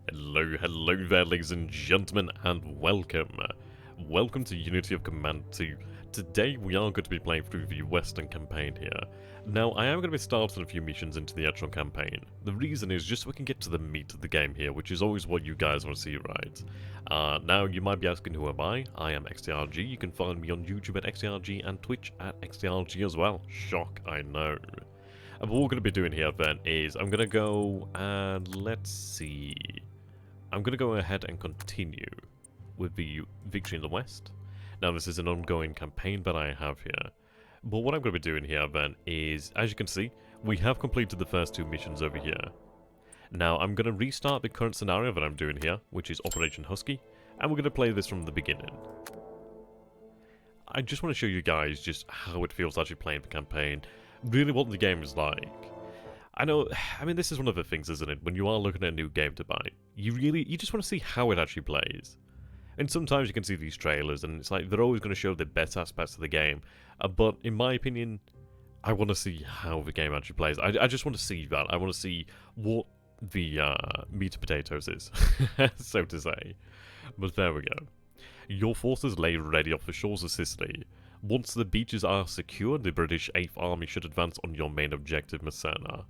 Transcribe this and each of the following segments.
Hello there, ladies and gentlemen, and welcome. Welcome to Unity of Command 2. Today we are going to be playing through the Western campaign here. Now, I am going to be starting a few missions into the actual campaign. The reason is just so we can get to the meat of the game here, which is always what you guys want to see, right? Now, you might be asking, who am I? I am XTRG. You can find me on YouTube at XTRG and Twitch at XTRG as well. Shock, I know. And what we're going to be doing here then is I'm going to go and let's see. I'm going to go ahead and continue with the Victory in the West. Now, this is an ongoing campaign that I have here. But what I'm going to be doing here then is, as you can see, we have completed the first two missions over here. Now, I'm going to restart the current scenario that I'm doing here, which is Operation Husky, and we're going to play this from the beginning. I just want to show you guys just how it feels actually playing the campaign, really what the game is like. I mean, this is one of the things, isn't it? When you are looking at a new game to buy, you just want to see how it actually plays. And sometimes you can see these trailers, and it's like they're always going to show the best aspects of the game. But in my opinion, I want to see how the game actually plays. I just want to see that. I want to see what the meat and potatoes is, so to say. But there we go. Your forces lay ready off the shores of Sicily. Once the beaches are secured, the British 8th Army should advance on your main objective, Messana.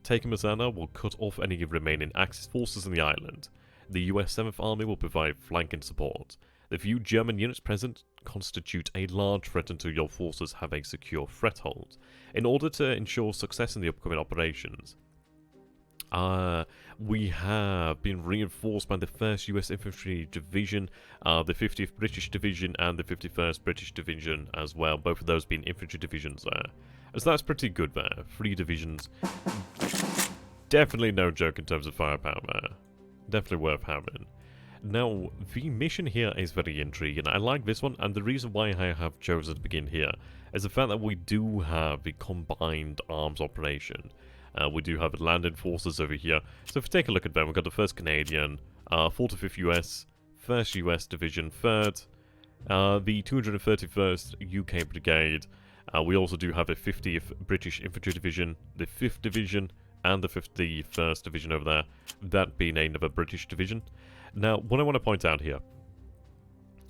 Taking Messana will cut off any remaining Axis forces in the island. The US 7th Army will provide flanking support. The few German units present constitute a large threat until your forces have a secure threat-hold. In order to ensure success in the upcoming operations, we have been reinforced by the 1st US Infantry Division, the 50th British Division, and the 51st British Division as well, both of those being infantry divisions there. So that's pretty good there. 3 divisions. Definitely no joke in terms of firepower there. Definitely worth having. Now, the mission here is very intriguing. I like this one, and the reason why I have chosen to begin here is the fact that we do have the combined arms operation. We do have landing forces over here. So if we take a look at them, we've got the 1st Canadian, 45th US, 1st US Division, 3rd, the 231st UK Brigade. We also do have a 50th British Infantry Division, the 5th Division, and the 51st Division over there, that being another British division. Now, what I want to point out here,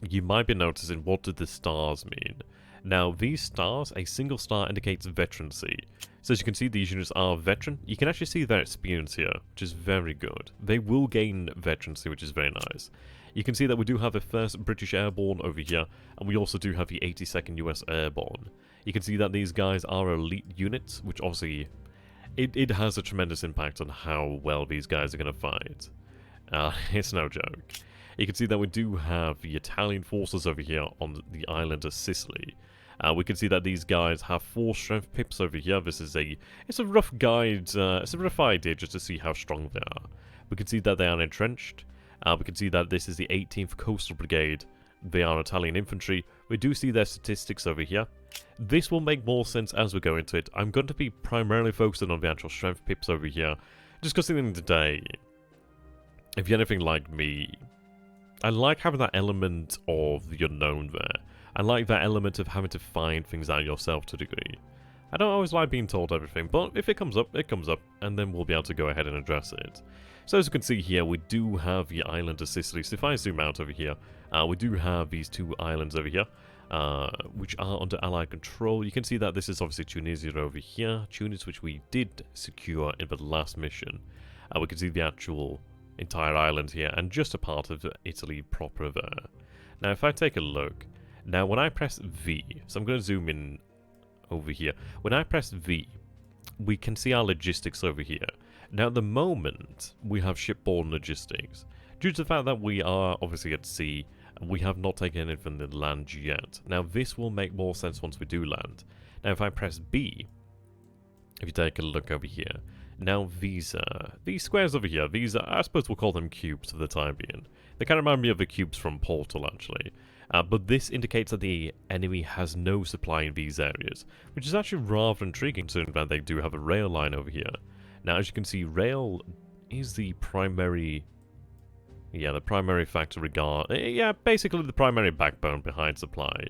you might be noticing, what do the stars mean? Now, these stars, a single star indicates veterancy. So as you can see, these units are veteran. You can actually see their experience here, which is very good. They will gain veterancy, which is very nice. You can see that we do have the 1st British Airborne over here, and we also do have the 82nd US Airborne. You can see that these guys are elite units, which obviously it has a tremendous impact on how well these guys are going to fight. It's no joke. You can see that we do have the Italian forces over here on the island of Sicily. We can see that these guys have 4 strength pips over here. It's a rough guide, it's a rough idea just to see how strong they are. We can see that they are entrenched. We can see that this is the 18th Coastal Brigade. They are Italian infantry. We do see their statistics over here. This will make more sense as we go into it. I'm going to be primarily focusing on the actual strength pips over here. Just because at the end of the day, if you're anything like me, I like having that element of the unknown there. I like that element of having to find things out yourself to a degree. I don't always like being told everything, but if it comes up, it comes up, and then we'll be able to go ahead and address it. So as you can see here, we do have the island of Sicily. So if I zoom out over here, we do have these 2 islands over here, which are under Allied control. You can see that this is obviously Tunisia over here. Tunis, which we did secure in the last mission. We can see the actual entire island here, and just a part of Italy proper there. Now, if I take a look, now when I press V, so I'm going to zoom in over here. When I press V, we can see our logistics over here. Now, at the moment, we have shipborne logistics. Due to the fact that we are obviously at sea, we have not taken anything from the land yet. Now, this will make more sense once we do land. Now, if I press B, if you take a look over here, now these squares over here, I suppose we'll call them cubes for the time being. They kind of remind me of the cubes from Portal, actually. But this indicates that the enemy has no supply in these areas, which is actually rather intriguing considering that they do have a rail line over here. Now, as you can see, rail is the primary factor basically the primary backbone behind supply.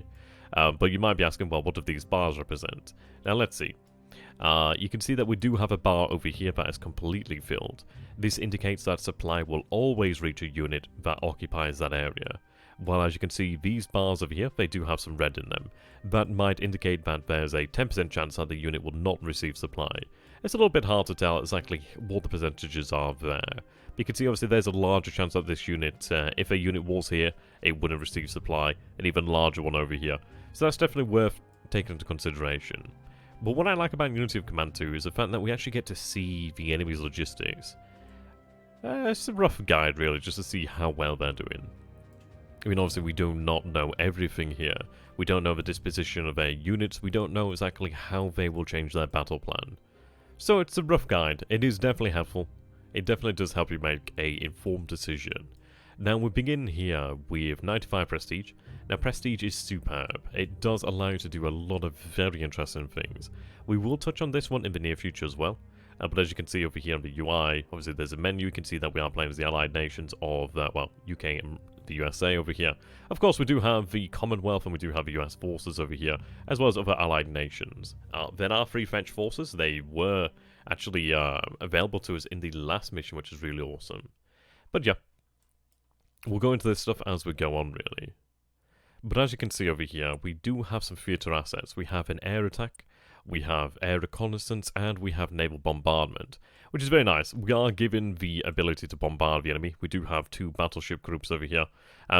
But you might be asking, well, what do these bars represent? Now, let's see. You can see that we do have a bar over here that is completely filled. This indicates that supply will always reach a unit that occupies that area. While as you can see, these bars over here, they do have some red in them. That might indicate that there's a 10% chance that the unit will not receive supply. It's a little bit hard to tell exactly what the percentages are there. You can see obviously there's a larger chance that this unit, if a unit was here, it wouldn't receive supply. An even larger one over here. So that's definitely worth taking into consideration. But what I like about Unity of Command 2 is the fact that we actually get to see the enemy's logistics. It's a rough guide really, just to see how well they're doing. I mean, obviously we do not know everything here. We don't know the disposition of their units, we don't know exactly how they will change their battle plan. So it's a rough guide. It is definitely helpful. It definitely does help you make an informed decision. Now we begin here with 95 Prestige. Now Prestige is superb. It does allow you to do a lot of very interesting things. We will touch on this one in the near future as well. But as you can see over here on the UI, obviously there's a menu. You can see that we are playing as the Allied Nations of, well, UK and the USA over here. Of course, we do have the Commonwealth and we do have the US forces over here, as well as other Allied nations. There are 3 French forces. They were actually available to us in the last mission, which is really awesome. But yeah, we'll go into this stuff as we go on, really. But as you can see over here, we do have some theatre assets. We have an air attack, we have air reconnaissance, and we have naval bombardment, which is very nice. We are given the ability to bombard the enemy. We do have 2 battleship groups over here,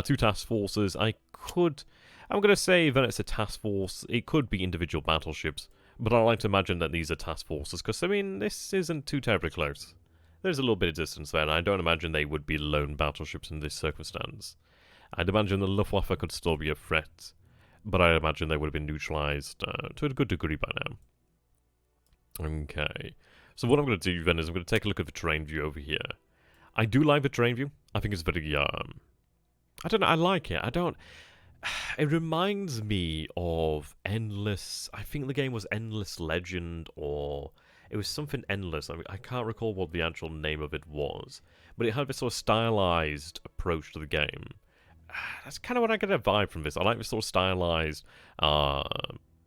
2 task forces. I'm going to say that it's a task force. It could be individual battleships, but I like to imagine that these are task forces, because, I mean, this isn't too terribly close. There's a little bit of distance there, and I don't imagine they would be lone battleships in this circumstance. I'd imagine the Luftwaffe could still be a threat, but I imagine they would have been neutralized to a good degree by now. Okay, so what I'm going to do then is I'm going to take a look at the terrain view over here. I do like the terrain view. I think it's very, I don't know, I like it. It reminds me of Endless, I think the game was Endless Legend, or it was something Endless. I mean, I can't recall what the actual name of it was, but it had this sort of stylized approach to the game. That's kind of what I get a vibe from this. I like this sort of stylized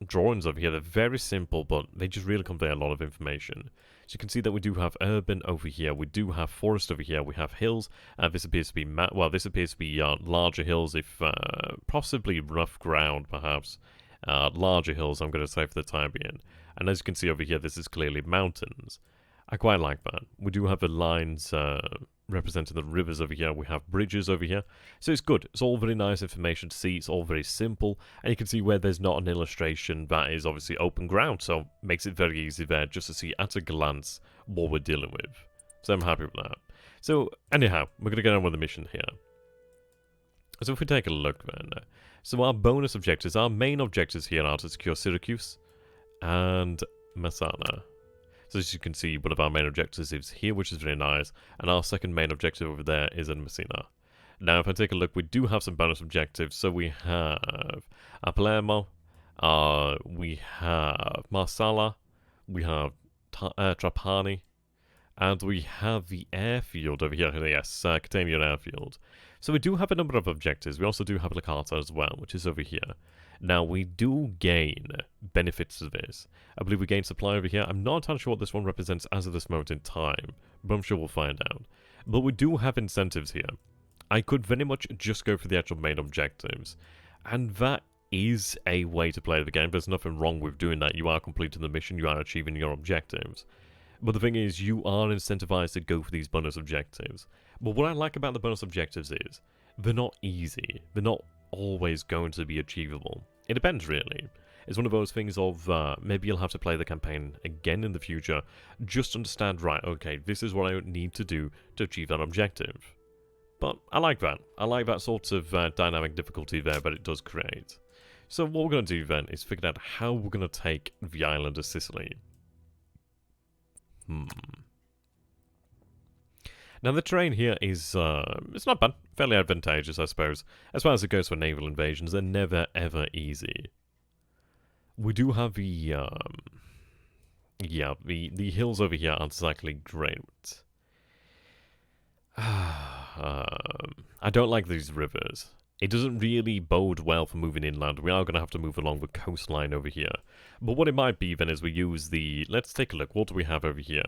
drawings over here. They're very simple, but they just really convey a lot of information. So you can see that we do have urban over here. We do have forest over here. We have hills. This appears to be this appears to be larger hills, if possibly rough ground, perhaps. Larger hills, I'm going to say for the time being. And as you can see over here, this is clearly mountains. I quite like that. We do have the lines representing the rivers over here. We have bridges over here. So it's good. It's all very nice information to see. It's all very simple. And you can see where there's not an illustration, that is obviously open ground. So it makes it very easy there just to see at a glance what we're dealing with. So I'm happy with that. So anyhow, we're going to get on with the mission here. So if we take a look then. So our bonus objectives, our main objectives here are to secure Syracuse and Messana. So as you can see, one of our main objectives is here, which is very nice, and our second main objective over there is in Messina. Now, if I take a look, we do have some bonus objectives. So we have Palermo, we have Marsala, we have Trapani, and we have the airfield over here. Yes, Catania Airfield. So we do have a number of objectives. We also do have Licata as well, which is over here. Now, we do gain benefits to this. I believe we gain supply over here. I'm not entirely sure what this one represents as of this moment in time, but I'm sure we'll find out. But we do have incentives here. I could very much just go for the actual main objectives, and that is a way to play the game. There's nothing wrong with doing that. You are completing the mission, you are achieving your objectives. But the thing is, you are incentivized to go for these bonus objectives. But what I like about the bonus objectives is, they're not easy. They're not always going to be achievable. It depends, really. It's one of those things of, maybe you'll have to play the campaign again in the future, just to understand, right, okay, this is what I need to do to achieve that objective. But I like that. I like that sort of dynamic difficulty there that it does create. So what we're going to do then is figure out how we're going to take the island of Sicily. Now the terrain here is, it's not bad, fairly advantageous I suppose. As far as it goes for naval invasions, they're never ever easy. We do have the, the hills over here aren't exactly great. I don't like these rivers. it doesn't really bode well for moving inland. We are going to have to move along the coastline over here. But what it might be then is we use the... Let's take a look. What do we have over here?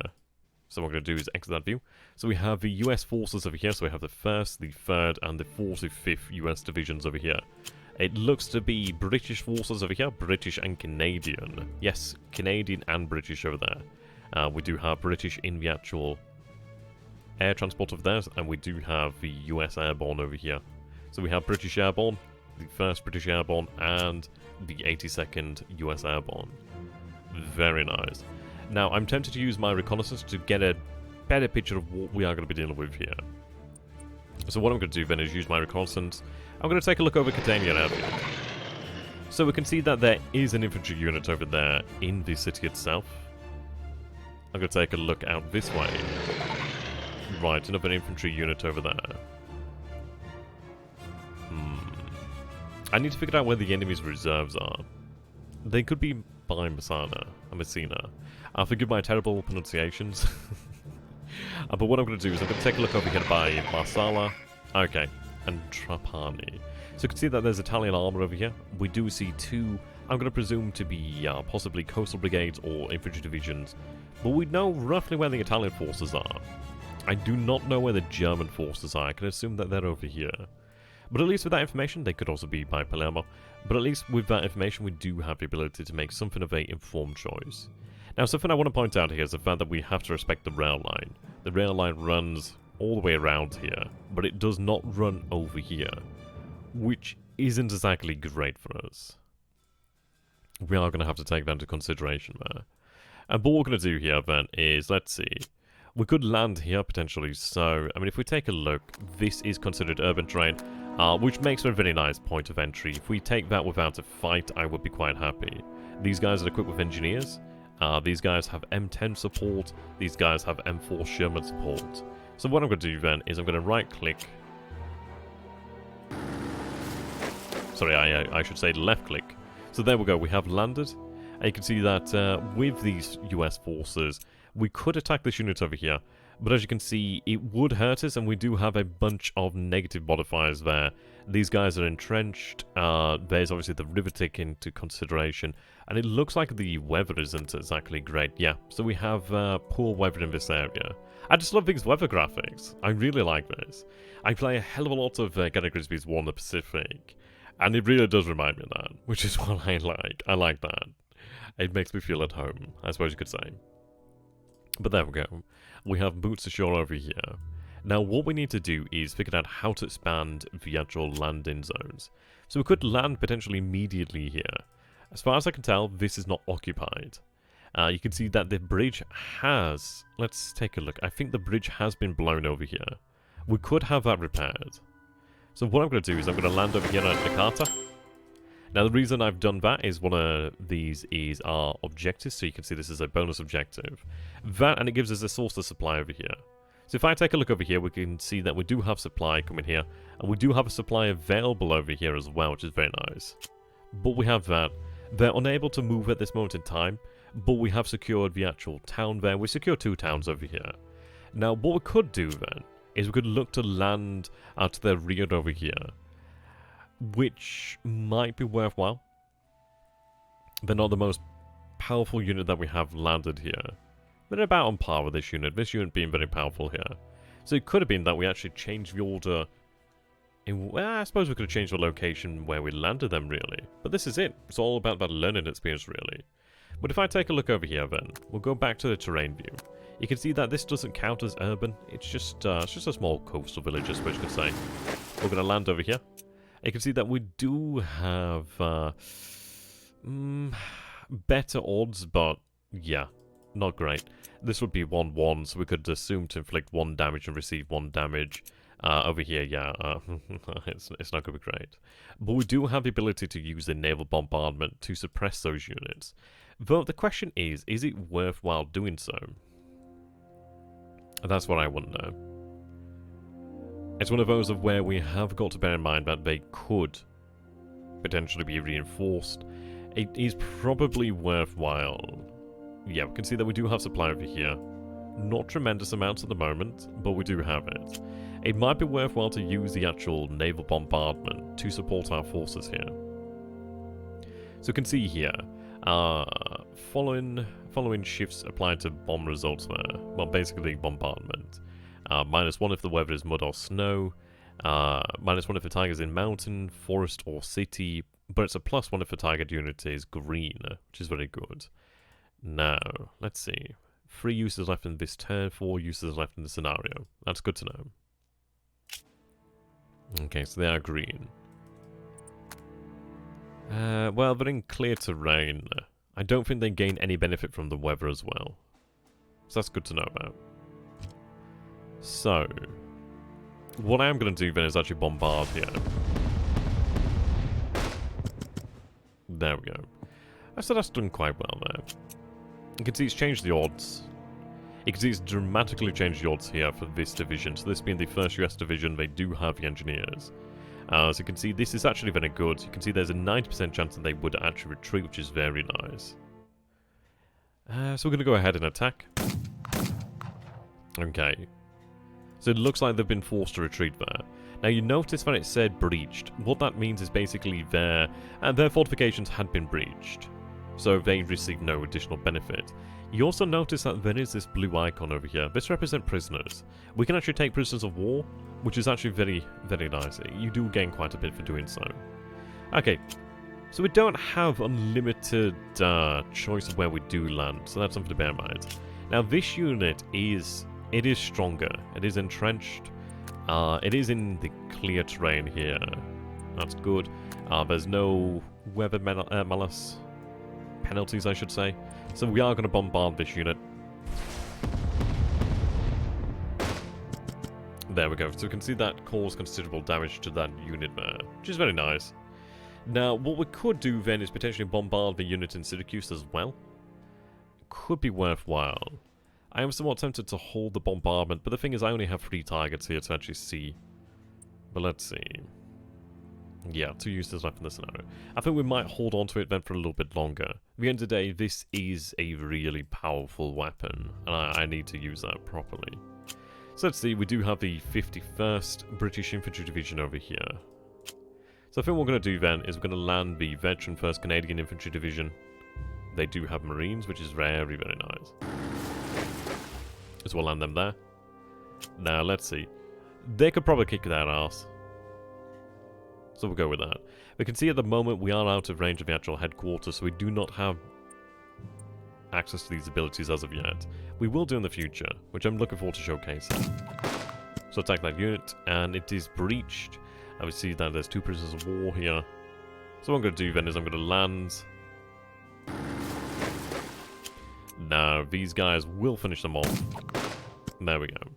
So what we're going to do is exit that view. So we have the US forces over here. So we have the 1st, the 3rd, and the 4th and 5th US divisions over here. It looks to be British forces over here. British and Canadian. Yes, Canadian and British over there. We do have British in the actual air transport of theirs. And we do have the US airborne over here. So we have British Airborne, the 1st British Airborne, and the 82nd US Airborne. Very nice. Now, I'm tempted to use my reconnaissance to get a better picture of what we are going to be dealing with here. So what I'm going to do then is use my reconnaissance. I'm going to take a look over Catania Airfield. So we can see that there is an infantry unit over there in the city itself. I'm going to take a look out this way. Right, another infantry unit over there. I need to figure out where the enemy's reserves are. They could be by Messina. Forgive my terrible pronunciations. But what I'm going to do is I'm going to take a look over here by Marsala. Okay, and Trapani. So you can see that there's Italian armor over here. We do see 2, I'm going to presume to be possibly coastal brigades or infantry divisions. But we know roughly where the Italian forces are. I do not know where the German forces are. I can assume that they're over here. But at least with that information, they could also be by Palermo. But at least with that information, we do have the ability to make something of an informed choice. Now, something I want to point out here is the fact that we have to respect the rail line. The rail line runs all the way around here, but it does not run over here, which isn't exactly great for us. We are going to have to take that into consideration there. And what we're going to do here then is, let's see, we could land here potentially. So, I mean, if we take a look, this is considered urban terrain. Which makes for a very nice point of entry. If we take that without a fight, I would be quite happy. These guys are equipped with engineers. These guys have M10 support. These guys have M4 Sherman support. So what I'm going to do then is I'm going to right-click. Sorry, I should say left-click. So there we go. We have landed. And you can see that with these US forces, we could attack this unit over here. But as you can see, it would hurt us, and we do have a bunch of negative modifiers there. These guys are entrenched. There's obviously the river taken into consideration. And it looks like the weather isn't exactly great. Yeah, so we have poor weather in this area. I just love these weather graphics. I really like this. I play a hell of a lot of Gunner Grisby's War in the Pacific. And it really does remind me of that, which is what I like. I like that. It makes me feel at home, I suppose you could say. But there we go. We have boots ashore over here. Now what we need to do is figure out how to expand the actual landing zones. So we could land potentially immediately here. As far as I can tell, this is not occupied. You can see that the bridge has... Let's take a look. I think the bridge has been blown over here. We could have that repaired. So what I'm going to do is I'm going to land over here at Nakata. Now the reason I've done that is one of these is our objectives, so you can see this is a bonus objective. That, and it gives us a source of supply over here. So if I take a look over here, we can see that we do have supply coming here, and we do have a supply available over here as well, which is very nice. But we have that. They're unable to move at this moment in time, but we have secured the actual town there. We secured 2 towns over here. Now what we could do then is we could look to land out to their rear over here, which might be worthwhile. They're not the most powerful unit that we have landed here. They're about on par with this unit being very powerful here. So it could have been that we actually changed the order. Well, I suppose we could have changed the location where we landed them, really. But this is it. It's all about that learning experience, really. But if I take a look over here, then, we'll go back to the terrain view. You can see that this doesn't count as urban. It's just a small coastal village, I suppose you could say. We're going to land over here. You can see that we do have better odds, but yeah, not great. This would be 1-1, so we could assume to inflict 1 damage and receive 1 damage. Over here, yeah, it's not going to be great. But we do have the ability to use the naval bombardment to suppress those units. Though the question is it worthwhile doing so? That's what I want to know. It's one of those of where we have got to bear in mind that they could potentially be reinforced. It is probably worthwhile. Yeah, we can see that we do have supply over here. Not tremendous amounts at the moment, but we do have it. It might be worthwhile to use the actual naval bombardment to support our forces here. So you can see here, following shifts applied to bomb results there. Well, basically bombardment. -1 if the weather is mud or snow. -1 if the target is in mountain, forest, or city. But it's a +1 if the target unit is green, which is very good. Now, let's see. 3 uses left in this turn, 4 uses left in the scenario. That's good to know. Okay, so they are green. Well, they're in clear terrain. I don't think they gain any benefit from the weather as well. So that's good to know about. So, what I am going to do then is actually bombard here. There we go. So that's done quite well there. You can see it's changed the odds. You can see it's dramatically changed the odds here for this division. So this being the 1st US division, they do have the engineers. So you can see this is actually very good. You can see there's a 90% chance that they would actually retreat, which is very nice. So we're going to go ahead and attack. Okay. So it looks like they've been forced to retreat there. Now you notice that it said breached. What that means is basically their fortifications had been breached. So they received no additional benefit. You also notice that there is this blue icon over here. This represents prisoners. We can actually take prisoners of war, which is actually very, very nice. You do gain quite a bit for doing so. Okay, so we don't have unlimited choice of where we do land, so that's something to bear in mind. Now this unit is stronger. It is entrenched. It is in the clear terrain here. That's good. There's no weather malice penalties, I should say. So we are going to bombard this unit. There we go. So we can see that caused considerable damage to that unit there, which is very nice. Now, what we could do then is potentially bombard the unit in Syracuse as well. Could be worthwhile. I am somewhat tempted to hold the bombardment, but the thing is I only have 3 targets here to actually see. But let's see. Yeah, 2 uses left in the scenario. I think we might hold on to it then for a little bit longer. At the end of the day, this is a really powerful weapon, and I need to use that properly. So let's see, we do have the 51st British Infantry Division over here. So I think what we're going to do then is we're going to land the veteran 1st Canadian Infantry Division. They do have Marines, which is very, very nice. So we'll land them there. Now, let's see. They could probably kick their ass. So we'll go with that. We can see at the moment we are out of range of the actual headquarters, so we do not have access to these abilities as of yet. We will do in the future, which I'm looking forward to showcasing. So attack that unit, and it is breached. And we see that there's 2 prisoners of war here. So what I'm going to do then is I'm going to land. Now, these guys will finish them off. There we go.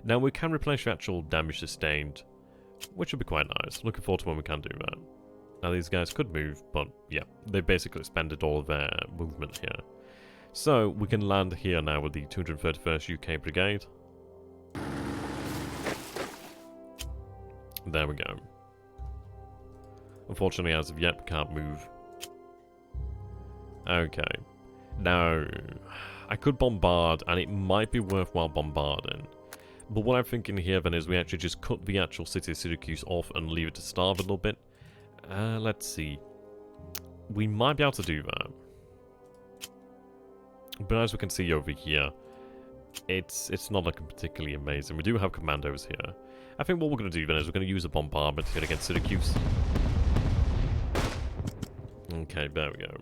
Now we can replace the actual damage sustained, which would be quite nice. Looking forward to when we can do that. Now these guys could move, but yeah, they basically expended all of their movement here. So we can land here now with the 231st UK Brigade. There we go. Unfortunately, as of yet, we can't move. Okay. Now, I could bombard, and it might be worthwhile bombarding. But what I'm thinking here then is we actually just cut the actual city of Syracuse off and leave it to starve a little bit. Let's see. We might be able to do that. But as we can see over here, it's not looking particularly amazing. We do have commandos here. I think what we're going to do then is we're going to use a bombardment here against Syracuse. Okay, there we go.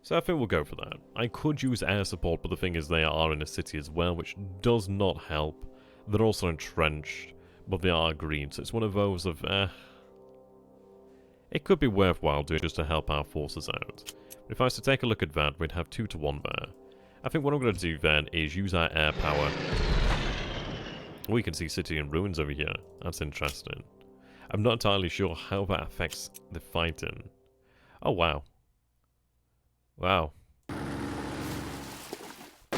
So I think we'll go for that. I could use air support, but the thing is they are in a city as well, which does not help. They're also entrenched, but they are green, so it's one of those of, it could be worthwhile doing just to help our forces out. But if I was to take a look at that, we'd have 2-to-1 there. I think what I'm going to do then is use our air power. We can see city in ruins over here. That's interesting. I'm not entirely sure how that affects the fighting. Oh, wow. Wow.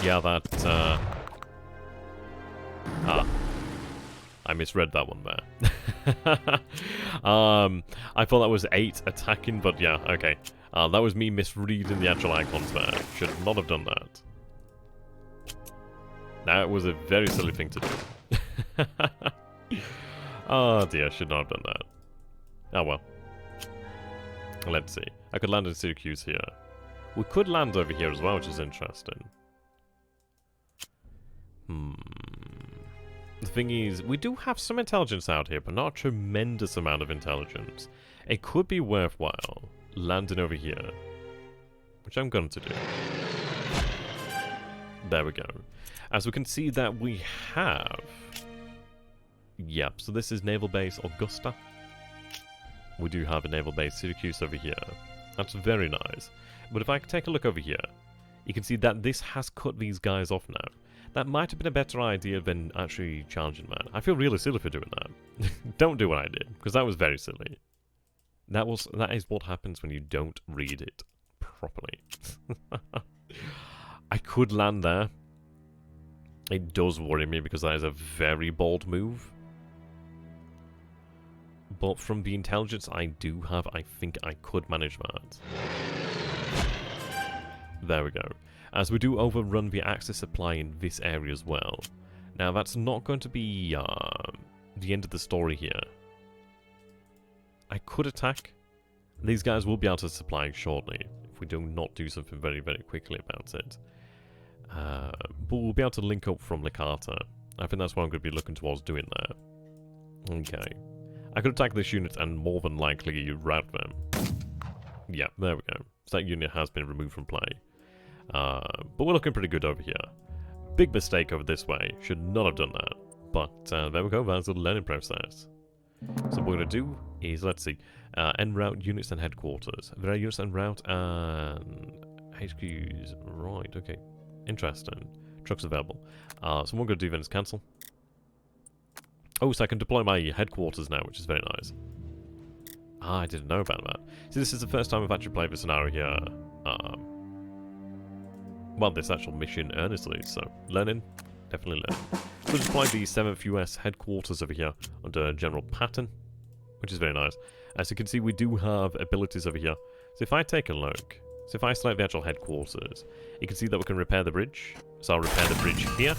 Yeah, that, I misread that one there. I thought that was 8 attacking, but yeah, okay. That was me misreading the actual icons there. Should not have done that. That was a very silly thing to do. Oh dear, I should not have done that. Oh well. Let's see. I could land in Syracuse here. We could land over here as well, which is interesting. The thing is, we do have some intelligence out here, but not a tremendous amount of intelligence. It could be worthwhile landing over here, which I'm going to do. There we go. As we can see that we have... Yep, so this is Naval Base Augusta. We do have a Naval Base Syracuse over here. That's very nice. But if I take a look over here, you can see that this has cut these guys off now. That might have been a better idea than actually challenging man. I feel really silly for doing that. Don't do what I did, because that was very silly. That is what happens when you don't read it properly. I could land there. It does worry me because that is a very bold move. But from the intelligence I do have, I think I could manage that. There we go. As we do overrun the access supply in this area as well. Now that's not going to be the end of the story here. I could attack. These guys will be able to supply shortly if we do not do something very, very quickly about it. But we'll be able to link up from Licata. I think that's what I'm going to be looking towards doing there. Okay. I could attack this unit and more than likely rout them. Yeah, there we go. So that unit has been removed from play. But we're looking pretty good over here. Big mistake over this way. Should not have done that. But there we go. That's the learning process. So what we're going to do is, let's see. En route units and headquarters. There are units en route and HQs. Right, okay. Interesting. Trucks available. So what we're going to do then is cancel. Oh, so I can deploy my headquarters now, which is very nice. Ah, I didn't know about that. See, this is the first time I've actually played this scenario here. Well, this actual mission earnestly, so learning, definitely learning. So we'll deploy the 7th US headquarters over here under General Patton, which is very nice. As you can see, we do have abilities over here. So if I take a look, so if I select the actual headquarters, you can see that we can repair the bridge. So I'll repair the bridge here.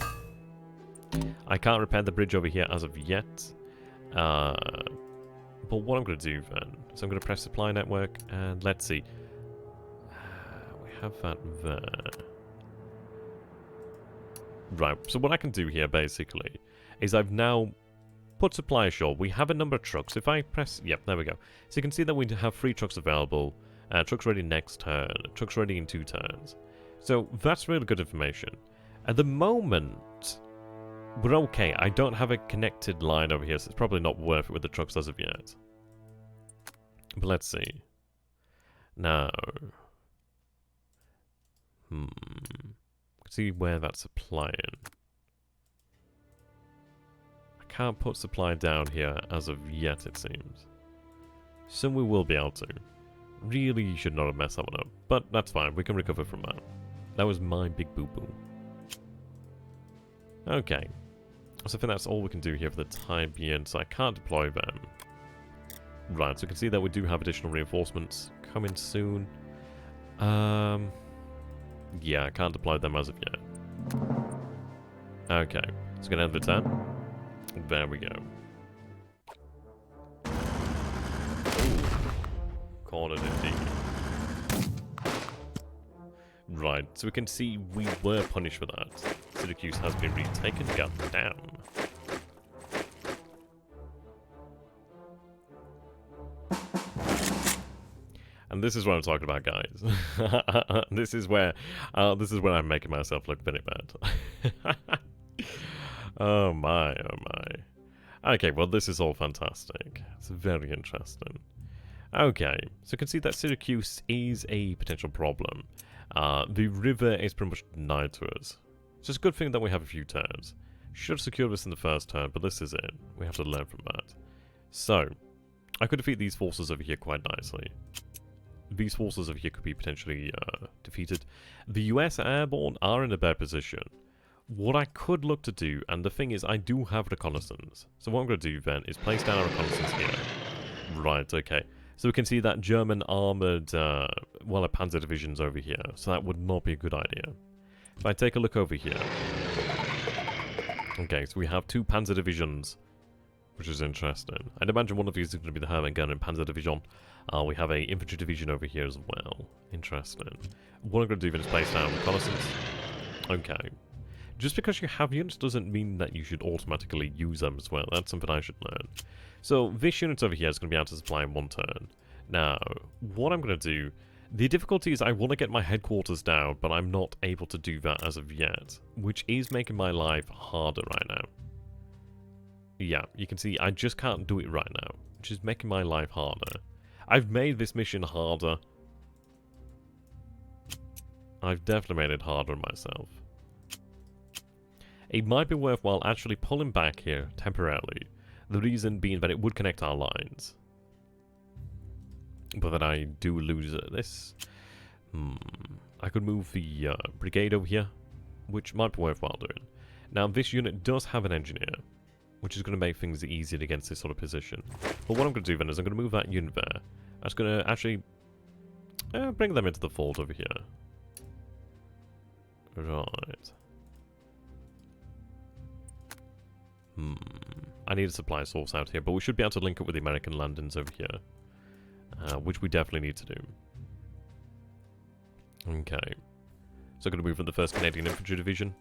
I can't repair the bridge over here as of yet. But what I'm going to do then, so I'm going to press supply network, and let's see. We have that there. Right, so what I can do here basically is I've now put supply ashore. We have a number of trucks. If I press, yep, there we go. So you can see that we have 3 trucks available. Trucks ready next turn. Trucks ready in 2 turns. So that's really good information. At the moment, we're okay. I don't have a connected line over here, so it's probably not worth it with the trucks as of yet. But let's see. Now, see where that's supplying. I can't put supply down here as of yet, it seems. Soon we will be able to. Really should not have messed that one up, but that's fine. We can recover from that. That was my big boo-boo. Okay. So I think that's all we can do here for the time being, so I can't deploy them. Right, so you can see that we do have additional reinforcements coming soon. Yeah, I can't deploy them as of yet. Okay, so gonna end the turn. There we go. Cornered indeed. Right, so we can see we were punished for that. Syracuse has been retaken. God damn. And this is what I'm talking about, guys. This is where I'm making myself look very bad. Oh my, oh my. Okay, well this is all fantastic. It's very interesting. Okay, so you can see that Syracuse is a potential problem. The river is pretty much denied to us. It's just a good thing that we have a few turns. Should have secured this in the first turn, but this is it. We have to learn from that. So, I could defeat these forces over here quite nicely. These forces over here could be potentially defeated. The US airborne are in a bad position. What I could look to do, and the thing is, I do have reconnaissance. So what I'm going to do then is place down a reconnaissance here. Right, okay. So we can see that German armoured, well, a panzer division's over here. So that would not be a good idea. If I take a look over here, Okay, so we have 2 Panzer Divisions, which is interesting. I'd imagine one of these is going to be the Hermann Gun and Panzer Division. We have a Infantry Division over here as well. Interesting. What I'm going to do then is place down reconnaissance. Okay. Just because you have units doesn't mean that you should automatically use them as well. That's something I should learn. So this unit over here is going to be able to supply in 1 turn. Now, what I'm going to do... The difficulty is I want to get my headquarters down, but I'm not able to do that as of yet, which is making my life harder right now. Yeah, you can see I just can't do it right now, which is making my life harder. I've made this mission harder. I've definitely made it harder on myself. It might be worthwhile actually pulling back here temporarily. The reason being that it would connect our lines. But then I do lose this. I could move the brigade over here, which might be worthwhile doing. Now, this unit does have an engineer, which is going to make things easier against this sort of position. But what I'm going to do then is I'm going to move that unit there. That's going to actually bring them into the fold over here. Right. I need a supply source out here, but we should be able to link up with the American landings over here. Which we definitely need to do. Okay. So I'm going to move in the 1st Canadian Infantry Division.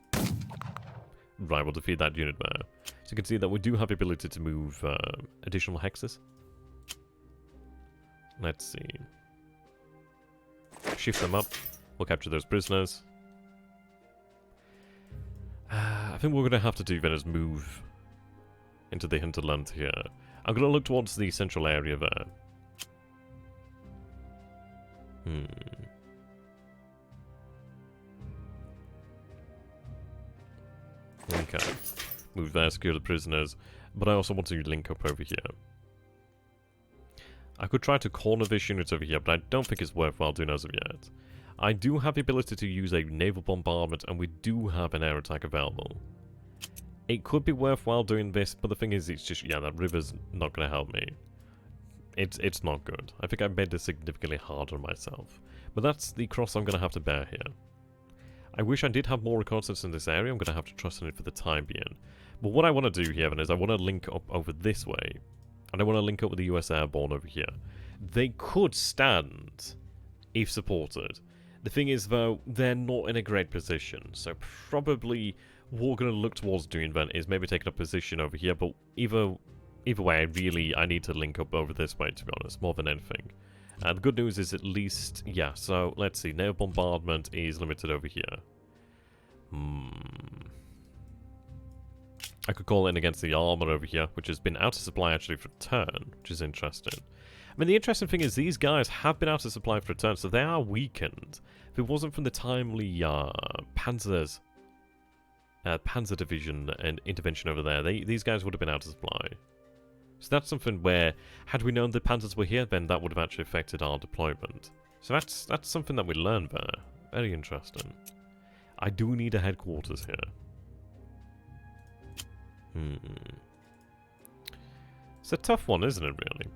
Right, we'll defeat that unit there. So you can see that we do have the ability to move additional hexes. Let's see. Shift them up. We'll capture those prisoners. I think what we're going to have to do then is move into the hinterland here. I'm going to look towards the central area there. Okay. Move there, secure the prisoners. But I also want to link up over here. I could try to corner this unit over here, but I don't think it's worthwhile doing as of yet. I do have the ability to use a naval bombardment, and we do have an air attack available. It could be worthwhile doing this, but the thing is, it's just, yeah, that river's not going to help me. It's not good. I think I made this significantly harder on myself. But that's the cross I'm going to have to bear here. I wish I did have more reconnaissance in this area. I'm going to have to trust in it for the time being. But what I want to do here then is I want to link up over this way. And I want to link up with the US Airborne over here. They could stand if supported. The thing is, though, they're not in a great position. So probably what we're going to look towards doing then is maybe taking a position over here. But either way, I need to link up over this way, to be honest, more than anything. The good news is at least, yeah, so let's see, naval bombardment is limited over here. I could call in against the armor over here, which has been out of supply actually for a turn, which is interesting. I mean, the interesting thing is these guys have been out of supply for a turn, so they are weakened. If it wasn't from the timely Panzer Division and intervention over there, these guys would have been out of supply. So that's something where, had we known the Panzers were here, then that would have actually affected our deployment. So that's something that we learned there. Very interesting. I do need a headquarters here. It's a tough one, isn't it, really?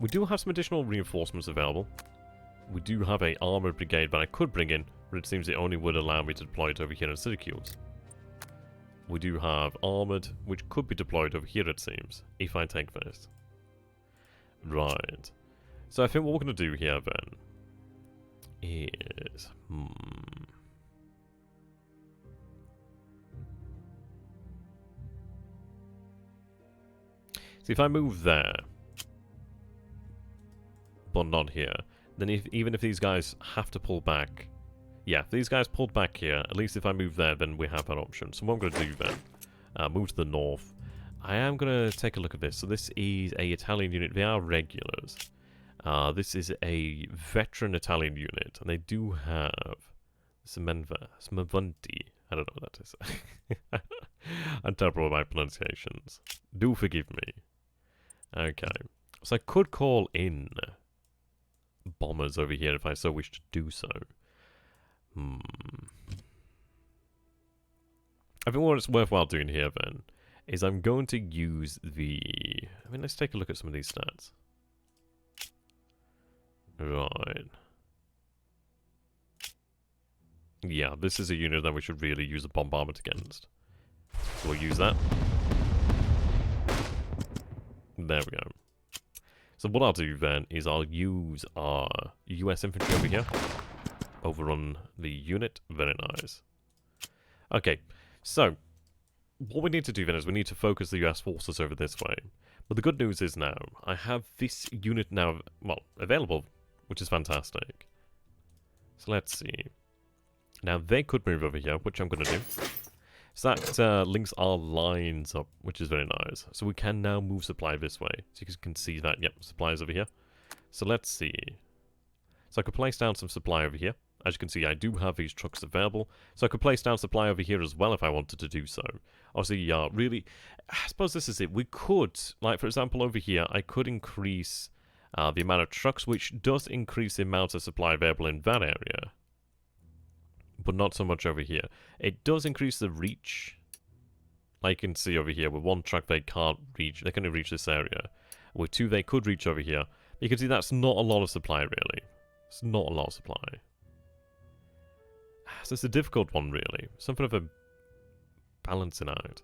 We do have some additional reinforcements available. We do have a armored brigade that I could bring in, but it seems it only would allow me to deploy it over here in Syracuse. We do have armoured, which could be deployed over here, it seems, if I take this. Right. So I think what we're going to do here, then, is... See, if I move there, but not here, then even if these guys have to pull back... Yeah, if these guys pulled back here, at least if I move there, then we have that option. So what I'm going to do then, move to the north. I am going to take a look at this. So this is a Italian unit. They are regulars. This is a veteran Italian unit, and they do have Smavanti. I don't know what that is. I'm terrible with my pronunciations. Do forgive me. Okay. So I could call in bombers over here if I so wish to do so. I think what it's worthwhile doing here then is I'm going to use the... I mean, let's take a look at some of these stats. Right. Yeah, this is a unit that we should really use a bombardment against. So we'll use that. There we go. So what I'll do then is I'll use our US infantry over here. Overrun the unit. Very nice. Okay, so what we need to do then is we need to focus the US forces over this way. But the good news is now, I have this unit now, well, available, which is fantastic. So let's see. Now they could move over here, which I'm going to do. So that links our lines up, which is very nice. So we can now move supply this way. So you can see that, yep, supply is over here. So let's see. So I could place down some supply over here. As you can see, I do have these trucks available. So I could place down supply over here as well if I wanted to do so. Obviously, really, I suppose this is it. We could, like for example over here, I could increase the amount of trucks, which does increase the amount of supply available in that area. But not so much over here. It does increase the reach. Like you can see over here, with one truck they can't reach, they can only reach this area. With two they could reach over here. You can see that's not a lot of supply really. It's not a lot of supply. So it's a difficult one really. Something of a balancing act.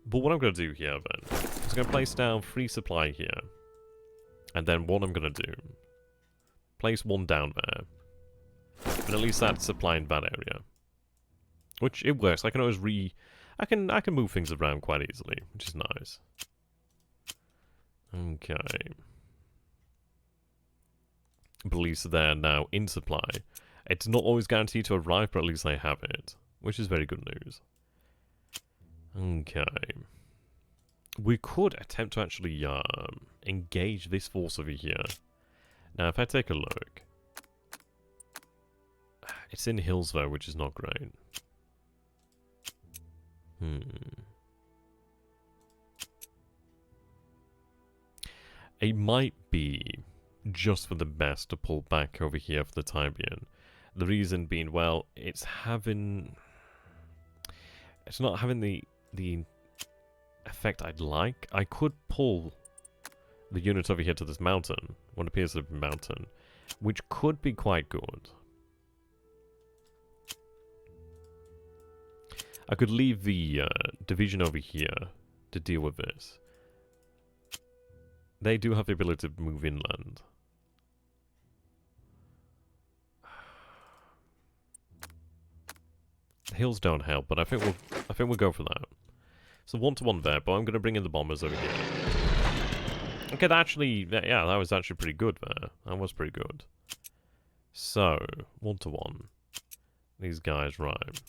But what I'm going to do here then, is I'm going to place down 3 supply here. And then what I'm going to do, place 1 down there. But at least that's supply in that area. Which, it works. I can always I can move things around quite easily, which is nice. Okay. Police there now in supply. It's not always guaranteed to arrive, but at least they have it. Which is very good news. Okay. We could attempt to actually engage this force over here. Now, if I take a look... It's in hills though, which is not great. It might be just for the best to pull back over here for the time being. The reason being, well, it's not having the effect I'd like. I could pull the unit over here to this mountain, what appears to be a mountain, which could be quite good. I could leave the division over here to deal with this. They do have the ability to move inland. The hills don't help, but I think we'll go for that. So 1-to-1 there, but I'm going to bring in the bombers over here. Okay, that was actually pretty good there. That was pretty good. So 1-to-1. These guys, right.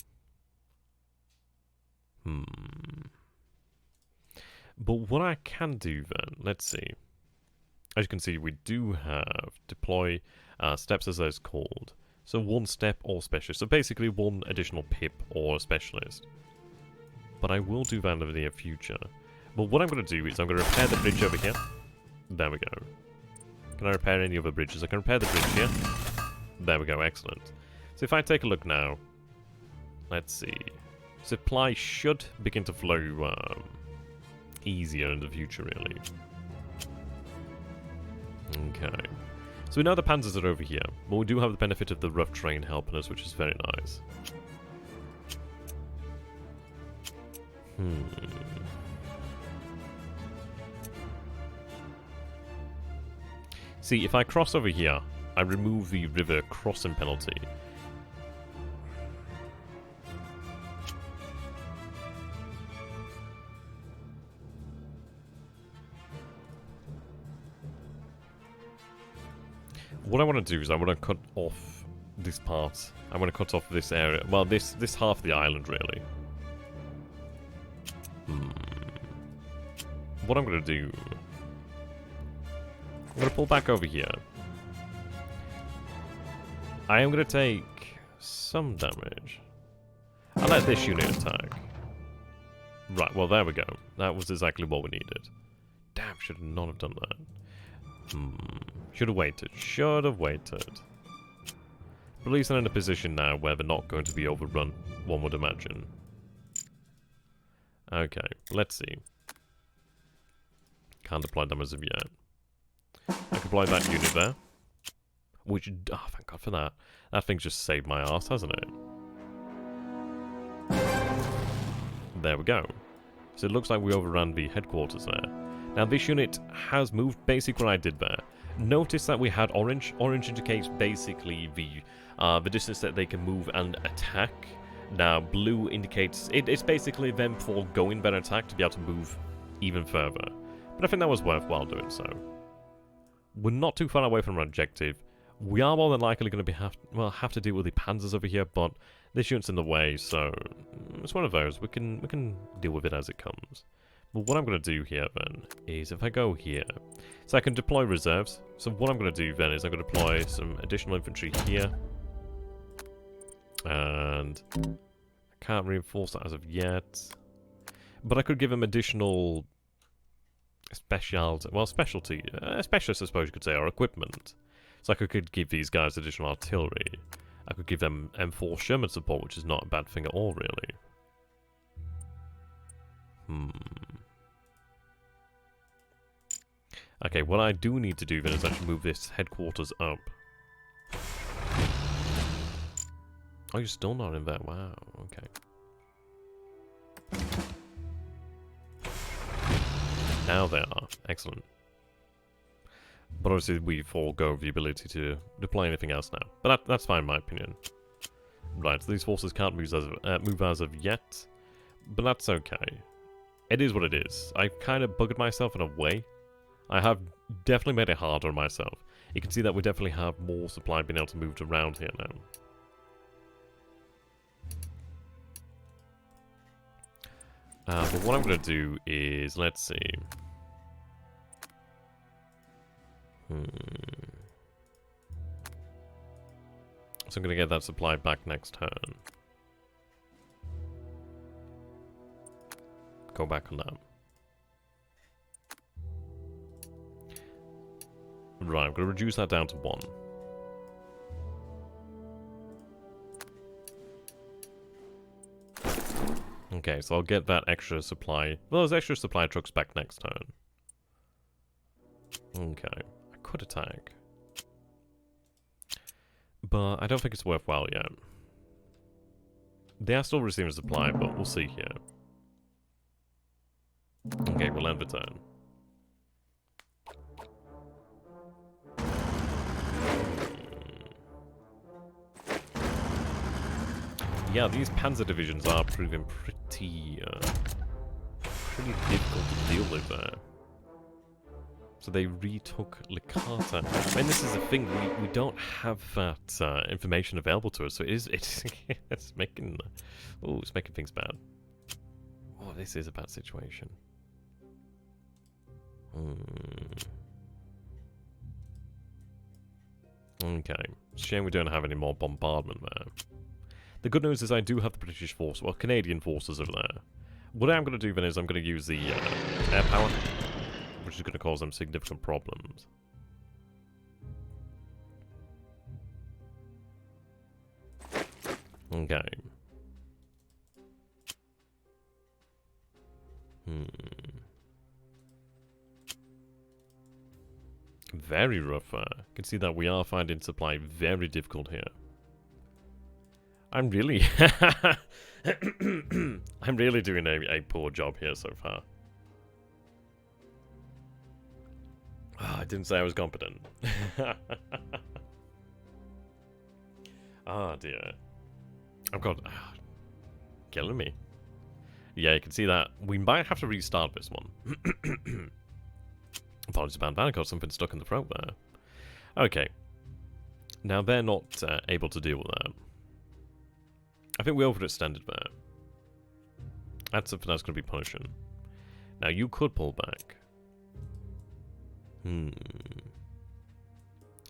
But what I can do then, let's see. As you can see, we do have deploy steps as those called. So 1 step or specialist. So basically 1 additional pip or specialist. But I will do that in the near future. But what I'm going to do is I'm going to repair the bridge over here. There we go. Can I repair any other bridges? I can repair the bridge here. There we go, excellent. So if I take a look now, let's see. Supply should begin to flow easier in the future, really. Okay. So we know the panzers are over here, but we do have the benefit of the rough terrain helping us, which is very nice. See, if I cross over here, I remove the river crossing penalty. What I want to do is I want to cut off this part. I want to cut off this area. Well, this half of the island, really. What I'm going to do... I'm going to pull back over here. I am going to take some damage. I'll let this unit attack. Right, well, there we go. That was exactly what we needed. Damn, should not have done that. Should have waited. Should have waited. But at least they're in a position now where they're not going to be overrun, one would imagine. Okay, let's see. Can't deploy them as of yet. I can deploy that unit there. Which, oh, thank God for that. That thing's just saved my ass, hasn't it? there we go. So it looks like we overran the headquarters there. Now this unit has moved basically what I did there. Notice that we had orange. Orange indicates basically the distance that they can move and attack. Now blue indicates it's basically them foregoing their attack to be able to move even further. But I think that was worthwhile doing so. We're not too far away from our objective. We are more than likely going to have to deal with the panzers over here, but this unit's in the way, so it's one of those. We can deal with it as it comes. But what I'm going to do here then is if I go here, so I can deploy reserves. So what I'm going to do then is I'm going to deploy some additional infantry here, and I can't reinforce that as of yet, but I could give them additional specialty, specialists I suppose you could say, or equipment. So I could give these guys additional artillery. I could give them M4 Sherman support, which is not a bad thing at all, really. Okay, what I do need to do then is actually move this headquarters up. Oh, you're still not in there. Wow, okay. Now they are. Excellent. But obviously we forego the ability to deploy anything else now. But that's fine in my opinion. Right, so these forces can't move as of yet. But that's okay. It is what it is. I've kind of buggered myself in a way. I have definitely made it harder on myself. You can see that we definitely have more supply being able to move around here now. But what I'm going to do is, let's see. So I'm going to get that supply back next turn. Go back on that. Right, I'm going to reduce that down to 1. Okay, so I'll get that extra supply. Well, those extra supply trucks back next turn. Okay, I could attack. But I don't think it's worthwhile yet. They are still receiving supply, but we'll see here. Okay, we'll end the turn. Yeah, these panzer divisions are proving pretty difficult to deal with there. So they retook Licata. I mean, this is the thing, we don't have that information available to us, so it's making things bad. Oh, this is a bad situation. Okay, shame we don't have any more bombardment there. The good news is I do have the British force, well, Canadian forces over there. What I'm going to do then is I'm going to use the air power, which is going to cause them significant problems. Okay. Very rough. You can see that we are finding supply very difficult here. I'm really I'm really doing a poor job here so far. Oh, I didn't say I was competent. Oh dear. I've got killing me. Yeah, you can see that we might have to restart this one. Apologies about that, I got something stuck in the throat there. Okay. Now they're not able to deal with that. I think we overextended there. That's something that's going to be punishing. Now you could pull back.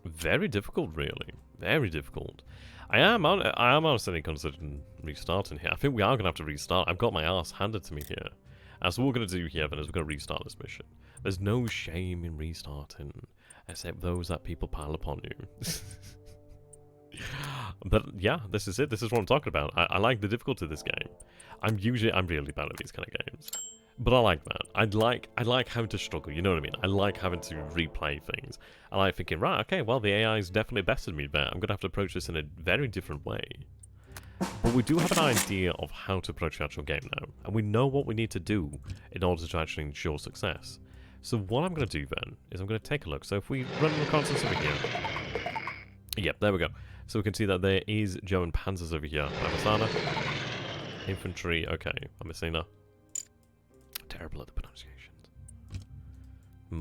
Very difficult, really. Very difficult. I am honestly considering restarting here. I think we are going to have to restart. I've got my ass handed to me here. So what we're going to do here then is we're going to restart this mission. There's no shame in restarting, except those that people pile upon you. But yeah, this is it. This is what I'm talking about. I like the difficulty of this game. I'm really bad at these kind of games. But I like that. I like having to struggle, you know what I mean? I like having to replay things. I like thinking, right, okay, well, the AI is definitely bested me there. I'm going to have to approach this in a very different way. But we do have an idea of how to approach the actual game now, and we know what we need to do in order to actually ensure success. So what I'm going to do then is I'm going to take a look. So if we run reconnaissance over here, yep, there we go. So we can see that there is German panzers over here. Aleksandar, infantry. Okay, I'm missing that. Terrible at the pronunciations.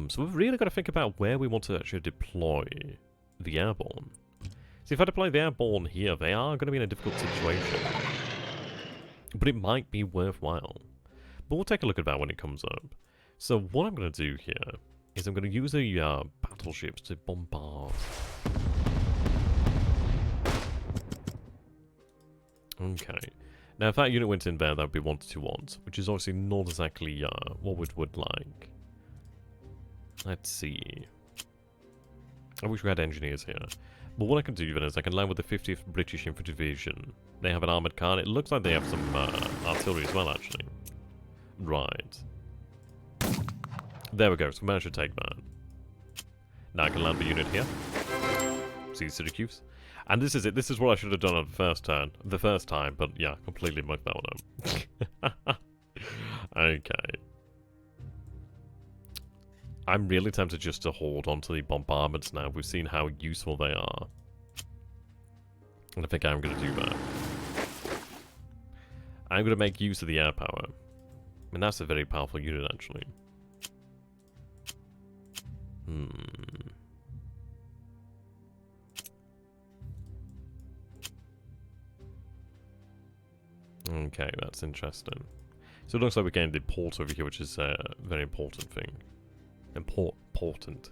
So we've really got to think about where we want to actually deploy the airborne. See, if I deploy the airborne here, they are going to be in a difficult situation. But it might be worthwhile. But we'll take a look at that when it comes up. So what I'm going to do here is I'm going to use the battleships to bombard. Okay. Now, if that unit went in there, that would be 1 to 2 odds, which is obviously not exactly what we would like. Let's see. I wish we had engineers here. But what I can do then is I can land with the 50th British Infantry Division. They have an armoured car. It looks like they have some artillery as well, actually. Right. There we go. So we managed to take that. Now I can land the unit here. See Syracuse. And this is it. This is what I should have done on the first turn. The first time. But yeah, completely mucked that one up. Okay. I'm really tempted just to hold onto the bombardments now. We've seen how useful they are. And I think I'm going to do that. I'm going to make use of the air power. I mean, that's a very powerful unit, actually. Okay, that's interesting. So it looks like we're getting the port over here, which is a very important thing. Important.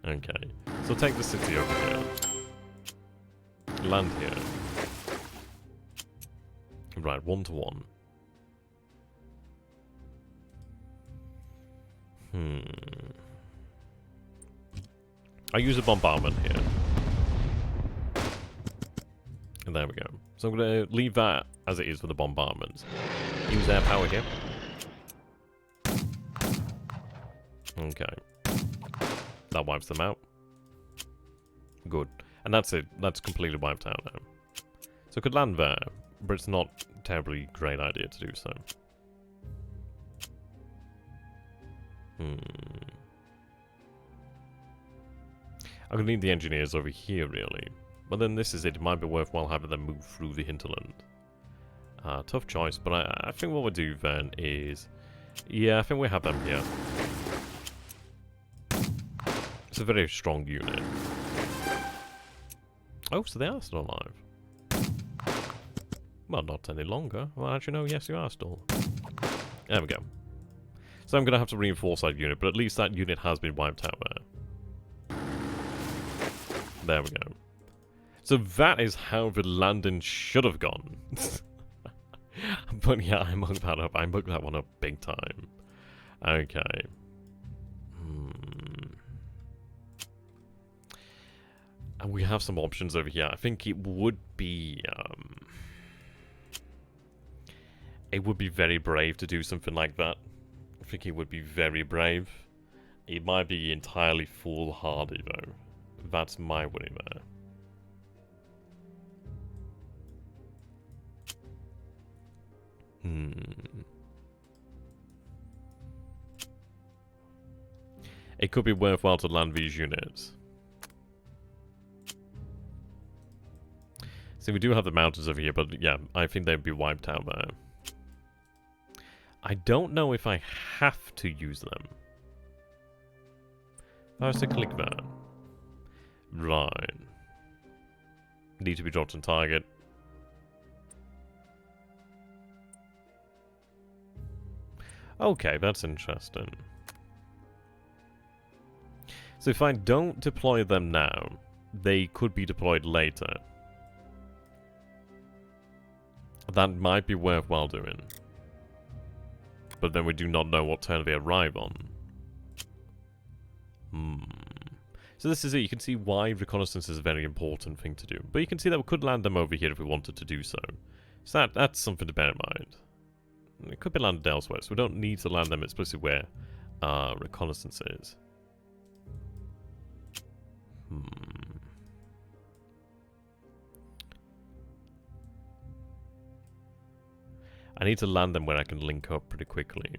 Okay. So take the city over here. Land here. Right, 1 to 1. I use a bombardment here. And there we go. So I'm going to leave that as it is for the bombardments. Use air power here. Okay. That wipes them out. Good. And that's it. That's completely wiped out now. So I could land there, but it's not a terribly great idea to do so. I'm going to need the engineers over here, really. But then this is it. It might be worthwhile having them move through the hinterland. Tough choice, but I think what we'll do then is... Yeah, I think we have them here. It's a very strong unit. Oh, so they are still alive. Well, not any longer. Well, actually, no, yes, you are still. There we go. So I'm going to have to reinforce that unit, but at least that unit has been wiped out there. There we go. So that is how the landing should have gone. But yeah, I mucked that up. I mucked that one up big time. Okay. And we have some options over here. I think it would be... it would be very brave to do something like that. I think it would be very brave. It might be entirely foolhardy, though. That's my worry there. It could be worthwhile to land these units. See, we do have the mountains over here, but yeah, I think they'd be wiped out there. I don't know if I have to use them. If I was to click that. Right. Need to be dropped on target. Okay, that's interesting. So if I don't deploy them now, they could be deployed later. That might be worthwhile doing. But then we do not know what turn they arrive on. So this is it. You can see why reconnaissance is a very important thing to do. But you can see that we could land them over here if we wanted to do so. So that's something to bear in mind. It could be landed elsewhere, so we don't need to land them explicitly where reconnaissance is. I need to land them where I can link up pretty quickly.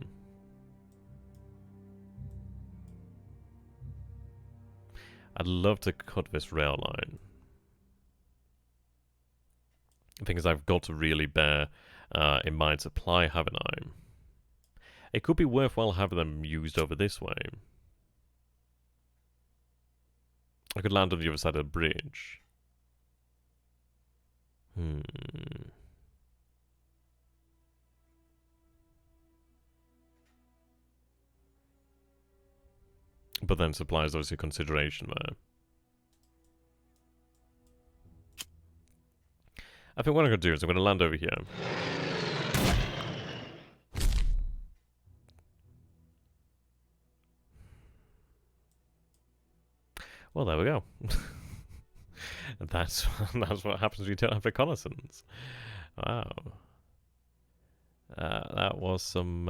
I'd love to cut this rail line. The thing is, I've got to really bear in mind supply, haven't I? It could be worthwhile having them used over this way. I could land on the other side of the bridge. But then supply is obviously a consideration there. I think what I'm going to do is I'm going to land over here. Well, there we go. That's what happens when you don't have reconnaissance. Wow. That was some...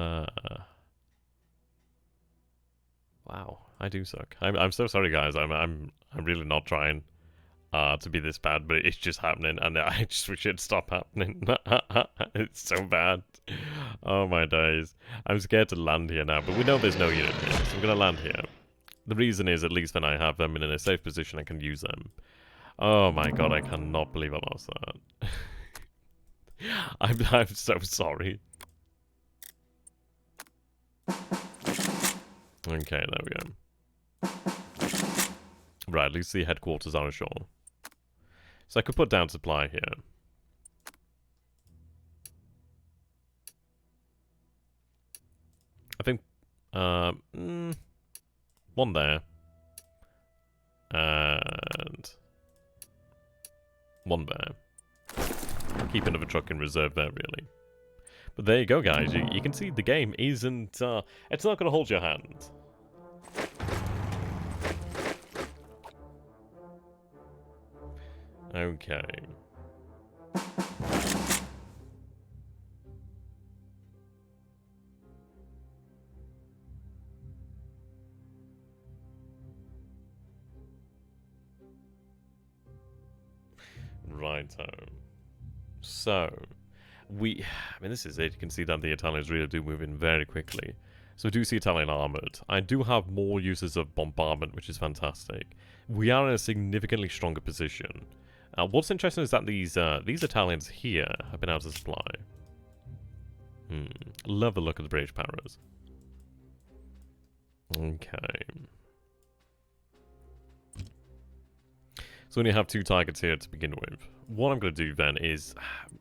Wow, I do suck. I'm so sorry, guys. I'm really not trying to be this bad, but it's just happening, and I just wish it'd stop happening. It's so bad. Oh my days. I'm scared to land here now, but we know there's no unit here, so I'm gonna land here. The reason is, at least when I have them in a safe position, I can use them. Oh my god, I cannot believe I lost that. I'm so sorry. Okay, there we go. Right, at least the headquarters are ashore. So I could put down supply here. I think, one there. And one there. Keep another truck in reserve there, really. But there you go, guys. You can see the game isn't... it's not going to hold your hand. Okay. Righto. So, I mean, this is it. You can see that the Italians really do move in very quickly. So we do see Italian armoured. I do have more uses of bombardment, which is fantastic. We are in a significantly stronger position. What's interesting is that these Italians here have been able to supply. Love the look of the British Paras. Okay. So we only have 2 targets here to begin with. What I'm going to do then is,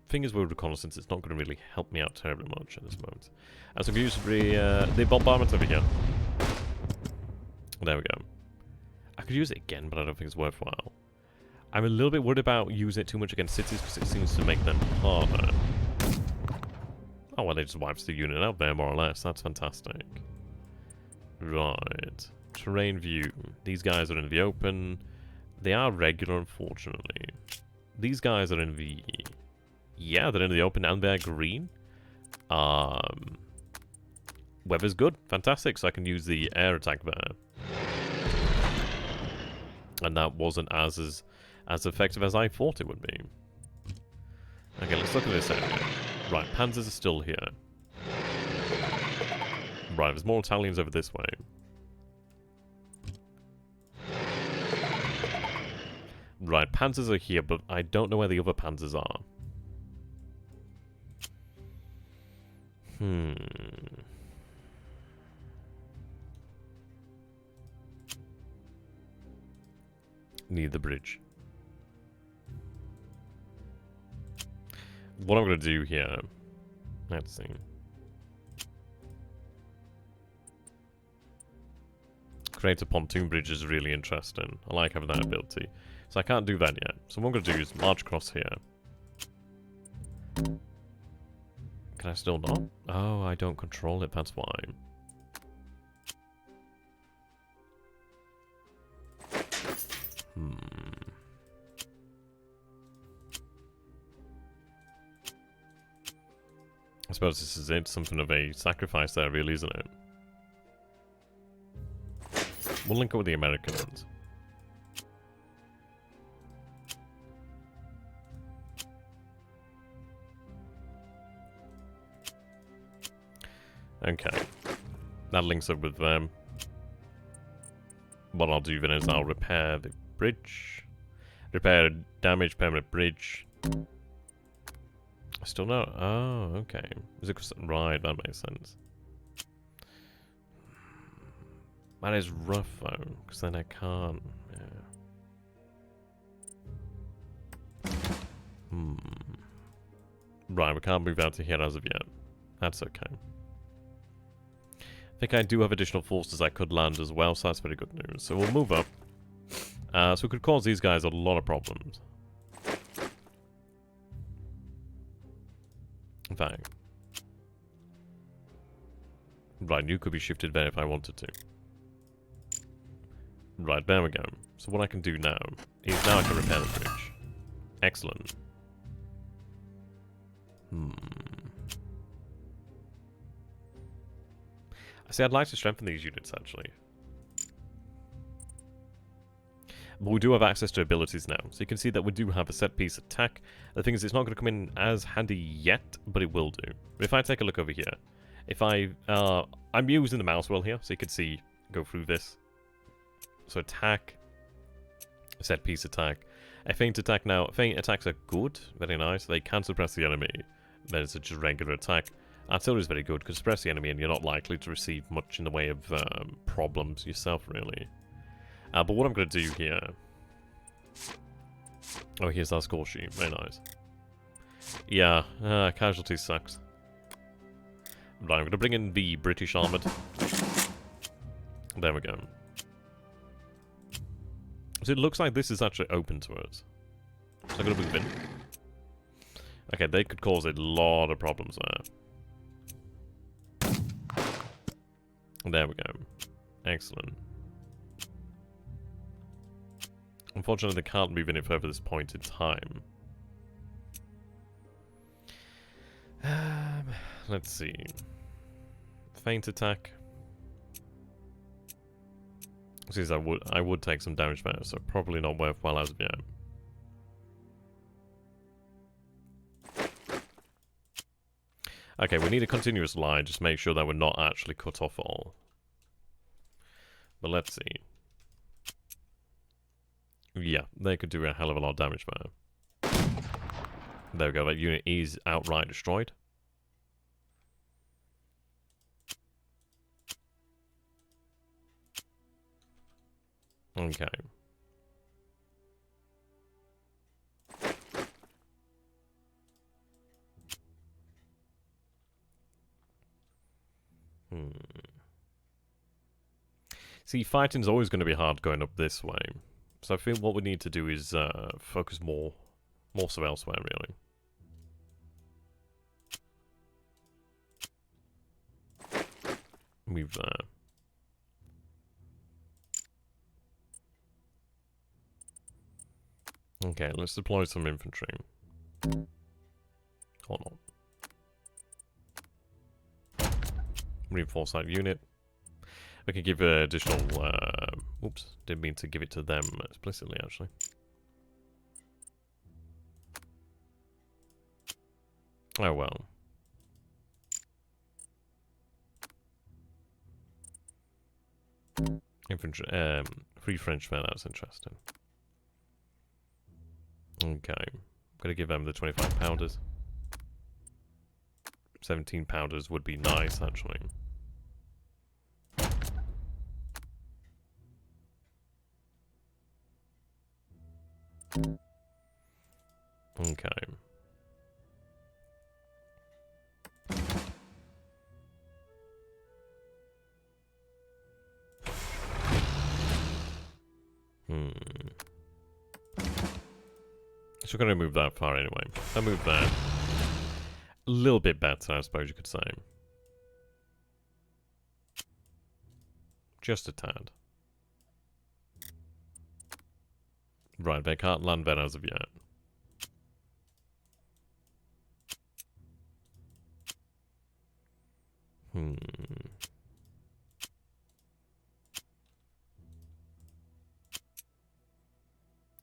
thing is with reconnaissance, it's not going to really help me out terribly much at this moment. So I'm going to use the bombardment over here. There we go. I could use it again, but I don't think it's worthwhile. I'm a little bit worried about using it too much against cities because it seems to make them harder. Oh, well, they just wipes the unit out there, more or less. That's fantastic. Right. Terrain view. These guys are in the open. They are regular, unfortunately. These guys are in the... Yeah, they're in the open and they're green. Weather's good. Fantastic. So I can use the air attack there. And that wasn't as effective as I thought it would be. Okay, let's look at this area. Right, panzers are still here. Right, there's more Italians over this way. Right, panzers are here, but I don't know where the other panzers are. Need the bridge. What I'm going to do here... Let's see. Create a pontoon bridge is really interesting. I like having that ability. So I can't do that yet. So what I'm going to do is march across here. Can I still not? Oh, I don't control it, that's why. I suppose this is it. Something of a sacrifice there, really, isn't it? We'll link up with the Americans. Okay. That links up with them. What I'll do then is I'll repair the bridge. Repair damaged permanent bridge. Still no. Oh, okay. Is it right? That makes sense. That is rough though, because then I can't. Yeah. Right, we can't move out to here as of yet. That's okay. I think I do have additional forces I could land as well, so that's very good news. So we'll move up. So we could cause these guys a lot of problems. In fact. Right, you could be shifted there if I wanted to. Right, there we go. So what I can do now is now I can repair the bridge. Excellent. I see, I'd like to strengthen these units, actually. But we do have access to abilities now, so you can see that we do have a set-piece attack. The thing is, it's not going to come in as handy yet, but it will do. But if I take a look over here, if I'm using the mouse wheel here, so you can see, go through this. So attack, set-piece attack. A feint attack now. Feint attacks are good, very nice. They can suppress the enemy. Then it's just regular attack. Artillery is very good, because suppress the enemy and you're not likely to receive much in the way of problems yourself, really. But what I'm going to do here... Oh, here's our score sheet. Very nice. Yeah, casualty sucks. Right, I'm going to bring in the British Armoured. There we go. So it looks like this is actually open to us. So I'm going to move in. Okay, they could cause a lot of problems there. There we go. Excellent. Unfortunately, they can't move any further at this point in time. Let's see. Feint attack. Since I would take some damage there, so probably not worthwhile as of yet. Okay, we need a continuous line, just make sure that we're not actually cut off all. But let's see. Yeah, they could do a hell of a lot of damage there. There we go, that unit is outright destroyed. Okay. See, fighting's always going to be hard going up this way. So I think what we need to do is focus more so elsewhere, really. Move there. Okay, let's deploy some infantry. Or not. Reinforce that unit. We can give additional... oops, didn't mean to give it to them explicitly, actually. Oh well. Infantry... free French fair, that's interesting. Okay. I'm gonna give them the 25 pounders. 17 pounders would be nice, actually. Okay. So we're going to move that far anyway. I'll move that a little bit better, I suppose you could say. Just a tad. Right, they can't land there as of yet.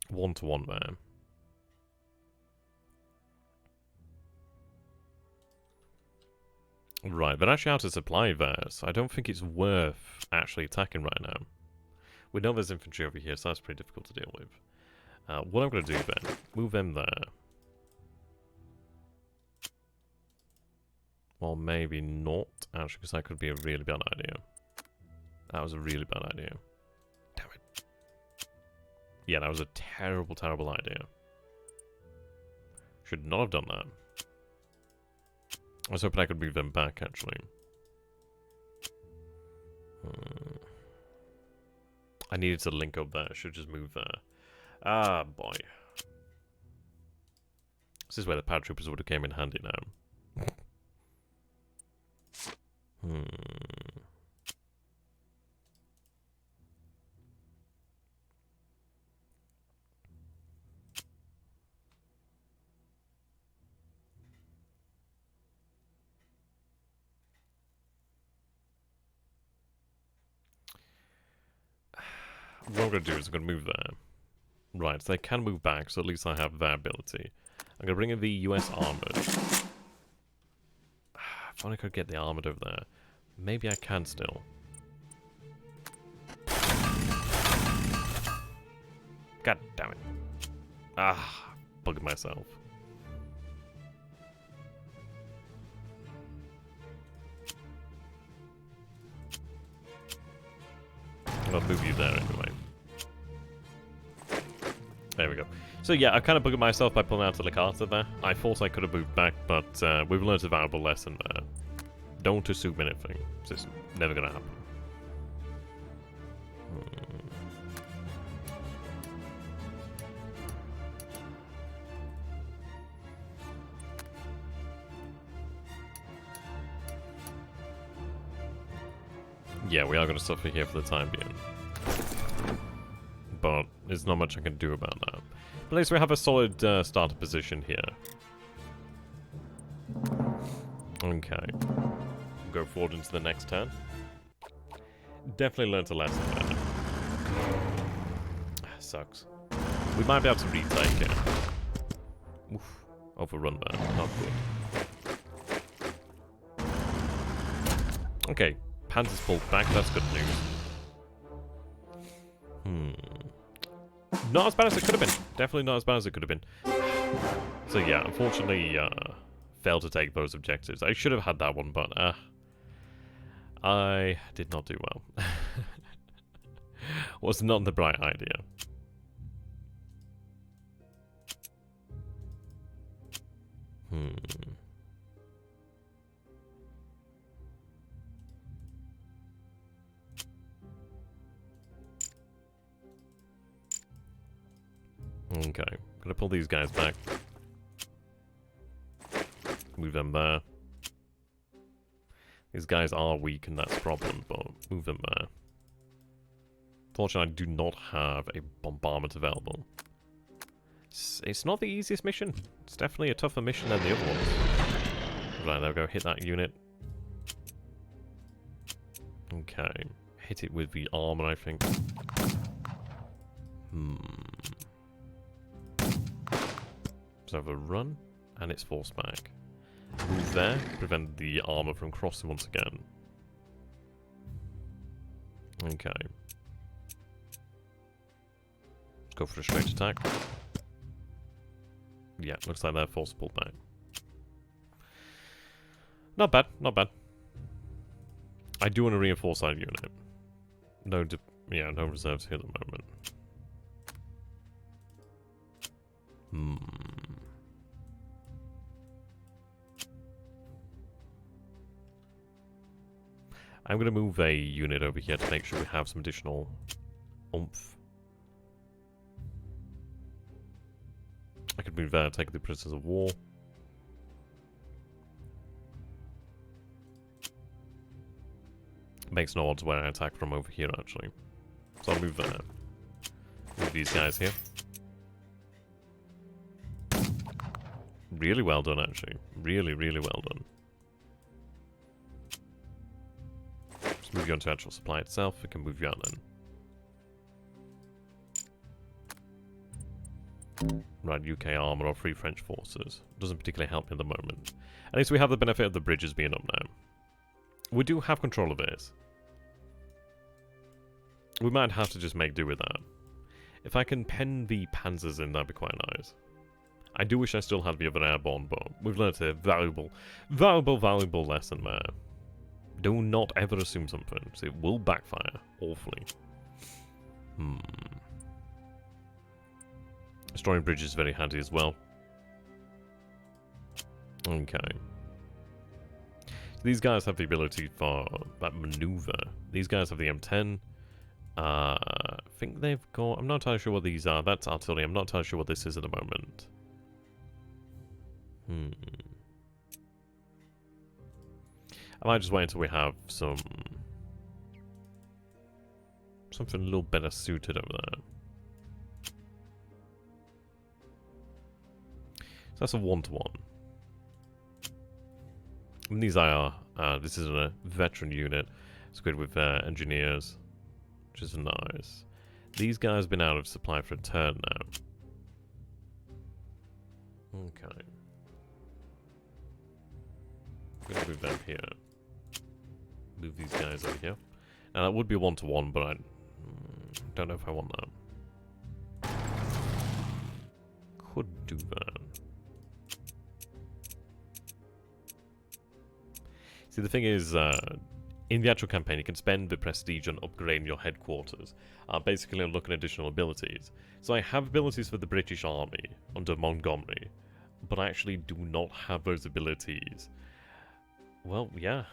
One to one there. Right, they're actually out of supply there, so I don't think it's worth actually attacking right now. We know there's infantry over here, so that's pretty difficult to deal with. What I'm going to do then, move them there. Well, maybe not, actually, because that could be a really bad idea. That was a really bad idea. Damn it. Yeah, that was a terrible, terrible idea. Should not have done that. I was hoping I could move them back, actually. I needed to link up there. I should just move there. Ah, boy. This is where the paratroopers would have came in handy now. What I'm going to do is I'm going to move there. Right, so they can move back, so at least I have that ability. I'm going to bring in the US Armored. If only I could get the Armored over there. Maybe I can still. God damn it. Ah, bugged myself. I'll move you there anyway. There we go. So yeah, I kind of bugged myself by pulling out the Licata there. I thought I could have moved back, but we've learned a valuable lesson there. Don't assume anything. It's never going to happen. Yeah, we are going to suffer here for the time being. But there's not much I can do about that. But at least we have a solid starter position here. Okay. Go forward into the next turn. Definitely learned a lesson there. Sucks. We might be able to retake it. Oof. Overrun there. Not good. Okay. Panzer's pulled back. That's good news. Not as bad as it could have been. Definitely not as bad as it could have been. So yeah, unfortunately, failed to take those objectives. I should have had that one, but I did not do well. Was not the bright idea. Okay, gonna pull these guys back. Move them there. These guys are weak and that's a problem, but move them there. Fortunately, I do not have a bombardment available. It's not the easiest mission. It's definitely a tougher mission than the other ones. Right, there we go. Hit that unit. Okay. Hit it with the armor, I think. So have a run, and it's forced back. Move there, prevent the armor from crossing once again. Okay. Let's go for a straight attack. Yeah, looks like they're forced pulled back. Not bad, not bad. I do want to reinforce that unit. No, no reserves here at the moment. I'm going to move a unit over here to make sure we have some additional oomph. I could move there, take the prisoners of war. Makes no odds where I attack from over here, actually. So I'll move there. Move these guys here. Really well done, actually. Really, really well done. Let's move you on to actual supply itself. We can move you out then. Right, UK armor or Free French forces. Doesn't particularly help me at the moment. At least we have the benefit of the bridges being up now. We do have control of this. We might have to just make do with that. If I can pen the panzers in, that'd be quite nice. I do wish I still had the other airborne, but we've learned a valuable lesson there. Do not ever assume something, so it will backfire awfully. Destroying bridge is very handy as well. Okay. So these guys have the ability for that maneuver. These guys have the M10. I think they've got... I'm not entirely sure what these are. That's artillery. I'm not entirely sure what this is at the moment. I might just wait until we have something a little better suited over there. So that's a 1-to-1. And these are, this is a veteran unit. It's good with engineers, which is nice. These guys have been out of supply for a turn now. Okay. I'm going to move them here. Move these guys over here. Now that would be a 1-to-1, but I don't know if I want that. Could do that. See, the thing is, in the actual campaign, you can spend the prestige on upgrading your headquarters, basically unlocking additional abilities. So I have abilities for the British Army under Montgomery, but I actually do not have those abilities. Well, yeah.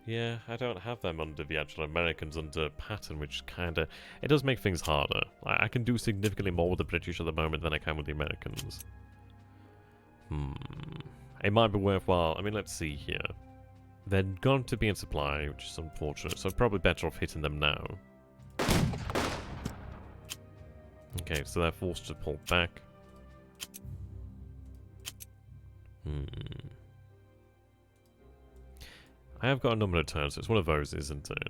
Yeah, I don't have them under the actual Americans under Patton, which kinda... It does make things harder. I can do significantly more with the British at the moment than I can with the Americans. It might be worthwhile... I mean, let's see here. They're going to be in supply, which is unfortunate, so probably better off hitting them now. Okay, so they're forced to pull back. I have got a number of turns, so it's one of those, isn't it?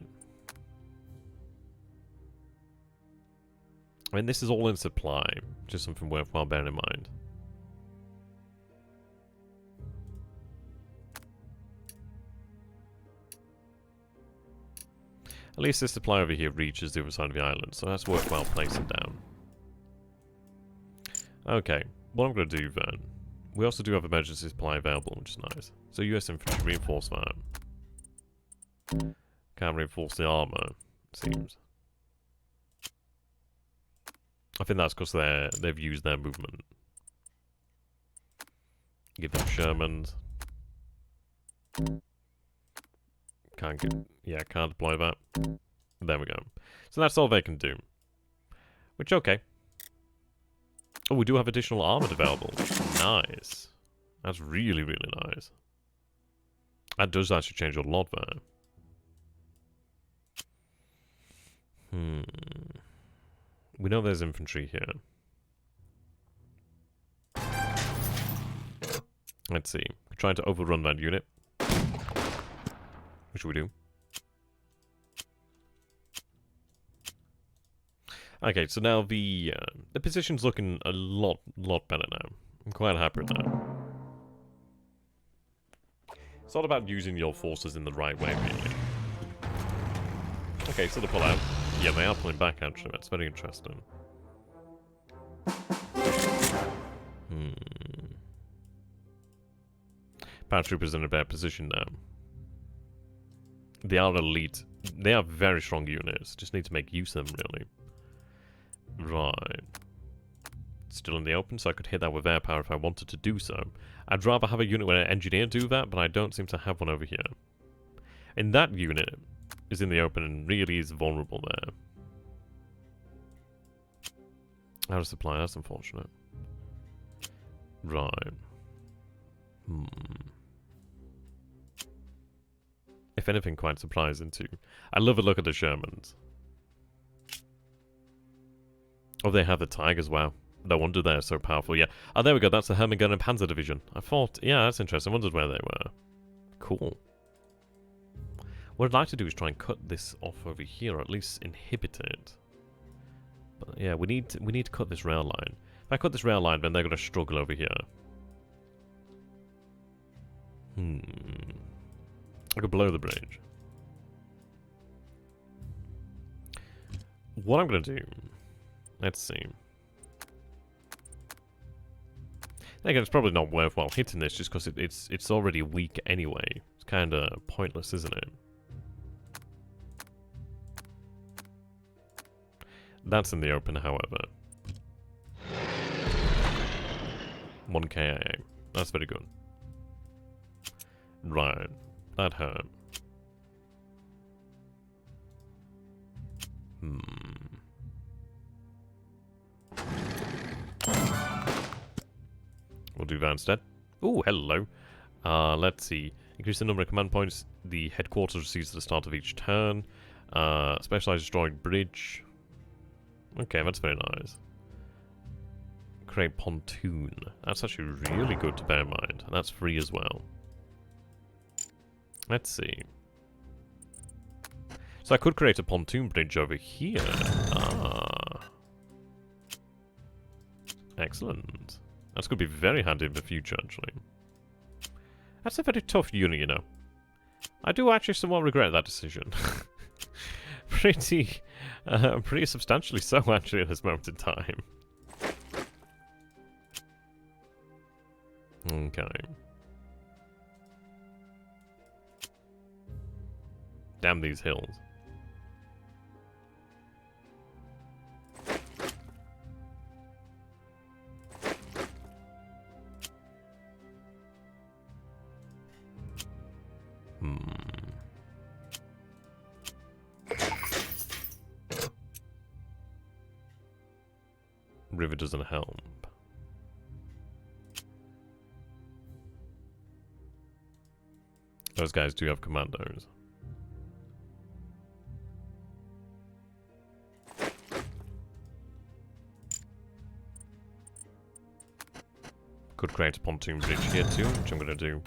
I mean, this is all in supply, just something worthwhile bearing in mind. At least this supply over here reaches the other side of the island, so that's worthwhile placing down. Okay, what I'm going to do then... We also do have emergency supply available, which is nice. So US infantry, reinforce that. Can't reinforce the armor, it seems. I think that's because they've used their movement. Give them Shermans. Can't deploy that. There we go. So that's all they can do. Which, okay. Oh, we do have additional armor available. Nice. That's really, really nice. That does actually change a lot there. We know there's infantry here. Let's see. We're trying to overrun that unit. Which we do. Okay, so now the position's looking a lot better now. I'm quite happy with that. It's all about using your forces in the right way, really. Okay, so they pull out. Yeah, they are pulling back, actually. That's very interesting. Paratroopers in a better position now. They are elite. They are very strong units. Just need to make use of them, really. Right. Still in the open, so I could hit that with air power if I wanted to do so. I'd rather have a unit where an engineer do that, but I don't seem to have one over here. And that unit is in the open and really is vulnerable there. Out of supply, that's unfortunate. Right. If anything, quite surprising too. I love a look at the Shermans. Oh, they have the Tigers, wow. No wonder they're so powerful, yeah. Oh, there we go, that's the Hermann and Panzer Division. I thought, yeah, that's interesting. I wondered where they were. Cool. What I'd like to do is try and cut this off over here, or at least inhibit it. But yeah, we need to cut this rail line. If I cut this rail line, then they're going to struggle over here. I could blow the bridge. What I'm going to do... Let's see. Again, it's probably not worthwhile hitting this just because it's already weak anyway. It's kind of pointless, isn't it? That's in the open, however. 1 KIA. That's very good. Right. That hurt. We'll do that instead. Oh, hello. Let's see. Increase the number of command points the headquarters receives at the start of each turn. Specialized destroying bridge. Okay, that's very nice. Create pontoon. That's actually really good to bear in mind. And that's free as well. Let's see. So I could create a pontoon bridge over here. Excellent. That's going to be very handy in the future, actually. That's a very tough unit, you know. I do actually somewhat regret that decision. Pretty substantially so, actually, at this moment in time. Okay. Damn these hills. River doesn't help. Those guys do have commandos. Could create a pontoon bridge here too, which I'm going to do.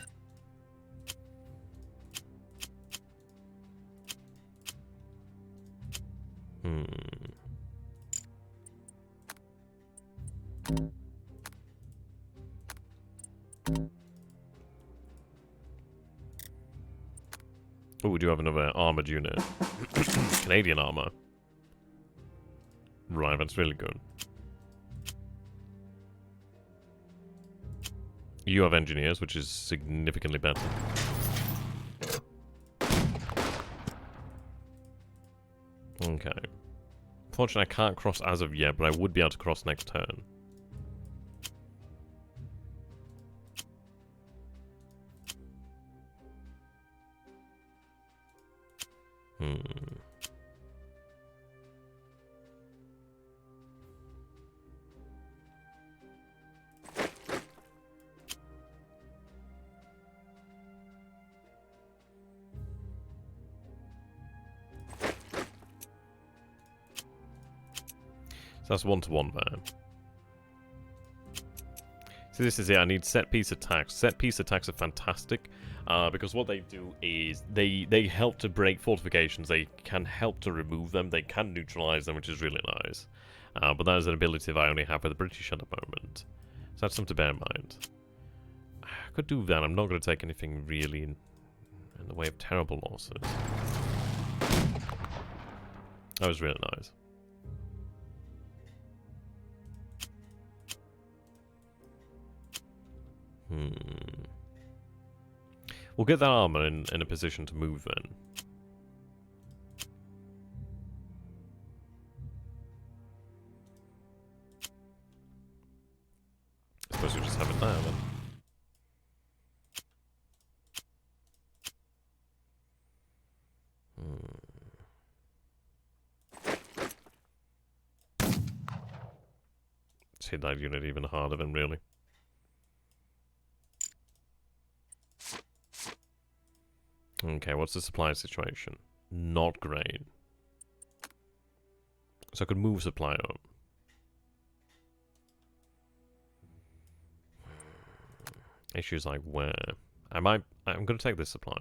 Oh, we do have another armored unit. Canadian armor. Right, that's really good. You have engineers, which is significantly better. Okay. Unfortunately, I can't cross as of yet, but I would be able to cross next turn. So that's 1-to-1 there. So this is it, I need set-piece attacks. Set-piece attacks are fantastic, because what they do is they help to break fortifications, they can help to remove them, they can neutralize them, which is really nice. But that is an ability that I only have for the British at the moment. So that's something to bear in mind. I could do that, I'm not going to take anything really in the way of terrible losses. That was really nice. We'll get that armor in a position to move then. I suppose we just have it there then. Let's hit that unit even harder than really. Okay, what's the supply situation? Not great. So I could move supply up. Issues like where? I'm going to take this supply.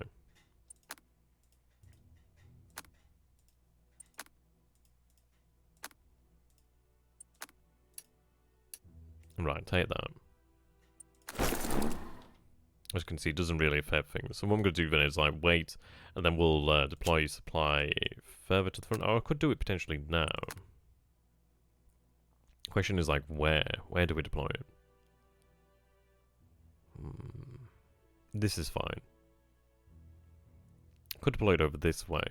Right, take that. As you can see, it doesn't really affect things. So what I'm going to do then is like wait, and then we'll deploy supply further to the front. Oh, I could do it potentially now. Question is like where? Where do we deploy it? This is fine. Could deploy it over this way.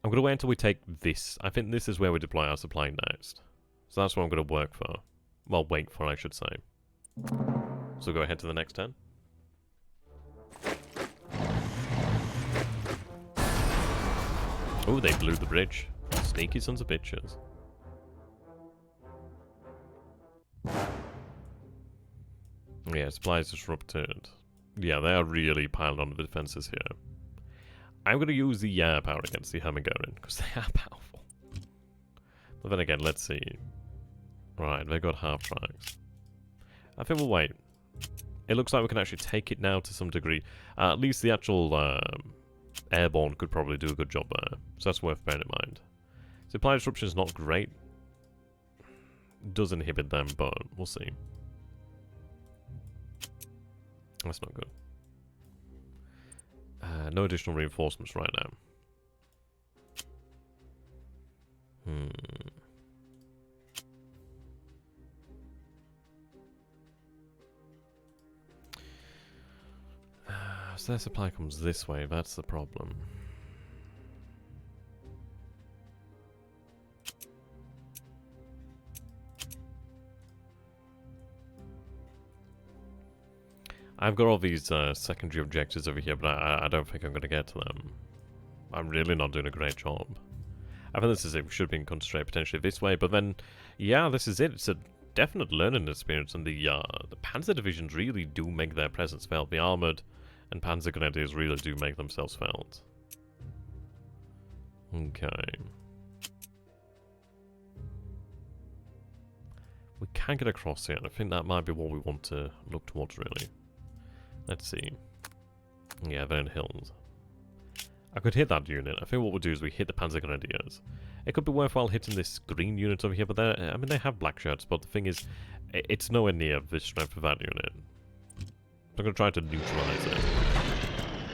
I'm going to wait until we take this. I think this is where we deploy our supply next. So that's what I'm going to work for. Well, wait for, I should say. So go ahead to the next turn. Oh, they blew the bridge. Sneaky sons of bitches. Yeah, supplies disrupted. Yeah, they are really piling on the defenses here. I'm going to use the power against the Hermagorian, because they are powerful. But then again, let's see. Right, they got half tracks. I think we'll wait. It looks like we can actually take it now to some degree. At least the actual airborne could probably do a good job there. So that's worth bearing in mind. Supply disruption is not great. Does inhibit them, but we'll see. That's not good. No additional reinforcements right now. So their supply comes this way, that's the problem. I've got all these secondary objectives over here, but I don't think I'm going to get to them. I'm really not doing a great job. I think this is it. We should have been concentrated potentially this way, but then, yeah, this is it. It's a definite learning experience, and the Panzer divisions really do make their presence felt. The armoured and Panzer Grenadiers really do make themselves felt. Okay. We can get across here, and I think that might be what we want to look towards, really. Let's see. Yeah, they're in hills. I could hit that unit. I think what we'll do is we hit the Panzer Grenadiers. It could be worthwhile hitting this green unit over here, but I mean, they have black shirts, but the thing is, it's nowhere near the strength of that unit. I'm going to try to neutralize it.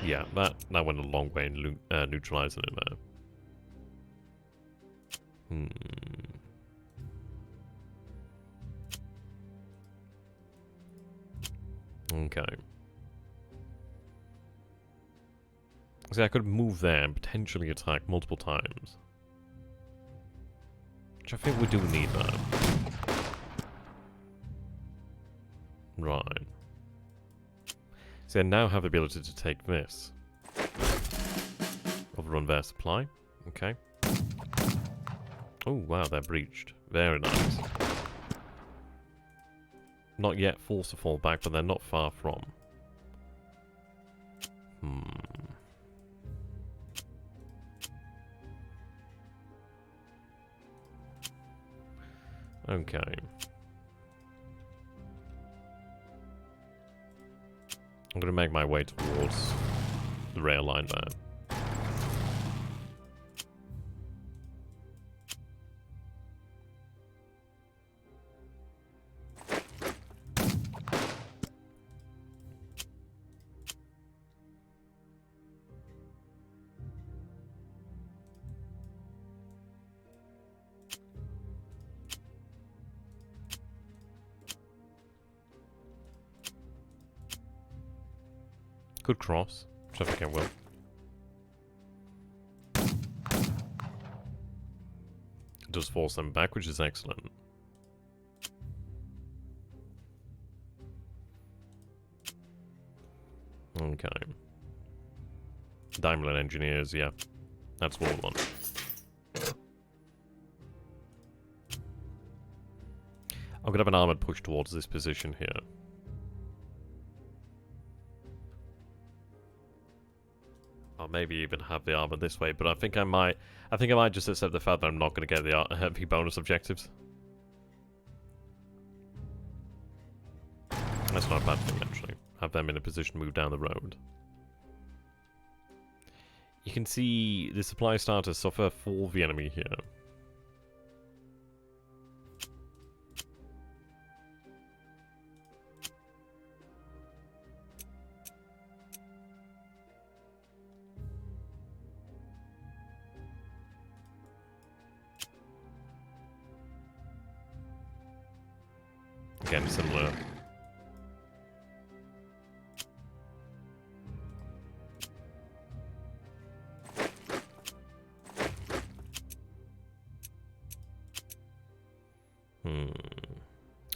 Yeah, that went a long way in neutralizing it there. Okay. See, I could move there and potentially attack multiple times. Which I think we do need that. Right. See, I now have the ability to take this. Overrun their supply. Okay. Oh, wow, they're breached. Very nice. Not yet forced to fall back, but they're not far from. Okay. I'm going to make my way towards the rail line there. Could cross, which I think I will. It does force them back, which is excellent. Okay. Diamond engineers, yeah. That's what we want. I'm gonna have an armored push towards this position here. Or maybe even have the armor this way, but I think I might just accept the fact that I'm not going to get the bonus objectives. That's not a bad thing, actually. Have them in a position to move down the road. You can see the supply starters suffer for the enemy here. Again, similar.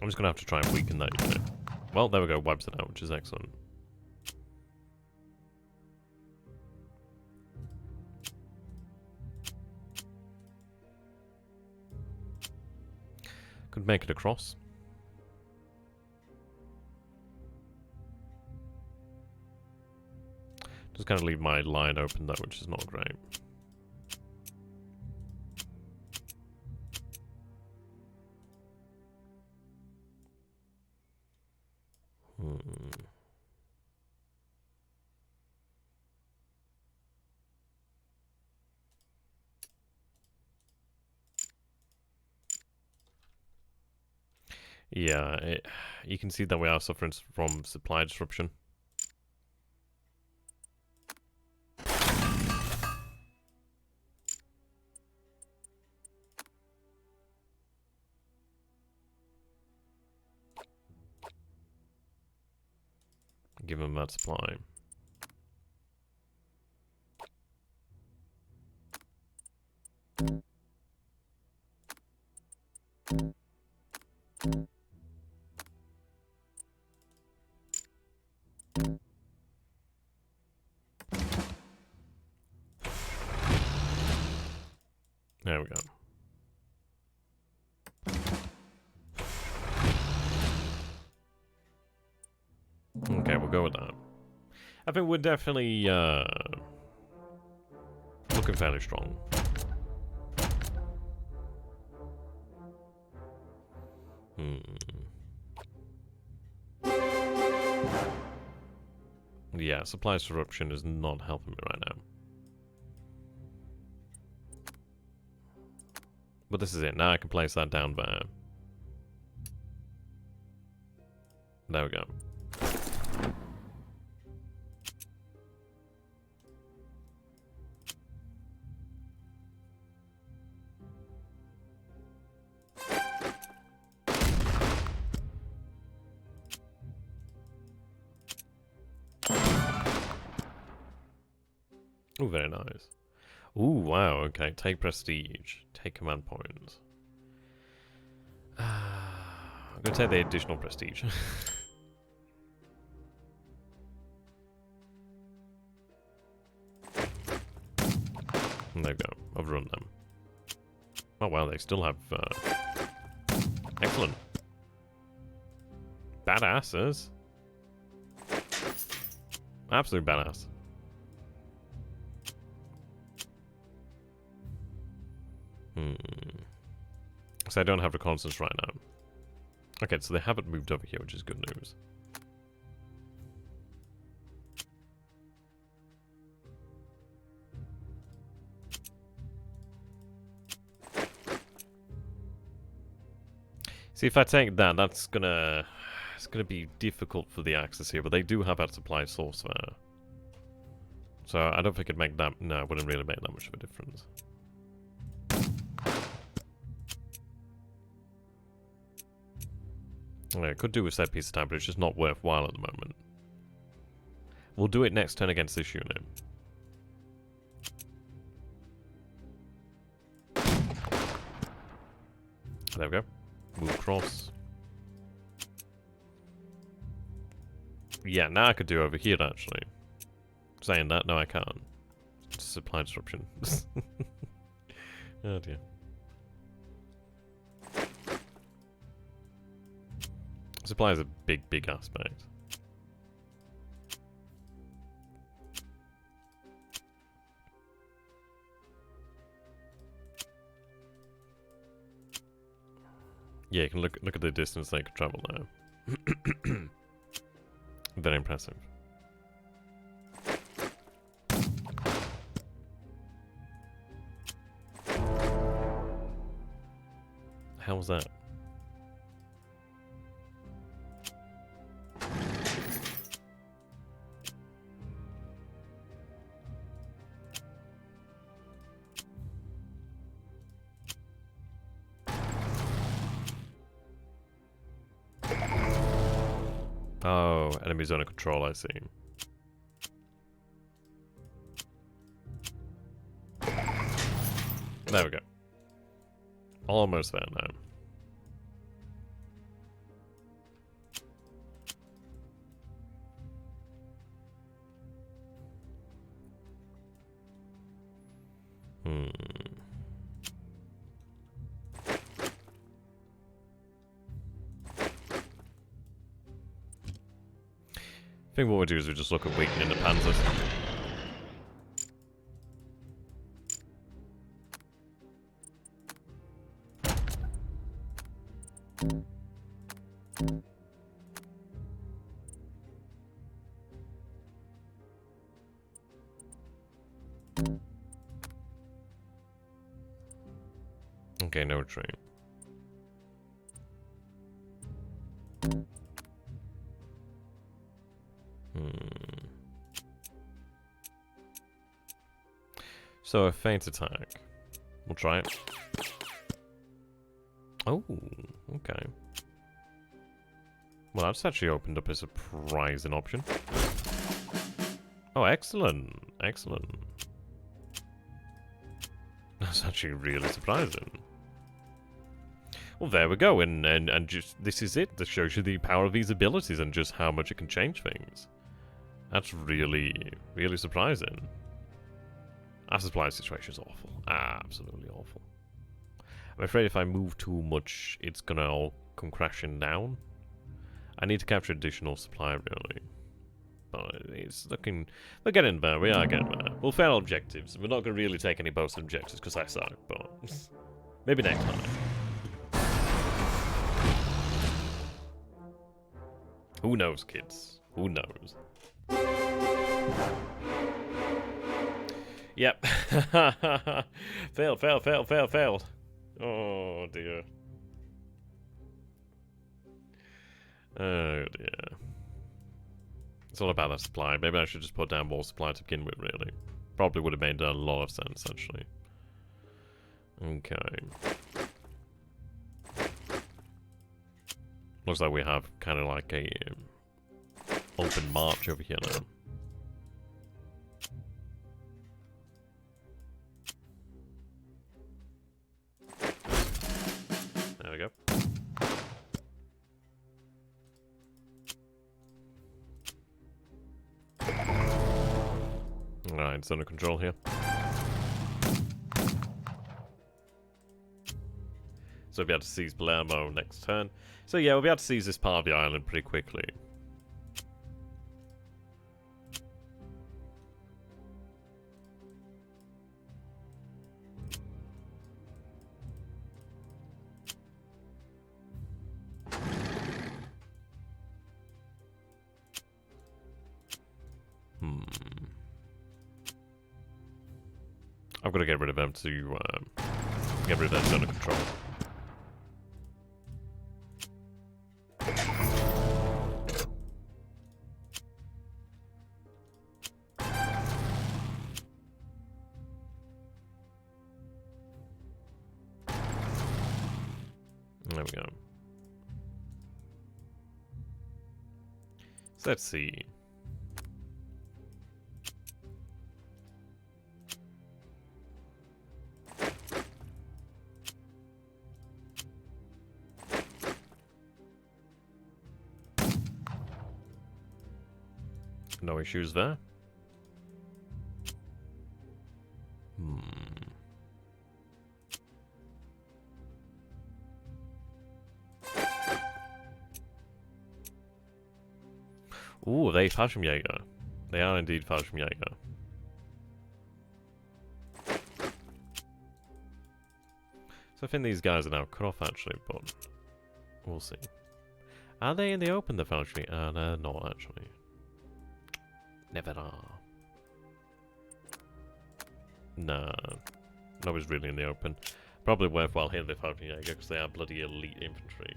I'm just going to have to try and weaken that unit. Well, there we go, wipes it out, which is excellent. Could make it across. Just kind of leave my line open though, which is not great. Yeah, you can see that we are suffering from supply disruption. Give them that supply. There we go. Okay, we'll go with that. I think we're definitely looking fairly strong. Yeah, supply disruption is not helping me right now. But this is it. Now I can place that down there. There we go. Oh, very nice. Ooh, wow, okay. Take prestige. Take command points. I'm going to take the additional prestige. And there we go. Overrun them. Oh, wow, they still have... excellent. Badasses. Absolute badass. So I don't have reconnaissance right now. Okay, so they haven't moved over here, which is good news. See, if I take that, it's gonna be difficult for the Axis here, but they do have that supply source there. So I don't think it'd make that... No, it wouldn't really make that much of a difference. I could do a set piece attack, but it's just not worthwhile at the moment. We'll do it next turn against this unit. There we go. Move across. Yeah, now I could do over here, actually. Saying that, no I can't. Supply disruption. Oh dear. Supply is a big, big aspect. Yeah, you can look at the distance they could travel now. Very impressive. How was that? Oh, enemies under control, I see. There we go. Almost there now. I think what we do is we just look at weakening the panzers. Okay, no retreat. So a feint attack. We'll try it. Oh, okay. Well, that's actually opened up a surprising option. Oh, excellent. Excellent. That's actually really surprising. Well, there we go, and just this is it. This shows you the power of these abilities and just how much it can change things. That's really, really surprising. Our supply situation is awful. Absolutely awful. I'm afraid if I move too much, it's gonna all come crashing down. I need to capture additional supply, really. But it's looking... We're getting there. We are getting there. We'll fail objectives. We're not gonna really take any boasted objectives because I suck, but... maybe next time. Who knows, kids? Who knows? Yep. Failed, failed, failed, failed, failed. Oh, dear. Oh, dear. It's all about that supply. Maybe I should just put down more supply to begin with, really. Probably would have made a lot of sense, actually. Okay. Looks like we have kind of like a open march over here now. There we go. Alright, it's under control here. So we'll be able to seize Palermo next turn. So yeah, we'll be able to seize this part of the island pretty quickly. I've got to get rid of them to get rid of them under control. There we go. So let's see. No issues there. Ooh, they Fallschirmjäger. They are indeed Fallschirmjäger. So I think these guys are now cut off actually, but we'll see. Are they in the open, the Fallschirmjäger? They're not actually. Never are. Nah. Nobody's really in the open. Probably worthwhile hitting the Fallschirmjäger because they are bloody elite infantry.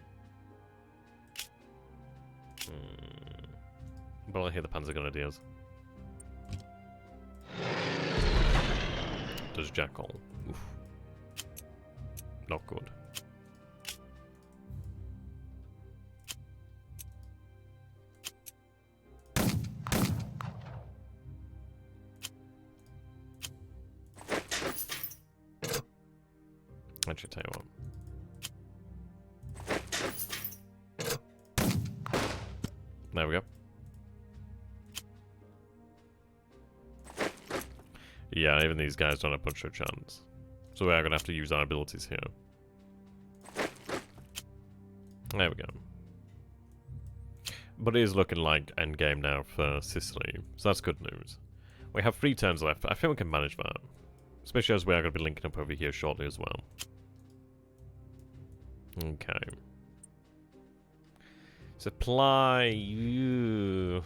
But I'll hit the Panzergrenadiers. Does Jackal. Oof. Not good. Actually, tell you what. There we go. Yeah, even these guys don't have much of a chance. So we are going to have to use our abilities here. There we go. But it is looking like endgame now for Sicily, so that's good news. We have 3 turns left. I think we can manage that. Especially as we are going to be linking up over here shortly as well. Okay. Supply you.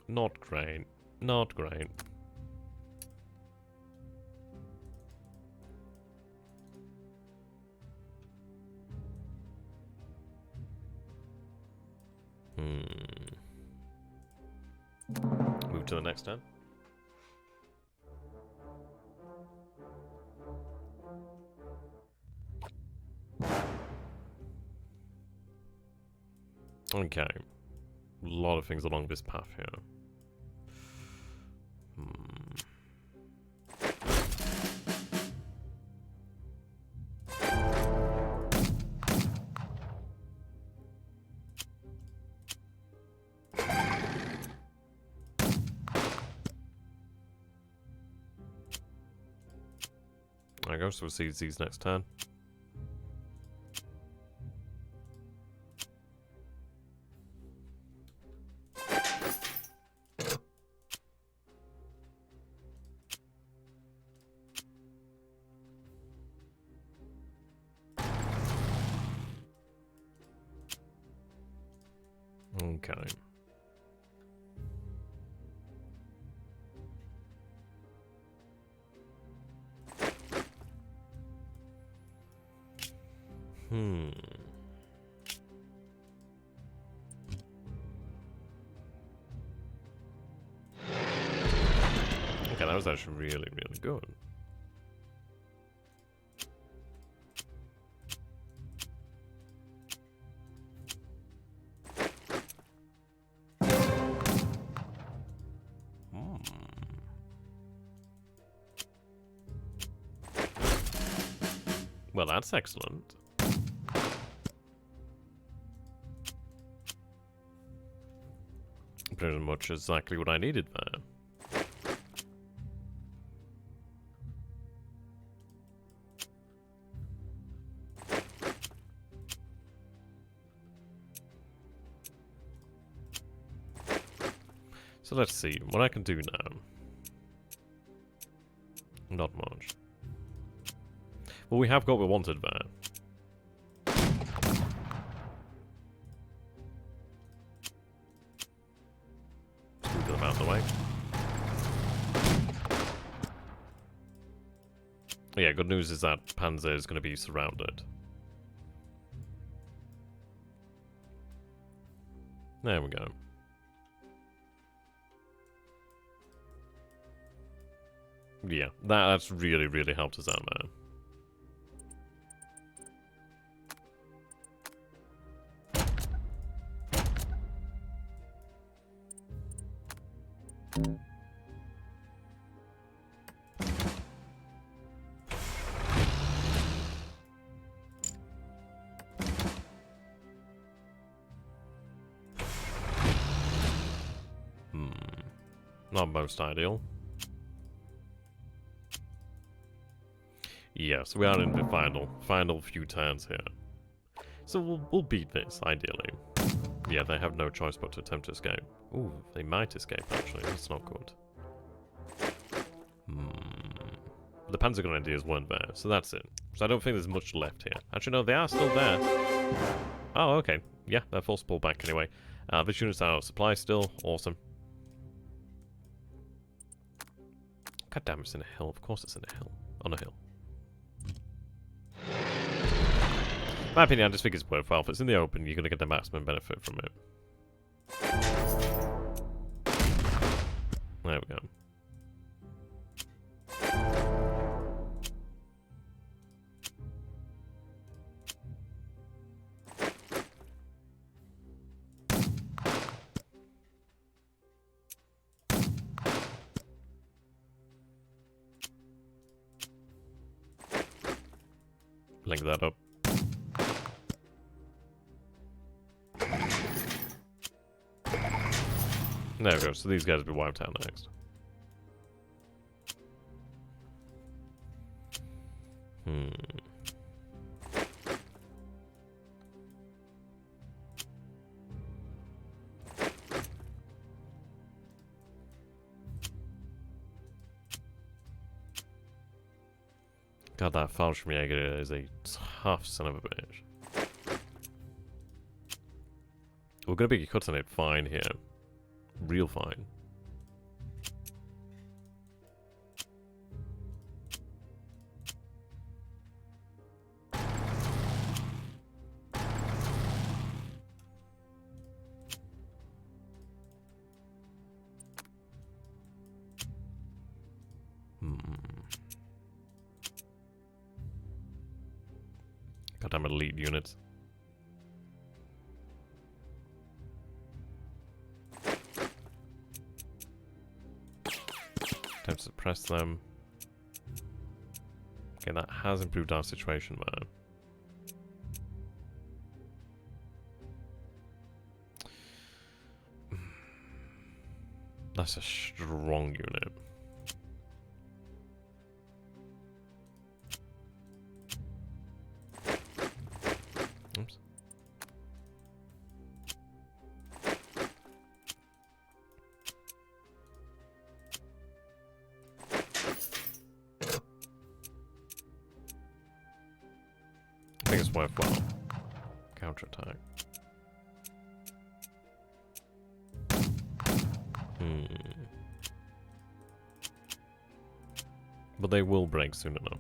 Not great. Not great. Move to the next turn. Okay. A lot of things along this path here. There we go, so we'll see these next turn. Okay. Okay, that was actually really, really good. Well, that's excellent. Pretty much exactly what I needed there. So let's see what I can do now. Not much. Well, we have got what we wanted there. Move them out of the way. Yeah, good news is that Panzer is going to be surrounded. There we go. Yeah, that's really, really helped us out, man. Not most ideal. Yes, we are in the final few turns here. So we'll beat this, ideally. Yeah, they have no choice but to attempt to escape. Ooh, they might escape, actually. That's not good. The Panzer Grenadiers weren't there, so that's it. So I don't think there's much left here. Actually, no, they are still there. Oh, okay. Yeah, they're forced to pull back anyway. This unit's out of supply still. Awesome. God damn, it's in a hill. Of course it's in a hill. On a hill. In my opinion, I just think it's worthwhile. If it's in the open, you're going to get the maximum benefit from it. There we go. Link that up. There we go, so these guys will be wiped out next. God, that Fallschirmjäger is a tough son of a bitch. We're gonna be cutting it fine here. Real fine. Goddamn elite units. Time to suppress them. Okay, that has improved our situation, man. That's a strong unit. Oops. I think it's worthwhile. Counterattack. But they will break soon enough.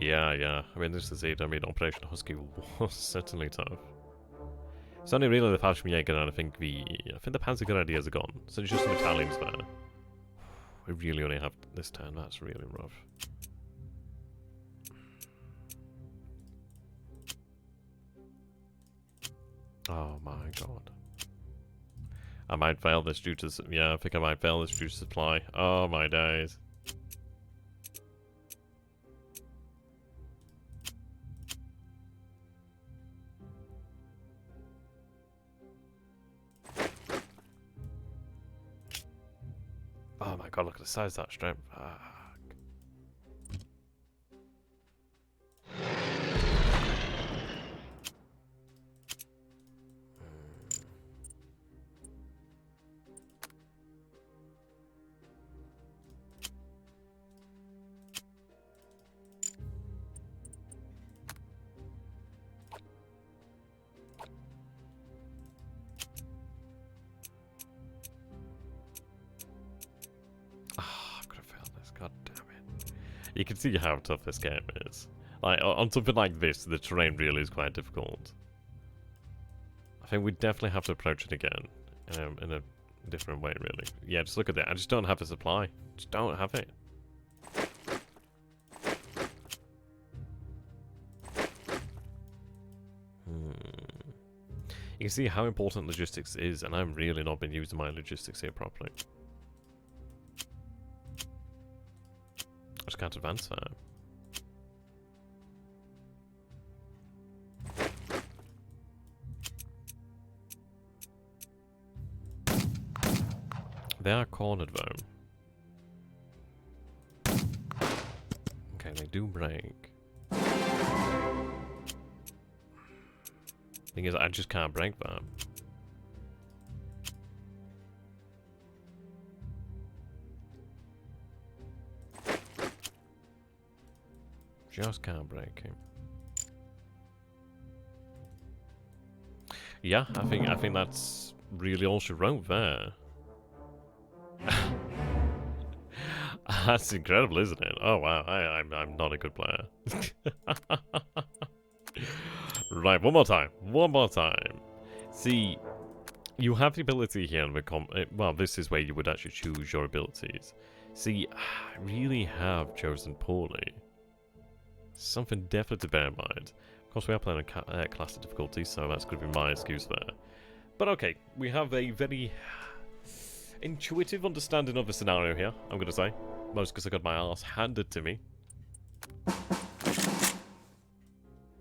Yeah. I mean, this is it. I mean, Operation Husky was certainly tough. It's only really the Fallschirmjäger, and I think the Panzer Grenadiers are gone. So it's just the Italians there. We really only have this turn. That's really rough. Oh my god. I might fail this due to... Yeah, I think I might fail this due to supply. Oh my days. Oh my god, look at the size of that strip. Fuck. You can see how tough this game is. Like, on something like this, the terrain really is quite difficult. I think we definitely have to approach it again in a different way, really. Yeah, just look at that. I just don't have the supply. Just don't have it. You can see how important logistics is, and I've really not been using my logistics here properly. I just can't advance there. They are cornered though. Okay, they do break. Thing is, I just can't break them. Just can't break him. Yeah, I think that's really all she wrote there. That's incredible, isn't it? Oh wow, I'm not a good player. Right, one more time. See, you have the ability here and well, this is where you would actually choose your abilities. See, I really have chosen poorly. Something definitely to bear in mind. Of course, we are playing a class of difficulty, so that's going to be my excuse there. But okay, we have a very intuitive understanding of the scenario here, I'm going to say. Most because I got my ass handed to me.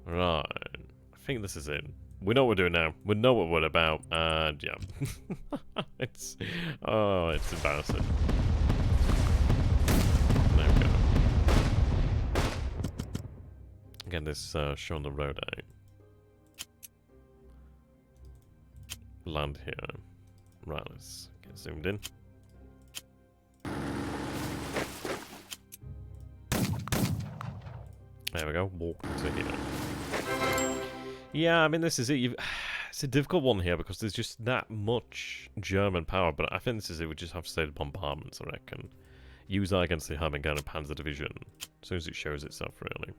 Right. I think this is it. We know what we're doing now. We know what we're about, and yeah. it's embarrassing. There we go. Again, this show on the road, Land here. Right, let's get zoomed in. There we go. Walk into here. Yeah, I mean, this is it. It's a difficult one here because there's just that much German power, but I think this is it. We just have to say the bombardments, I reckon. Use that against the Hermann and Panzer Division as soon as it shows itself, really.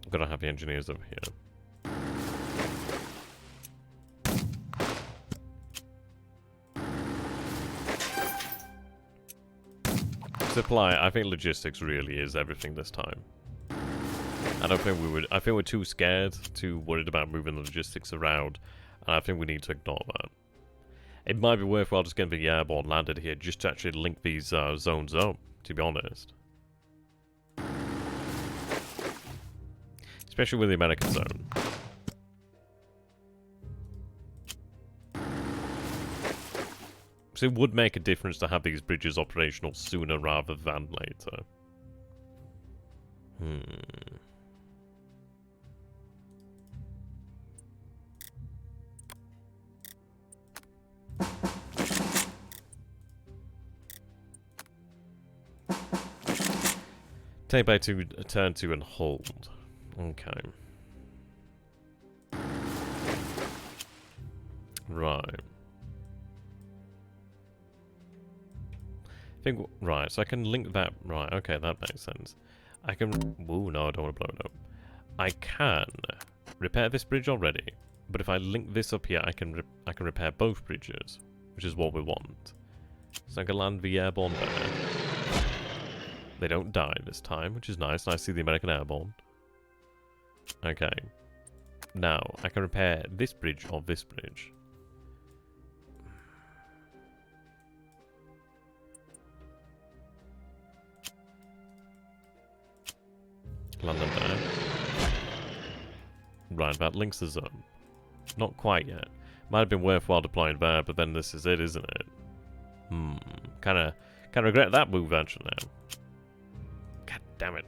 I've got to have the engineers over here. Supply, I think logistics really is everything this time. I don't think we would. I think we're too scared, too worried about moving the logistics around, and I think we need to ignore that. It might be worthwhile just getting the airborne landed here, just to actually link these zones up, to be honest. Especially with the American zone. So it would make a difference to have these bridges operational sooner rather than later. Take back to turn to and hold. Okay. Right. Right, so I can link that. Right, okay, that makes sense. I can. Ooh, no, I don't want to blow it up. I can repair this bridge already, but if I link this up here, I can repair both bridges, which is what we want. So I can land the airborne there. They don't die this time, which is nice. And I see the American airborne. Okay. Now I can repair this bridge or this bridge. Land them there. Right, that links the zone. Not quite yet. Might have been worthwhile deploying there, but then this is it, isn't it? Kinda regret that move actually now. God damn it.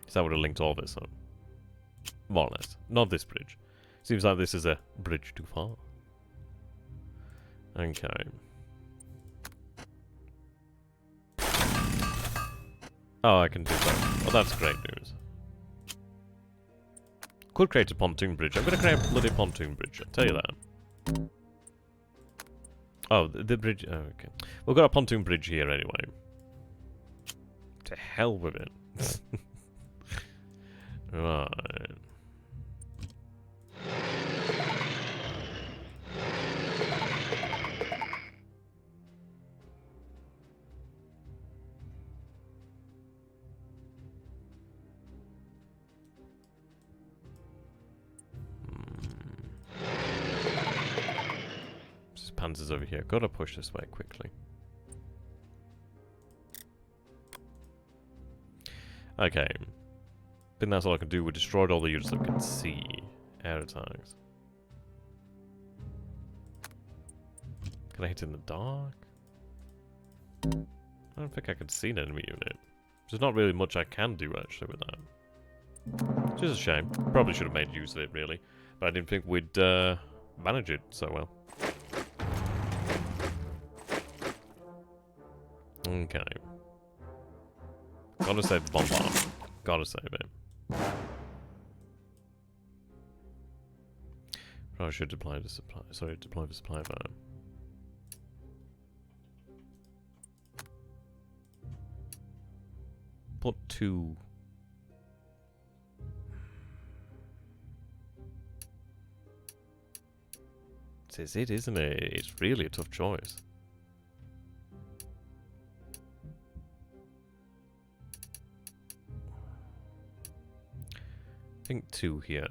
So that would have linked all this up. More or less. Not this bridge. Seems like this is a bridge too far. Okay. Oh, I can do that. Well, that's great news. Could create a pontoon bridge. I'm going to create a bloody pontoon bridge. I'll tell you that. Oh, the bridge. Oh, okay. We've got a pontoon bridge here anyway. To hell with it. Right. Panzer's over here. Gotta push this way quickly. Okay. I think that's all I can do. We destroyed all the units that we can see. Air attacks. Can I hit in the dark? I don't think I can see an enemy unit. There's not really much I can do actually with that. Which is a shame. Probably should have made use of it really. But I didn't think we'd manage it so well. Okay. Gotta save the bombardment. Gotta save it. Probably should deploy the supply. Sorry, deploy the supply van. put 2... This is it, isn't it? It's really a tough choice. I think 2 here.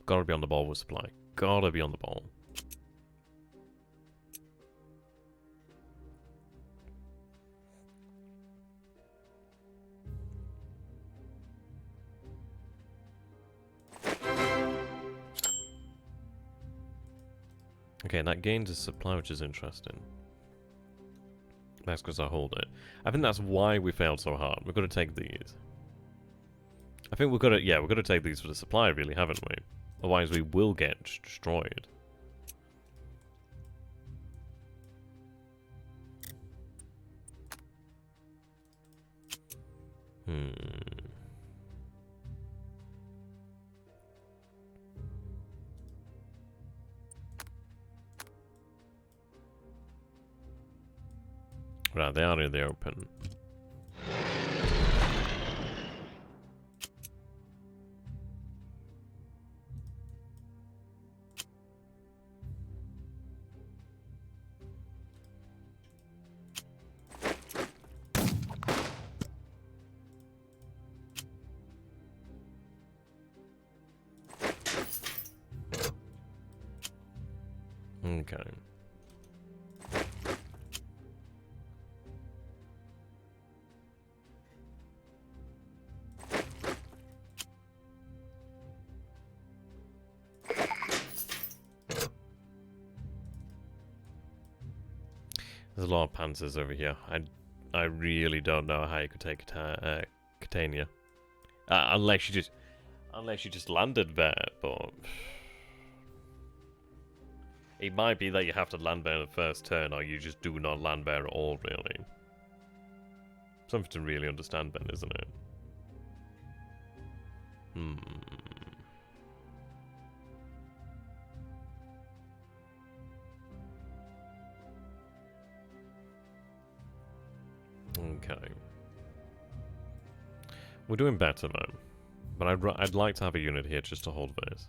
Gotta be on the ball with supply. Gotta be on the ball. Okay, and that gains a supply, which is interesting. That's because I hold it. I think that's why we failed so hard. We've got to take these. I think we've got to, yeah, we've got to take these for the supply, really, haven't we? Otherwise, we will get destroyed. Right, they are in the open. Okay. There's a lot of panzers over here. I really don't know how you could take Catania, unless you just landed there. But it might be that you have to land there in the first turn, or you just do not land there at all. Really, something to really understand, then, isn't it? Okay. We're doing better though, but I'd like to have a unit here just to hold this.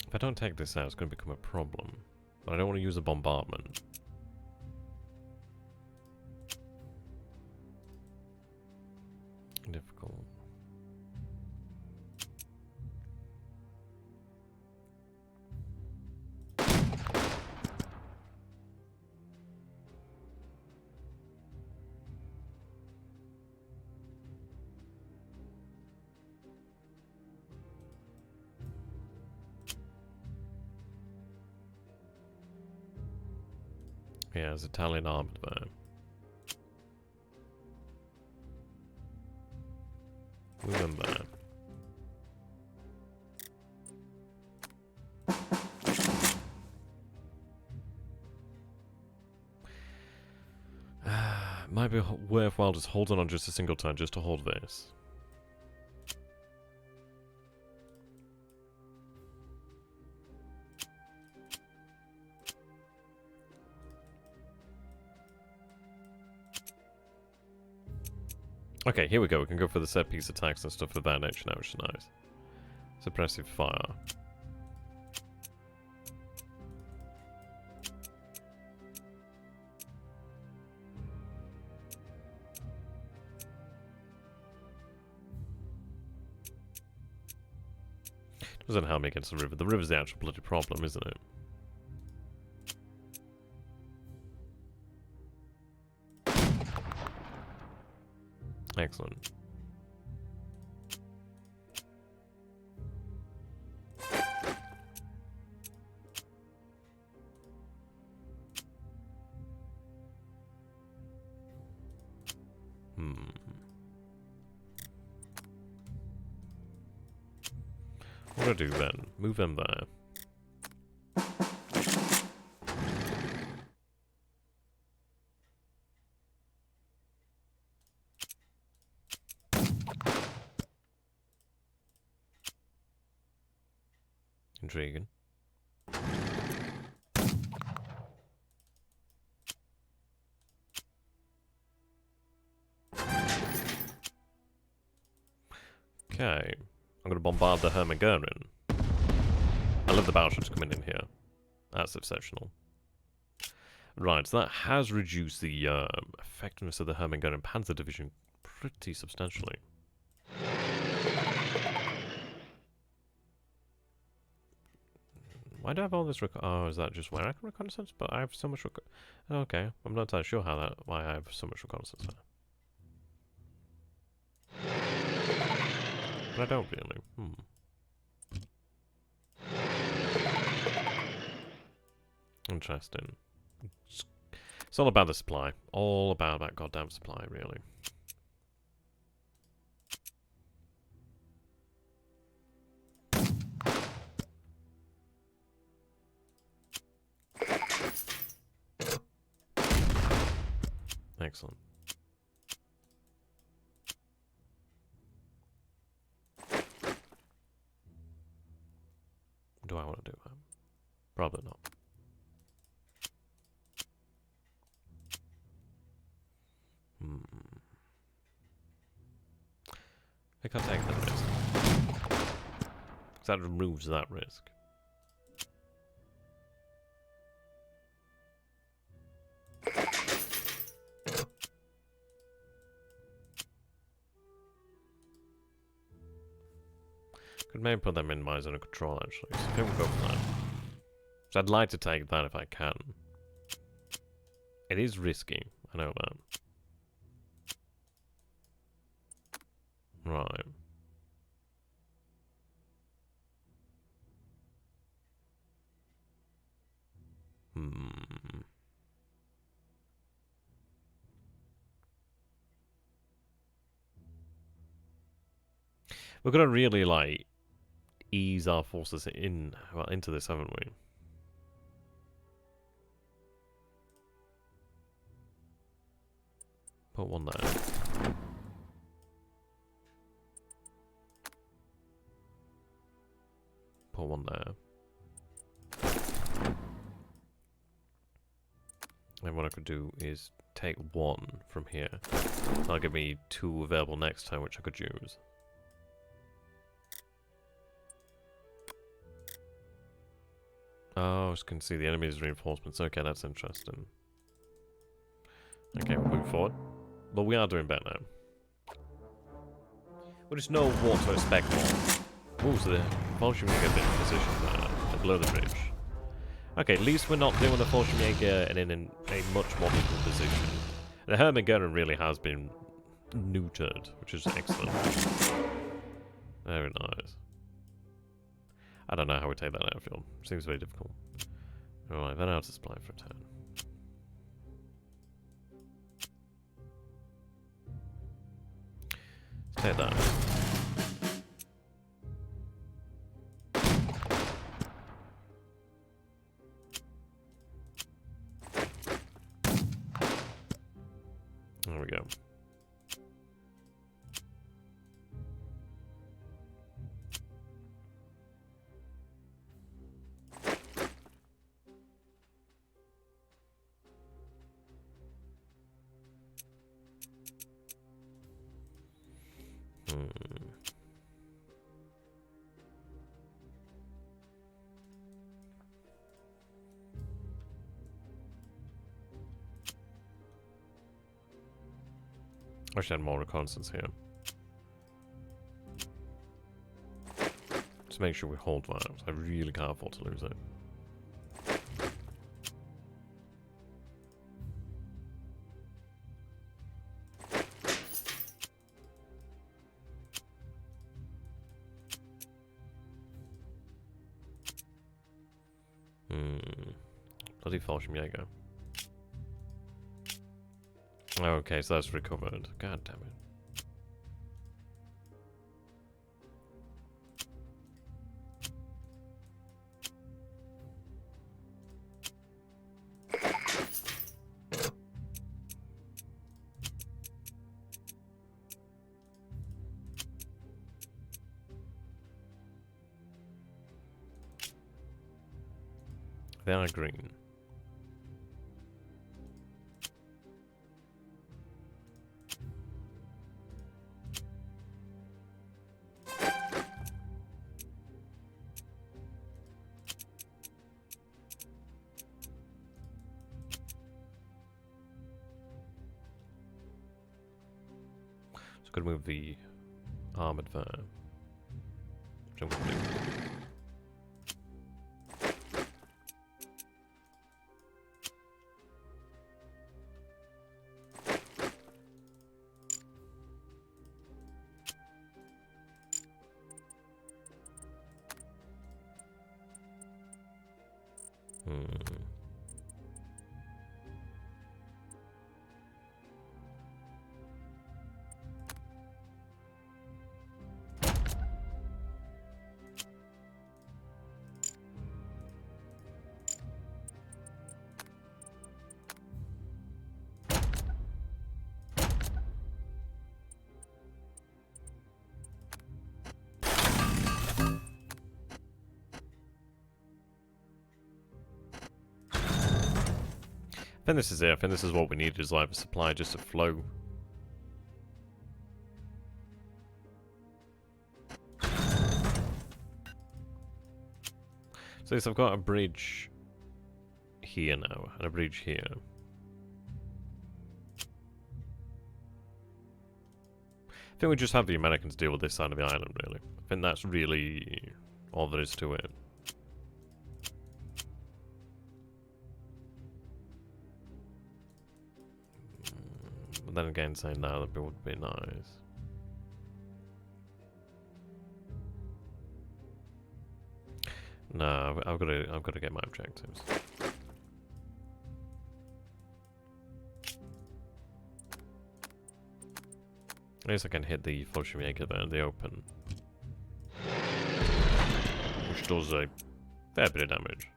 If I don't take this out, it's going to become a problem. But I don't want to use a bombardment. Difficult. Yeah, there's Italian armored there. Move them there. Might be worthwhile just holding on just a single turn just to hold this. Okay, here we go. We can go for the set piece attacks and stuff of that nature now, which is nice. Suppressive fire. Doesn't help me against the river. The river's the actual bloody problem, isn't it? Excellent. What do I do then? Move them there. Intriguing. Okay. I'm going to bombard the Sturmgurkan. I love the battleships coming in here. That's exceptional. Right, so that has reduced the effectiveness of the Sturmgurkan Panzer Division pretty substantially. Why do I have all this oh, is that just where I can reconnaissance? But I have so much okay, I'm not entirely sure why I have so much reconnaissance there. But I don't really. Interesting. It's all about the supply. All about that goddamn supply, really. Excellent. Do I want to do that? Probably not. I can't take that risk. Because that removes that risk. Could maybe put them in my zone of control, actually. So I think we'll go for that. So I'd like to take that if I can. It is risky, I know that. Right. We're gonna really, like, ease our forces into this, haven't we? Put one there. Put one there. And what I could do is take one from here. That'll give me 2 available next time, which I could use. Oh, I can see the enemy's reinforcements. Okay, that's interesting. Okay, we'll move forward. But we are doing better now. We just know what to expect more. Ooh, so the Fallschirmjäger have been in position below the bridge. Okay, at least we're not doing the Fallschirmjäger in a much more difficult position. The Sturmgurkan really has been neutered, which is excellent. Very nice. I don't know how we take that airfield. Seems very difficult. Alright, then out to supply for a turn. Let's take that. There we go. I should have more reconnaissance here. To make sure we hold that. I really can't afford to lose it. Bloody Fallschirmjäger. Okay, so that's recovered. God damn it. They are green. Gonna move the armored there. Which I'm gonna do. I think this is it. I think this is what we need, is like the supply just to flow. So I've got a bridge here now, and a bridge here. I think we just have the Americans deal with this side of the island, really. I think that's really all there is to it. But then again, saying that would be nice. No, I've got to get my objectives. At least I can hit the Fallschirmjäger there in the open, which does a fair bit of damage.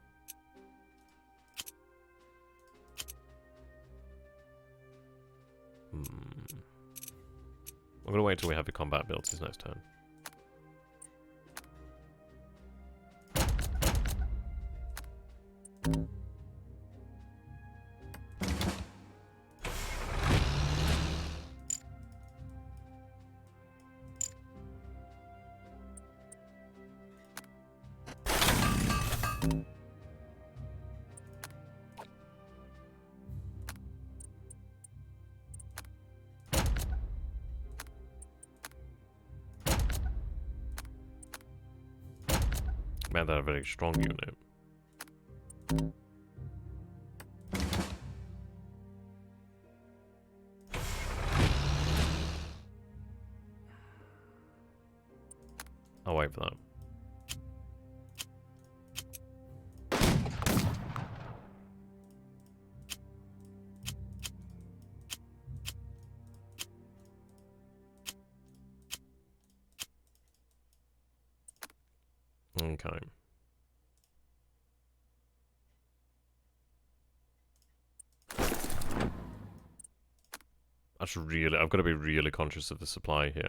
I'm gonna wait till we have the combat built this next turn. Man, they're a very strong unit. I'll wait for that. Okay. I've got to be really conscious of the supply here.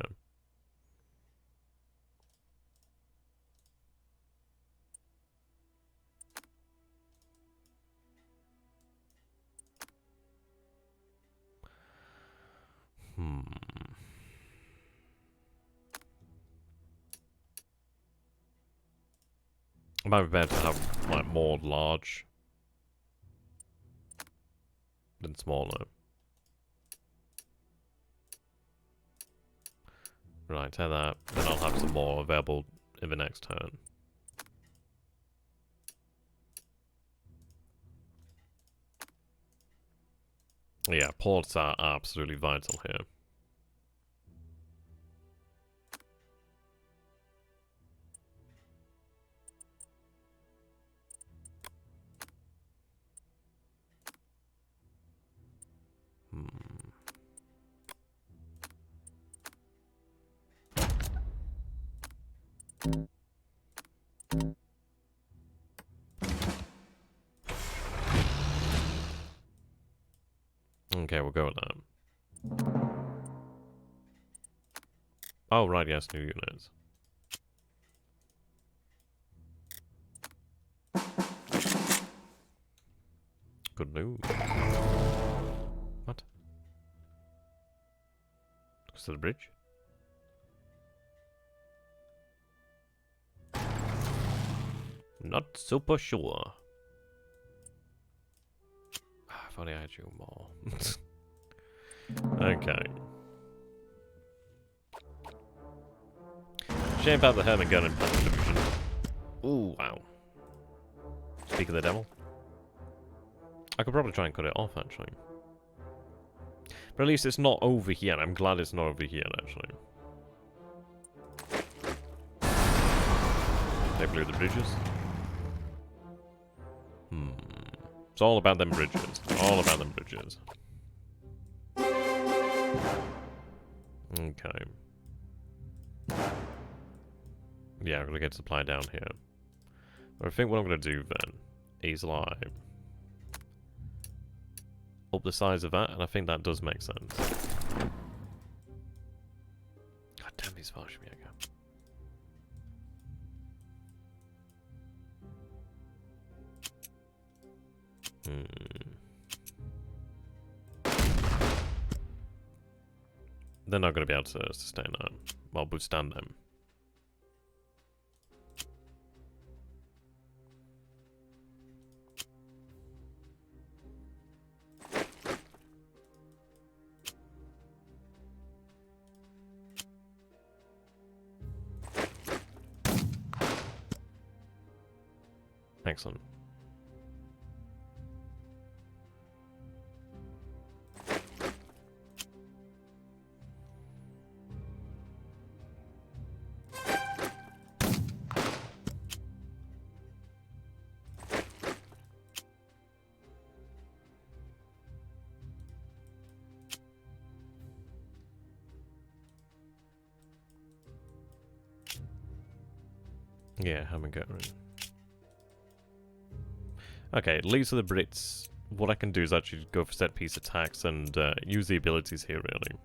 I might be better to have like more large than smaller. Right, take that. Then I'll have some more available in the next turn. Yeah, ports are absolutely vital here. Okay, we'll go with that. Oh, right, yes, new units. Good news. What? Close to the bridge? Not super sure. If only I had you more. Okay. Shame about the Hermit gun and punch division. Ooh, wow. Speak of the devil. I could probably try and cut it off, actually. But at least it's not over here. I'm glad it's not over here, actually. They blew the bridges. It's all about them bridges. All about them bridges. Okay. Yeah, I'm gonna get supply down here. I think what I'm gonna do then is like up the size of that, and I think that does make sense. God damn these Varshmiaka. They're not going to be able to sustain that. Well, withstand them. Excellent. Yeah, haven't got rid. Okay, leads to the Brits. What I can do is actually go for set piece attacks and use the abilities here, really.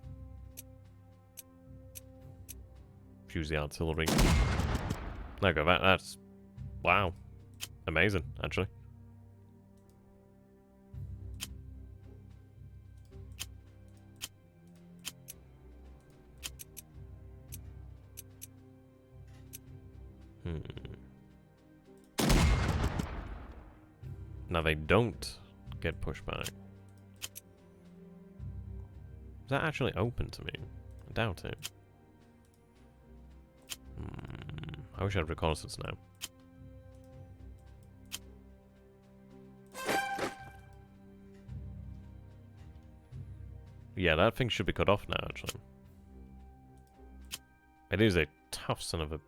Use the artillery. There we go, that's... Wow. Amazing, actually. Now they don't get pushed back. Is that actually open to me? I doubt it. I wish I had reconnaissance now. Yeah, that thing should be cut off now, actually. It is a tough son of a bitch.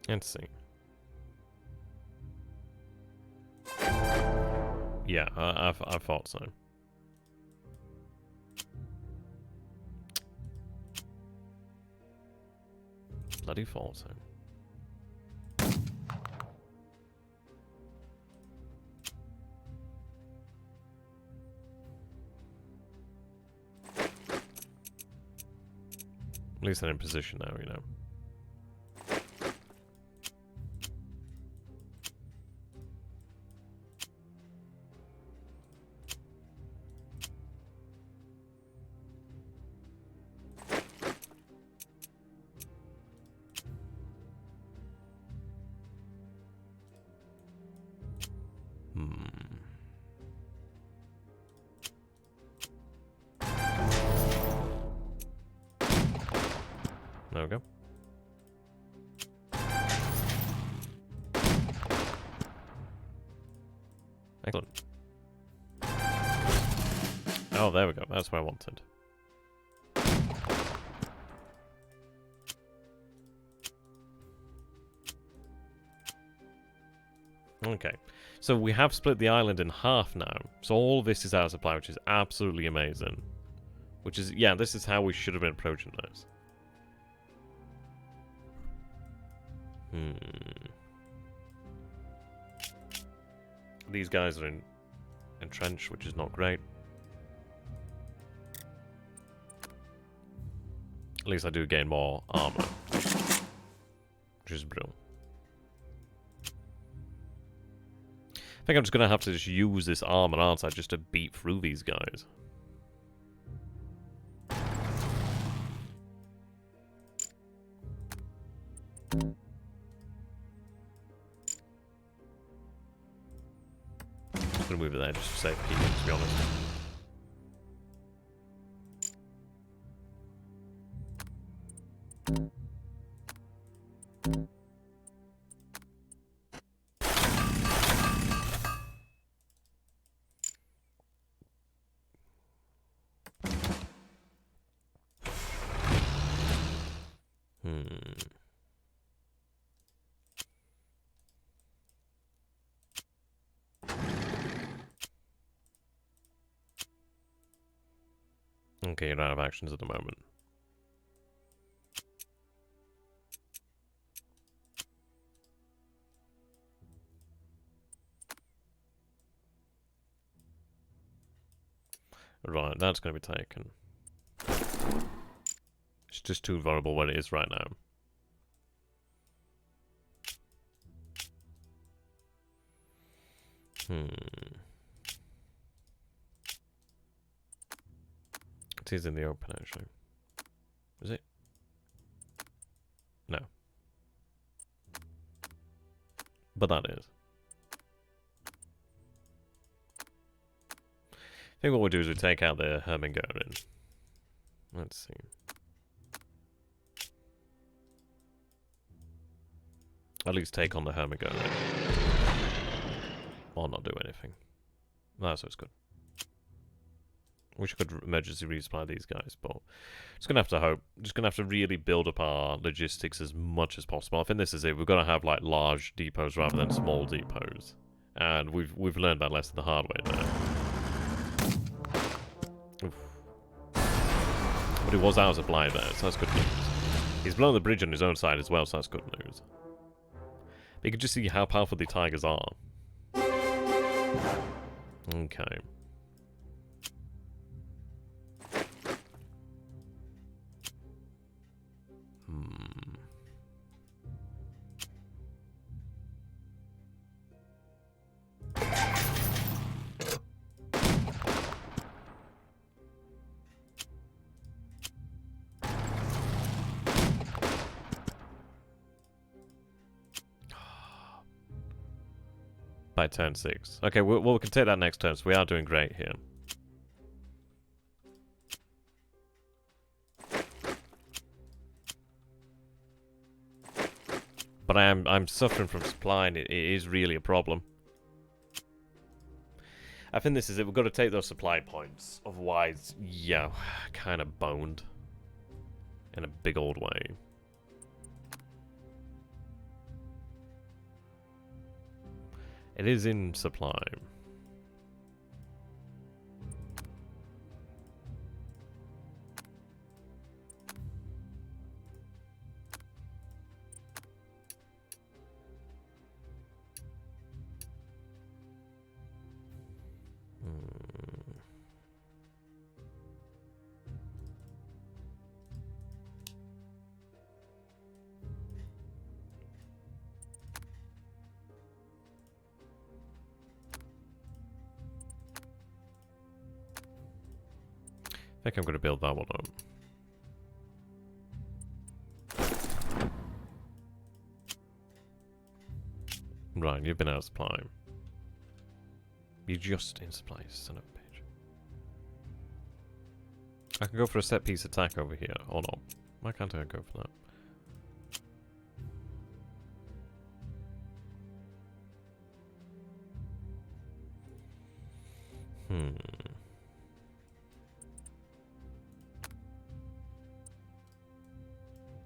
Let's see. Yeah, I thought so. Bloody thought so. At least they're in position now, you know. There we go. Excellent. Oh, there we go. That's what I wanted. Okay. So we have split the island in half now. So all this is out of supply, which is absolutely amazing. Which is, yeah, this is how we should have been approaching this. These guys are entrenched, which is not great. At least I do gain more armor, which is brilliant. I think I'm just going to have to just use this armor, aren't I, just to beat through these guys. I'm going to move it there just to save people, to be honest. Okay, you're out of actions at the moment. Right, that's going to be taken. It's just too vulnerable where it is right now. It is in the open, actually. Is it? No. But that is. I think what we'll do is we take out the Hermingerian. Let's see. At least take on the Hermingerian. Or not do anything. No, so it's good. Wish I could emergency resupply these guys, but just gonna have to hope. Just gonna have to really build up our logistics as much as possible. I think this is it. We've got to have like large depots rather than small depots, and we've learned that lesson the hard way now. Oof. But it was out of supply there, so that's good news. He's blown the bridge on his own side as well, so that's good news. But you can just see how powerful the tigers are. Okay. By turn 6. Okay, we can take that next turn, so we are doing great here. But I'm suffering from supply, and it is really a problem. I think this is it. We've got to take those supply points. Otherwise, yeah, kind of boned. In a big old way. It is in supply. I think I'm going to build that one up. Right, you've been out of supply. You're just in supply, son of a bitch. I can go for a set piece attack over here, or not. Why can't I go for that?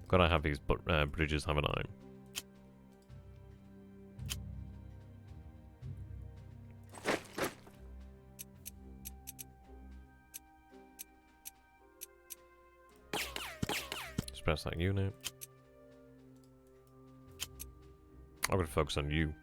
Gotta have these bridges, haven't I? suppress that unit. I'm going to focus on you.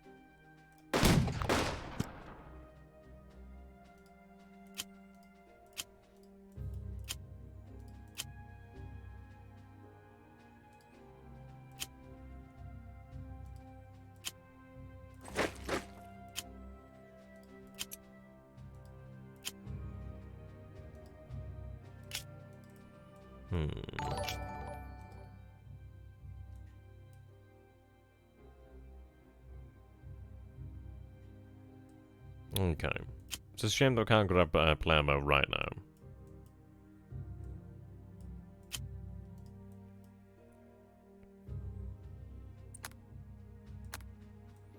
Okay. It's a shame that I can't grab Palermo right now.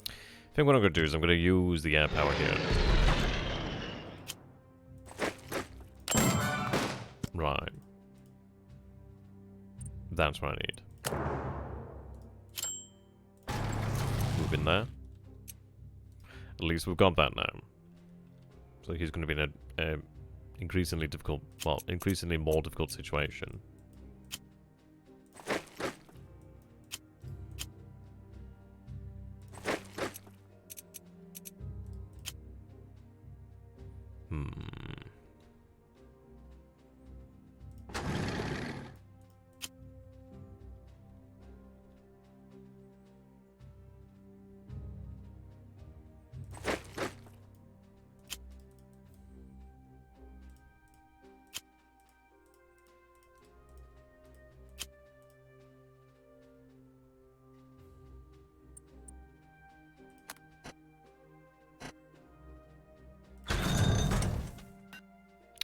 I think what I'm going to do is I'm going to use the air power here. Right. That's what I need. Move in there. At least we've got that now. So he's going to be in a increasingly difficult, well, increasingly more difficult situation.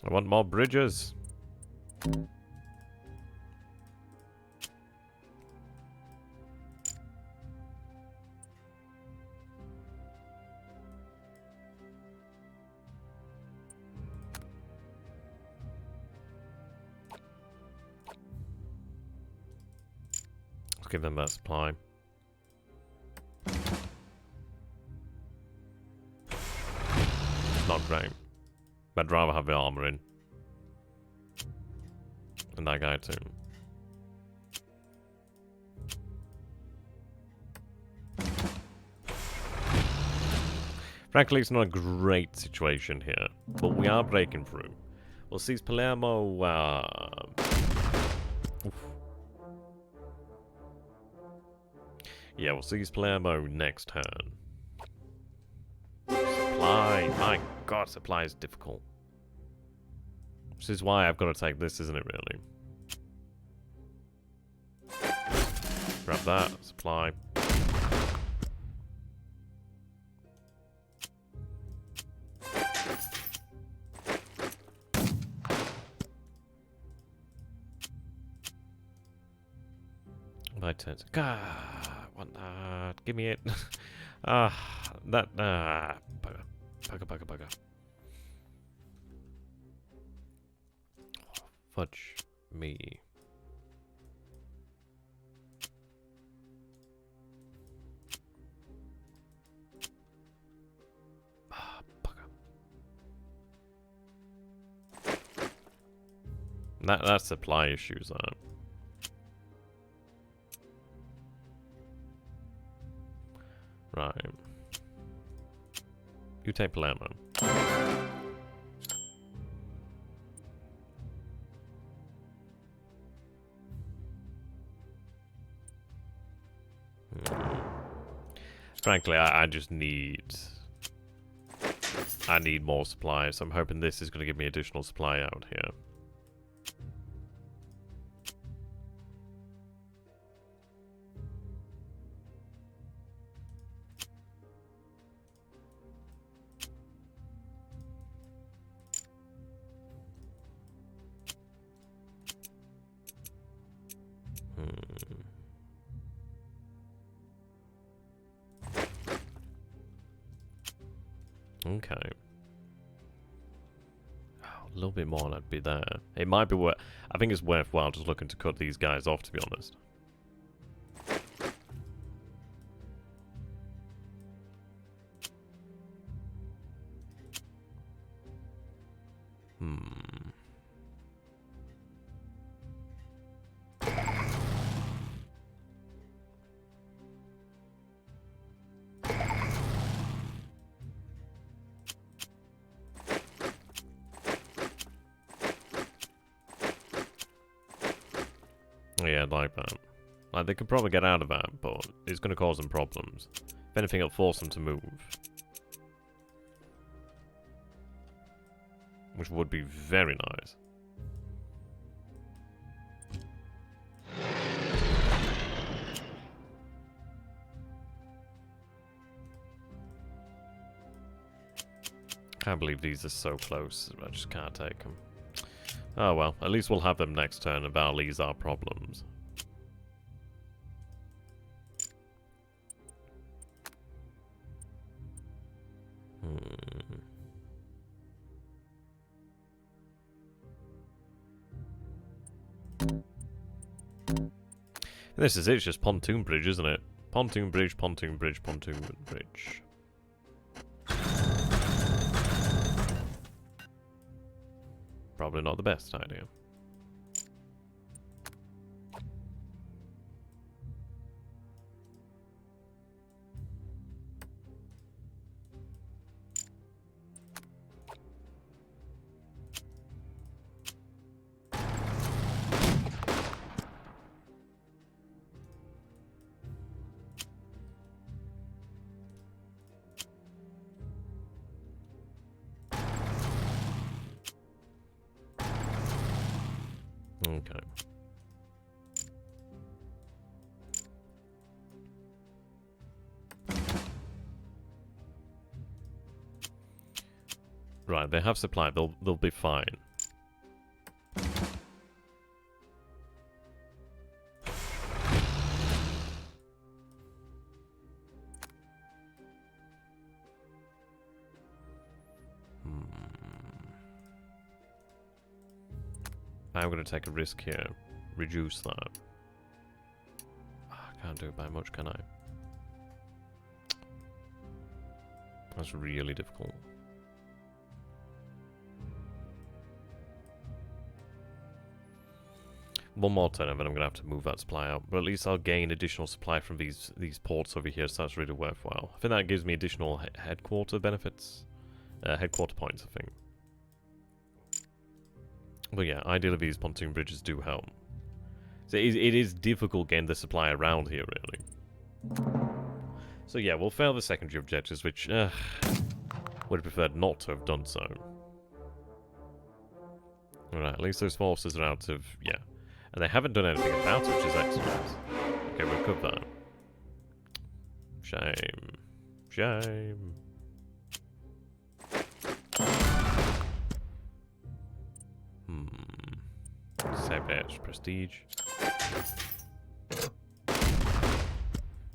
I want more bridges. Let's give them that supply. Not great. I'd rather have the armor in. And that guy too. Frankly, it's not a great situation here. But we are breaking through. We'll seize Palermo. Yeah, we'll seize Palermo next turn. Supply. My god, supply is difficult. Which is why I've got to take this, isn't it, really? Grab that. Supply. My turn. God, what? Give me it. That. Bugger. Bugger. Fudge me. Bugger. That's supply issues, Right. You take Palermo. Frankly, I just need... I need more supply, so I'm hoping this is going to give me additional supply out here. Okay. Oh, a little bit more and I'd be there. It might be worth... I think it's worthwhile just looking to cut these guys off, to be honest. Yeah, I'd like that. Like, they could probably get out of that, but it's going to cause them problems. If anything, it'll force them to move. Which would be very nice. Can't believe these are so close. I just can't take them. Oh well, at least we'll have them next turn and that'll ease our problems. This is it, it's just pontoon bridge, isn't it? Pontoon bridge, pontoon bridge, pontoon bridge. Probably not the best idea. Okay. Right, they have supply. They'll be fine. I'm going to take a risk here. Reduce that. Oh, I can't do it by much, can I? That's really difficult. One more turn and then I'm going to have to move that supply out. But at least I'll gain additional supply from these ports over here, so that's really worthwhile. I think that gives me additional headquarter benefits. Headquarter points, I think. But yeah, ideally these pontoon bridges do help. So it is difficult getting the supply around here, really. So yeah, we'll fail the secondary objectives, which would have preferred not to have done so. Alright, at least those forces are out of... yeah. And they haven't done anything about it, which is excellent. Okay, we've got that. Shame. Shame. Save edge, prestige.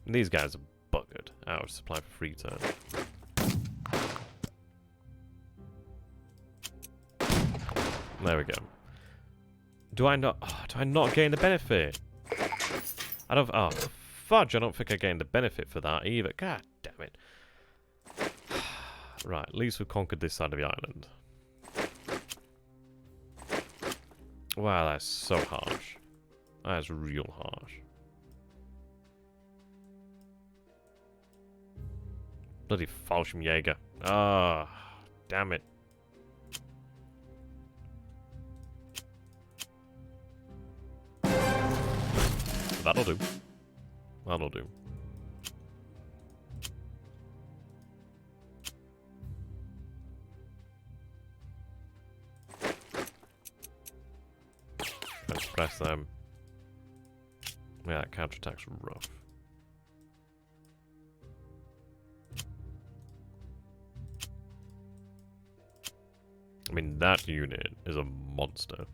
These guys are buggered. Out of supply for free turn. There we go. Do I not gain the benefit? I don't. Oh, fudge! I don't think I gained the benefit for that either. God damn it! Right, at least we've conquered this side of the island. Wow, that's so harsh. That's real harsh. Bloody Fallschirmjäger. Ah, damn it. That'll do. That'll do. Let's press them. Yeah, that counterattack's rough. I mean, that unit is a monster.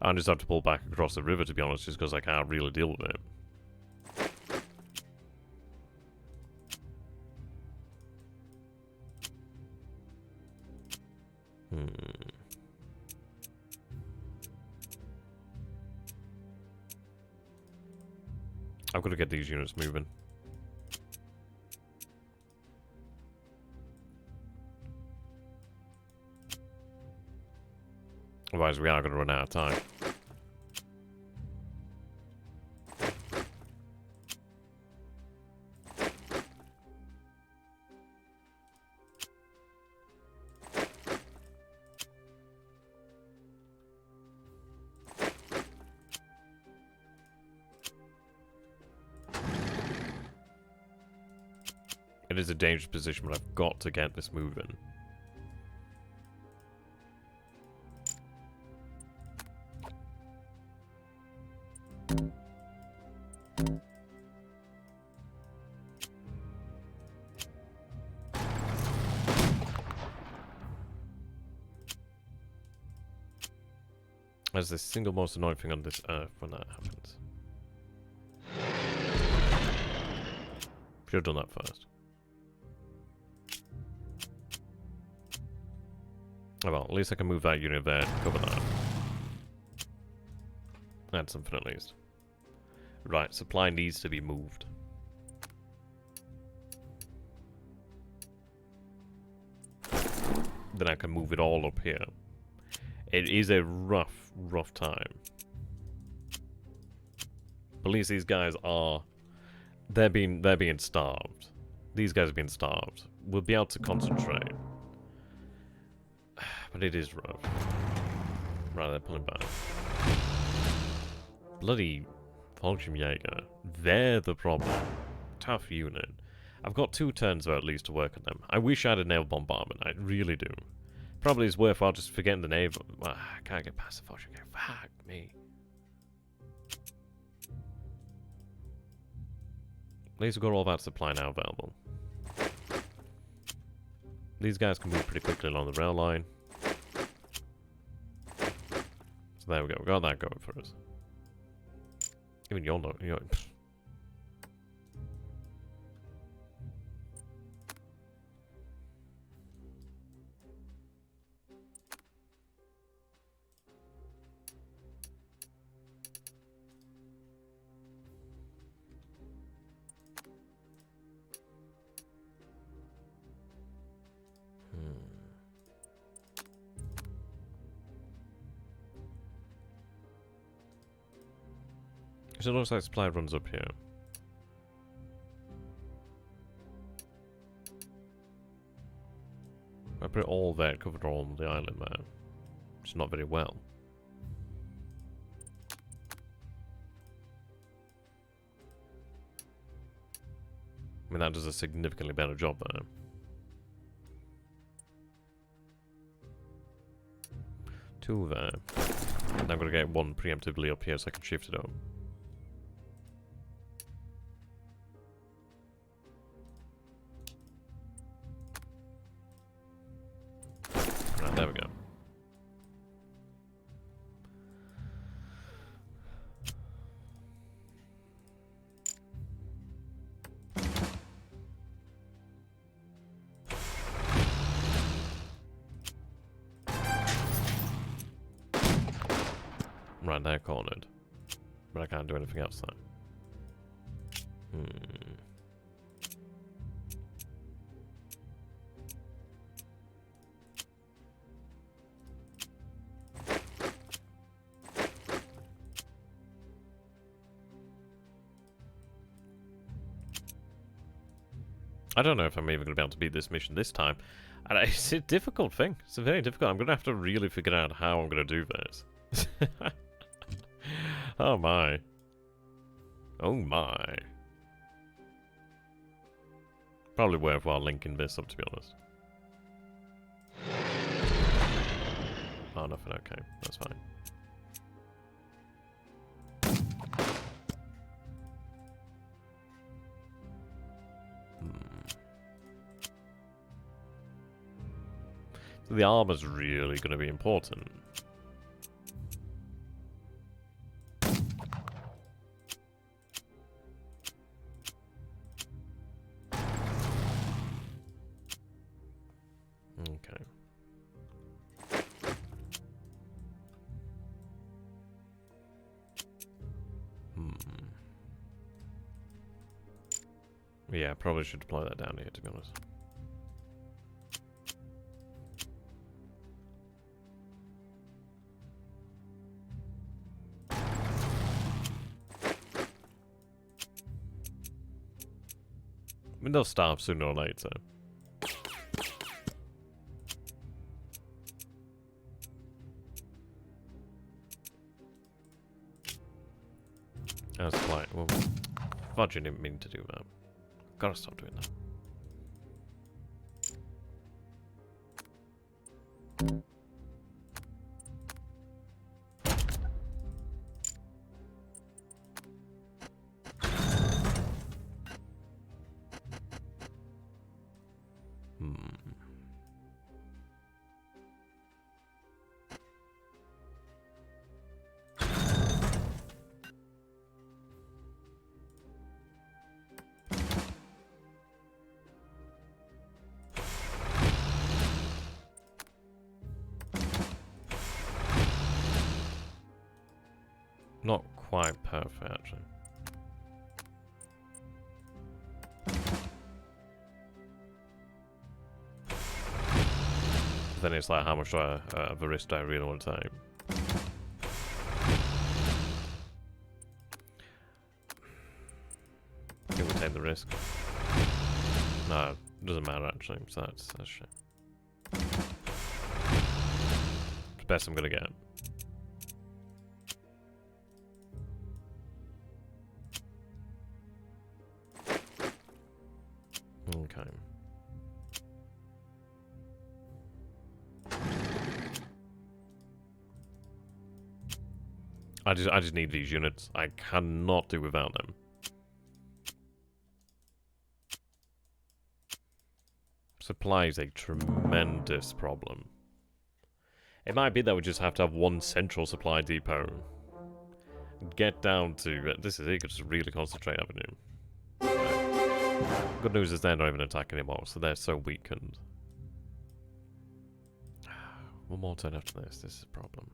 I just have to pull back across the river, to be honest, just because I can't really deal with it. I've got to get these units moving. Otherwise we are going to run out of time. It is a dangerous position, but I've got to get this moving. That's the single most annoying thing on this earth when that happens. Should have done that first. Oh well, at least I can move that unit there and cover that. That's something at least. Right, supply needs to be moved. Then I can move it all up here. It is a rough time. But at least these guys are... They're being starved. These guys are being starved. We'll be able to concentrate. But it is rough. Right, they're pulling back. Bloody Fallschirmjäger. They're the problem. Tough unit. I've got 2 turns though at least to work on them. I wish I had a naval bombardment. I really do. Probably is worthwhile just forgetting the naval. Well, I can't get past the Fallschirmjäger. Fuck me. At least we've got all that supply now available. These guys can move pretty quickly along the rail line. So there we go. We got that going for us. Even you're not. You're, So it looks like supply runs up here. I put it all there, covered all the island there. Which is not very well. I mean, that does a significantly better job there. Two there. And I'm going to get one preemptively up here so I can shift it up. Right, there we go. Right, they're cornered. But I can't do anything else there. I don't know if I'm even going to be able to beat this mission this time. And it's a difficult thing. It's a very difficult. I'm going to have to really figure out how I'm going to do this. Oh my. Oh my. Probably worthwhile linking this up, to be honest. Oh, nothing. Okay, that's fine. So the armor's really going to be important. Yeah, probably should deploy that down here, to be honest. I mean, they'll starve sooner or later. That's quite... Well, fudge, I didn't mean to do that. Gotta stop doing that. Not quite perfect, actually. Then it's like, how much of a risk do I really want to take? I think we take the risk. No, it doesn't matter actually, so that's shit. It's the best I'm gonna get. Okay. I just need these units. I cannot do without them. Supply is a tremendous problem. It might be that we just have to have one central supply depot. Get down to... this is it, you could just really concentrate, haven't you? Good news is they're not even attacking anymore, so they're so weakened. One more turn after this, this is a problem.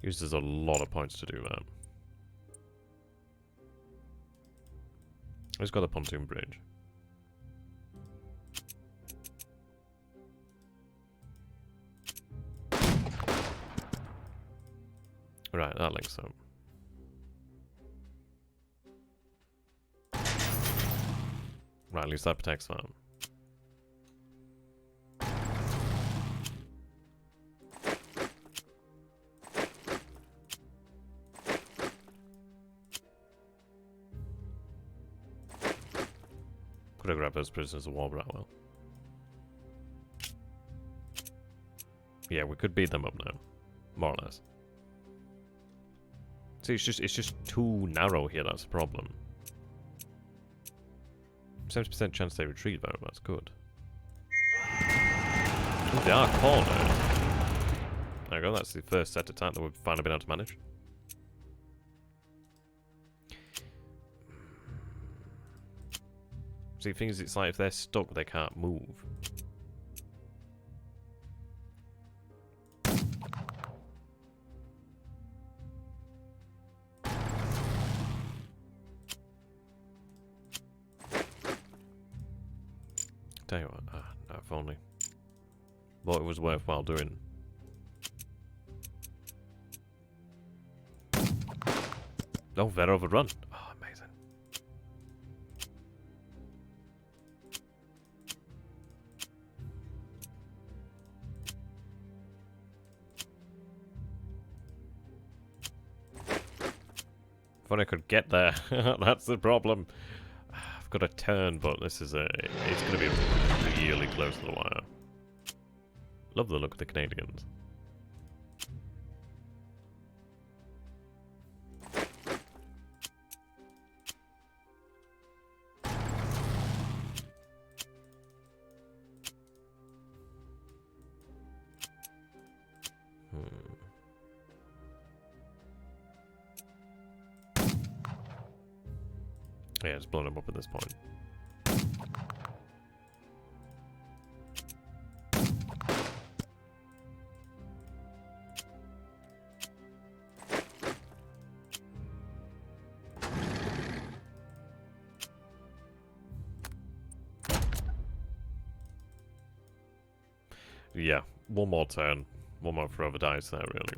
Uses a lot of points to do that. He's got a pontoon bridge. Right, that links up. Right, at least that protects that. Could have grabbed those prisoners of war, Raphael. Yeah, we could beat them up now. More or less. See, it's just too narrow here, that's the problem. 70% chance they retreat though, that's good. Ooh, they are cornered. There we go, that's the first set attack that we've finally been able to manage. See, the thing is, it's like if they're stuck, they can't move. Tell you what, no, if only. But it was worthwhile doing. Oh, they're overrun. Oh, amazing. If only I could get there. That's the problem. I've got a turn, but this is it's going to be really close to the wire. Love the look of the Canadians. Yeah, it's blown him up at this point. Yeah, one more turn. One more throw of a dice there, really.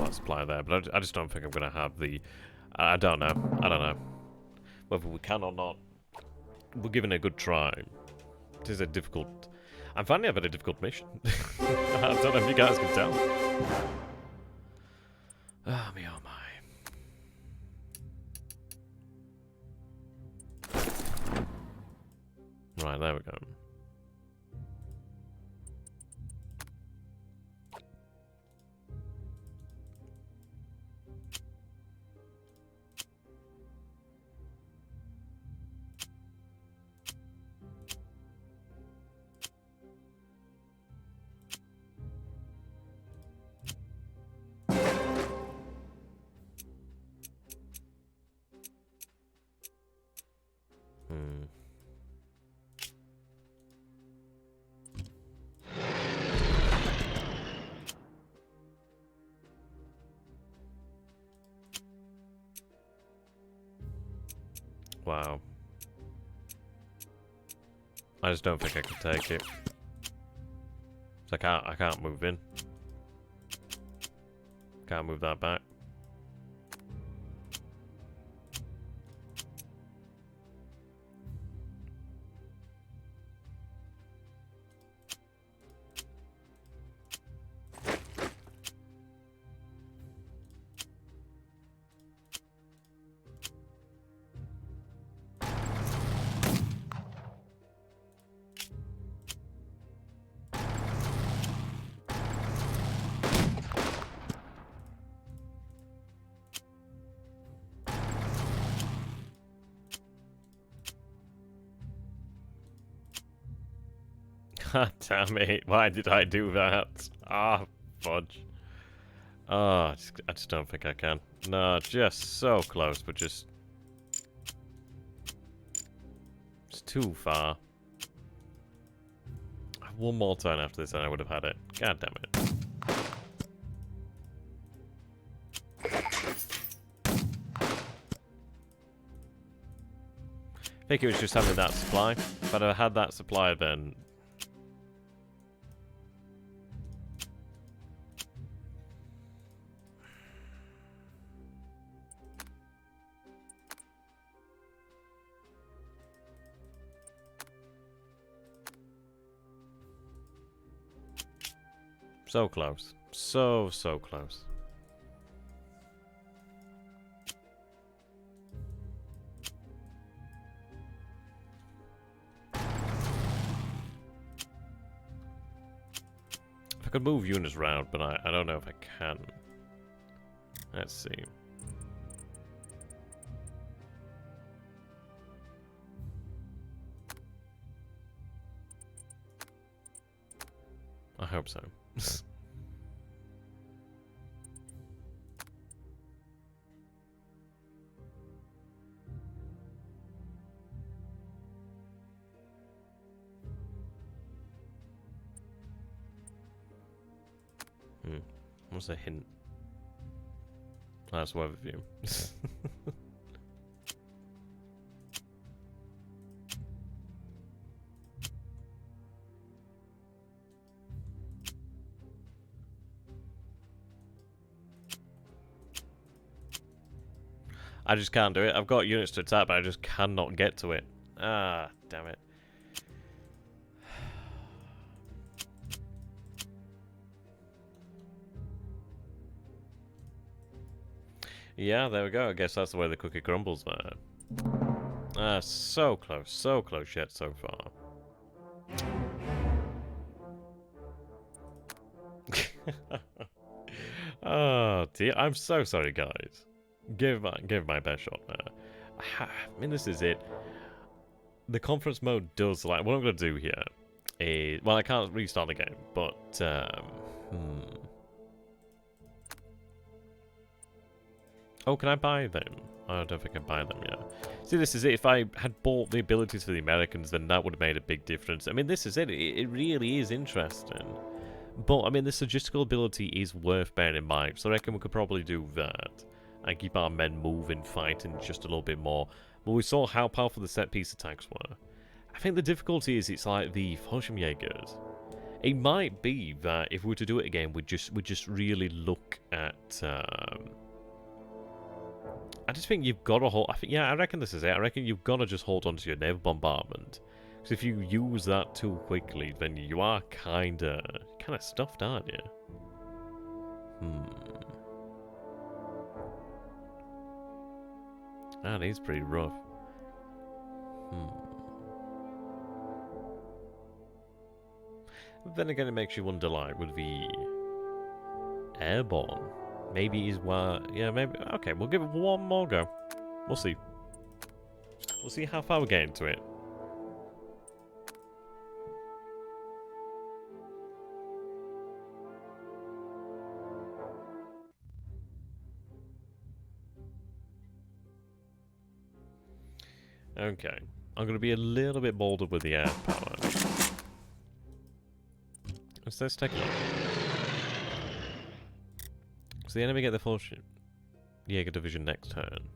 Supply there, but I just don't think I'm going to have the... I don't know. Whether we can or not, we're giving it a good try. It is a difficult... I'm finding a very difficult mission. I don't know if you guys can tell. Oh, me oh my. Right, there we go. Wow. I just don't think I can take it. So I can't move in. Can't move that back. God damn it, why did I do that? Ah, fudge. Oh, I just don't think I can. No, just so close, but just... It's too far. One more turn after this and I would have had it. God damn it. I think it was just having that supply. If I'd have had that supply, then... So close. So close. I could move units around, but I don't know if I can. Let's see. I hope so. What's a hint? That's weather view. I just can't do it. I've got units to attack, but I just cannot get to it. Ah, damn it. Yeah, there we go. I guess that's the way the cookie crumbles there. Ah, so close yet so far. Oh dear, I'm so sorry, guys. Give my best shot there. I mean, this is it. The conference mode does, like, what I'm going to do here is, well, I can't restart the game, but, Oh, can I buy them? I don't think I can buy them yet. See, this is it. If I had bought the abilities for the Americans, then that would have made a big difference. I mean, this is it. It really is interesting. But, I mean, the logistical ability is worth bearing in mind. So I reckon we could probably do that. And keep our men moving, fighting just a little bit more. But we saw how powerful the set-piece attacks were. I think the difficulty is it's like the Fallschirmjägers. It might be that if we were to do it again, we'd just really look at... I just think you've got to hold... I reckon this is it. I reckon you've got to just hold on to your naval bombardment. Because if you use that too quickly, then you are kind of stuffed, aren't you? That is pretty rough. Then again, it makes you wonder, like, with the airborne, maybe is why... Yeah, maybe... Okay, we'll give it one more go. We'll see. We'll see how far we get into it. Okay. I'm going to be a little bit bolder with the air power. Let's take a look. Does the enemy get the full Jaeger division next turn?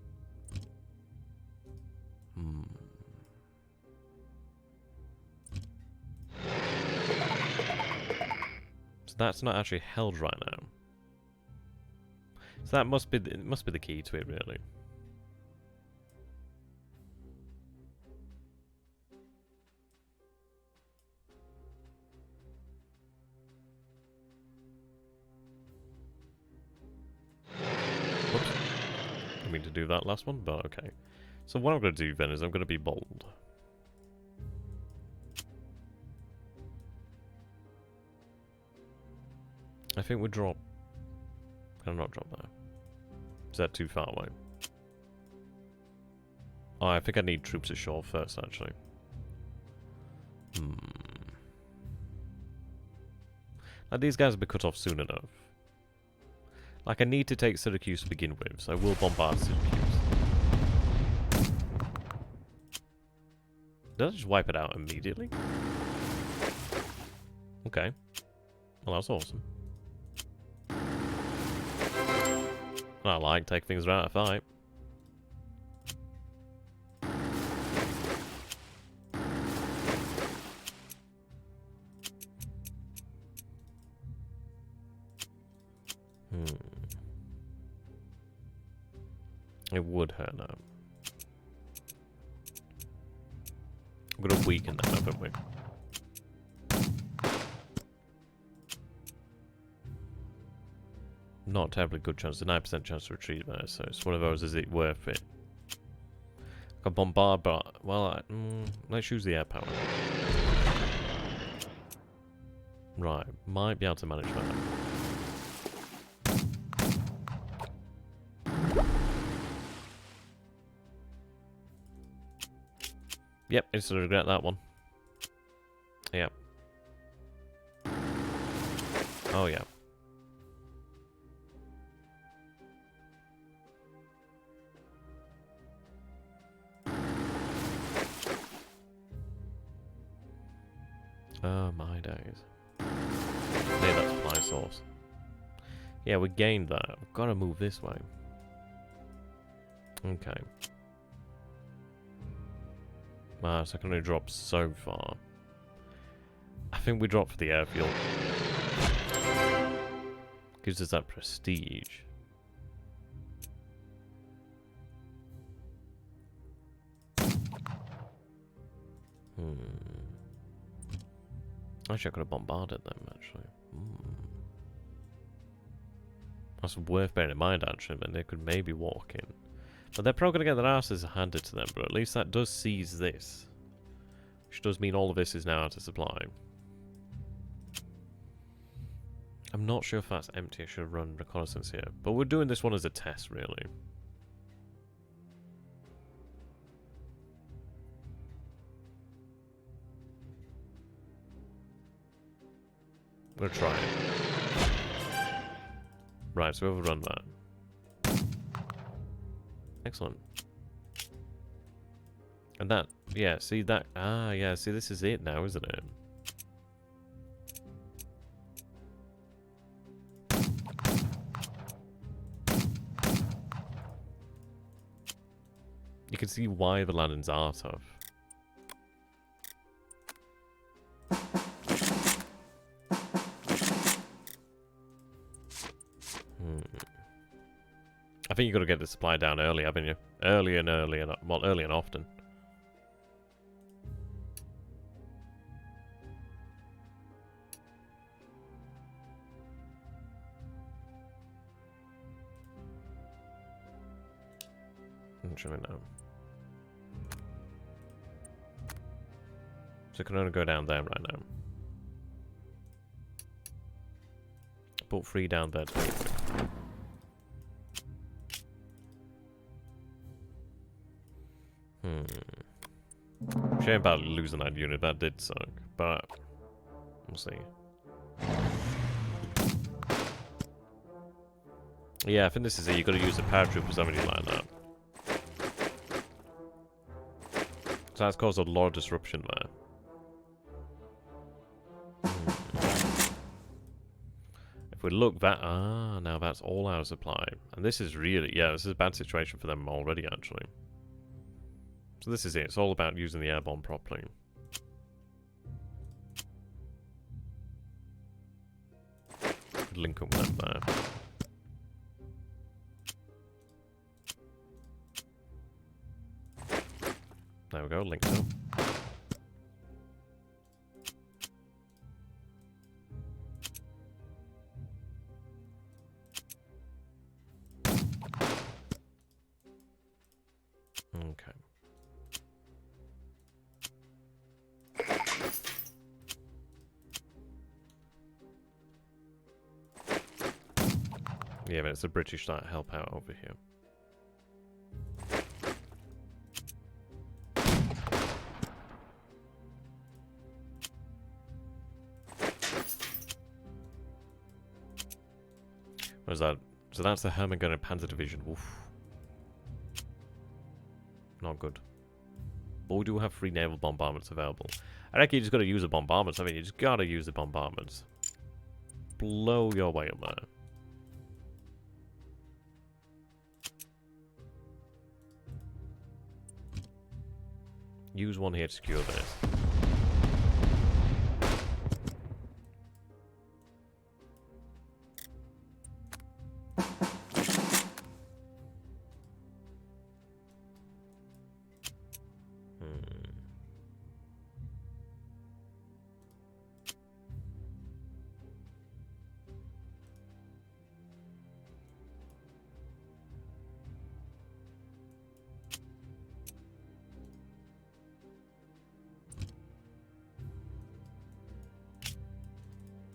So that's not actually held right now. So that must be the key to it, really. To do that last one, but okay. So what I'm going to do then is I'm going to be bold. I think we drop... Can I not drop that? Is that too far away? Oh, I think I need troops ashore first, actually. Now, these guys will be cut off soon enough. Like, I need to take Syracuse to begin with, so I will bombard Syracuse. Did I just wipe it out immediately? Okay. Well, that's awesome. I like take things right at fight. It would hurt now. I'm gonna weaken that, haven't we? Not a terribly good chance. A 9% chance to retreat there, so it's one of those, is it worth it? I can bombard, but... Well, let's use the air power. Right, might be able to manage that. Yep, instantly regret that one. Yep. Oh, yeah. Oh, my days. Maybe that's supply source. Yeah, we gained that. We've got to move this way. Okay. Wow, so I can only drop so far. I think we drop for the airfield. Gives us that prestige. Actually, I could have bombarded them, actually. That's worth bearing in mind, actually, but they could maybe walk in. But they're probably going to get their asses handed to them, but at least that does seize this. Which does mean all of this is now out of supply. I'm not sure if that's empty. I should run reconnaissance here. But we're doing this one as a test, really. We'll try it. Right, so we'll run that. Excellent. And that, yeah, see that, yeah, see this is it now, isn't it? You can see why the landings are tough. I think you got to get the supply down early, haven't you? Early and well, early and often. Actually, no. So it can only go down there right now. Put 3 down there. Shame about losing that unit. That did suck, but we'll see. Yeah, I think this is it. You got to use the paratroopers, haven't you, like that? So that's caused a lot of disruption there. If we look that, now that's all out of supply, and this is really, yeah, this is a bad situation for them already, actually. So this is it. It's all about using the air bomb properly. Link up with them there. There we go, linked up. Okay. Yeah, but it's the British that help out over here. What is that? So that's the Hermann-Gunner Panzer Division. Oof. Not good. But we do have 3 naval bombardments available. I reckon you just gotta use the bombardments. I mean, you just gotta use the bombardments. Blow your way up there. Use one here to secure this.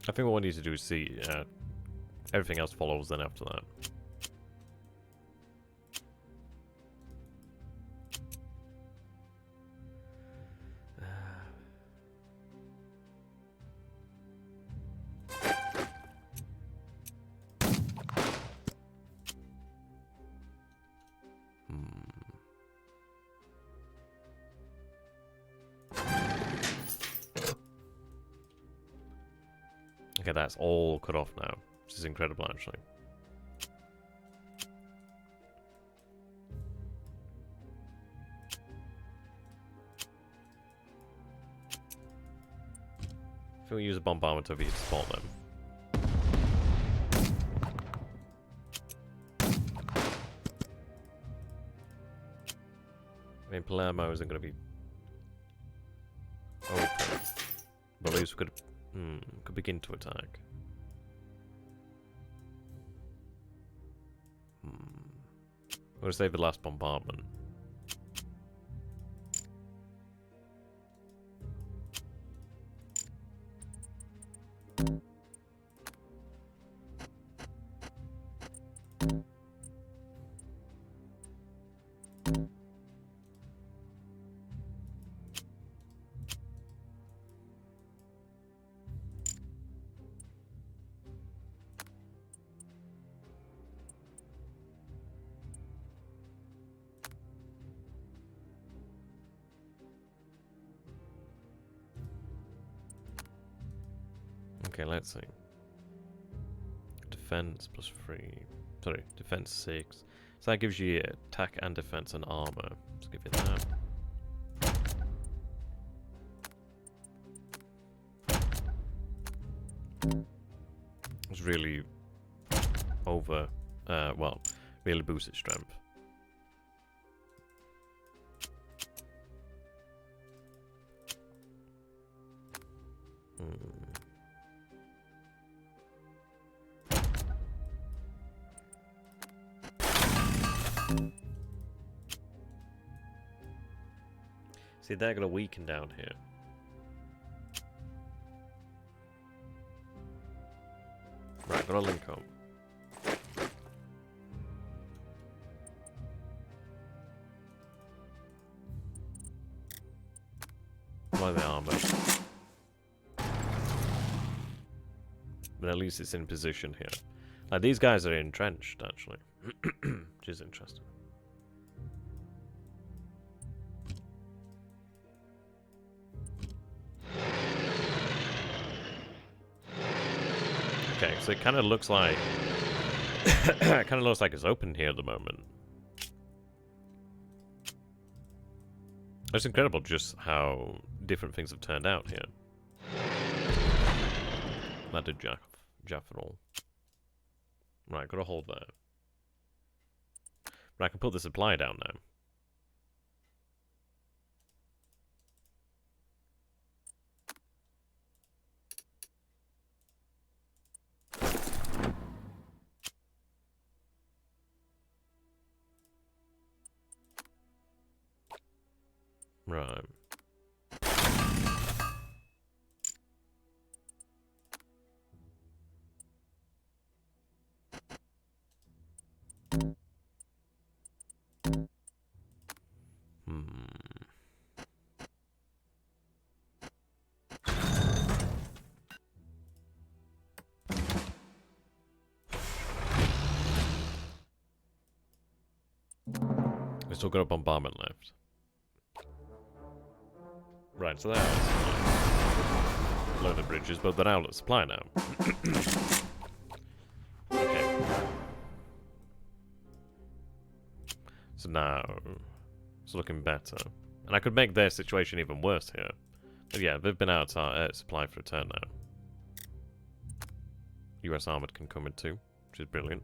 I think what we need to do is see everything else follows then after that. Okay, that's all cut off now, which is incredible, actually. I think we use a bombardment over here to spot them. I mean, Palermo isn't going to be open, but at least we could begin to attack. We're going to save the last bombardment. Okay, let's see. Defense +3. Sorry, defense 6. So that gives you attack and defense and armor. Let's give you that. It's really well, Really boosts its strength. See, they're going to weaken down here. Right, got a link up. Apply the armor. But at least it's in position here. Like, these guys are entrenched, actually. Which is interesting. Okay, so it kind of looks like... it kind of looks like it's open here at the moment. It's incredible just how different things have turned out here. That did Jaff at all. Right, got a hold there. But I can put the supply down now. Right. We've still got a bombardment left. Right, so that's load the bridges, but they're out of supply now. Okay. So now it's looking better. And I could make their situation even worse here. But yeah, they've been out of supply for a turn now. US Armored can come in too, which is brilliant.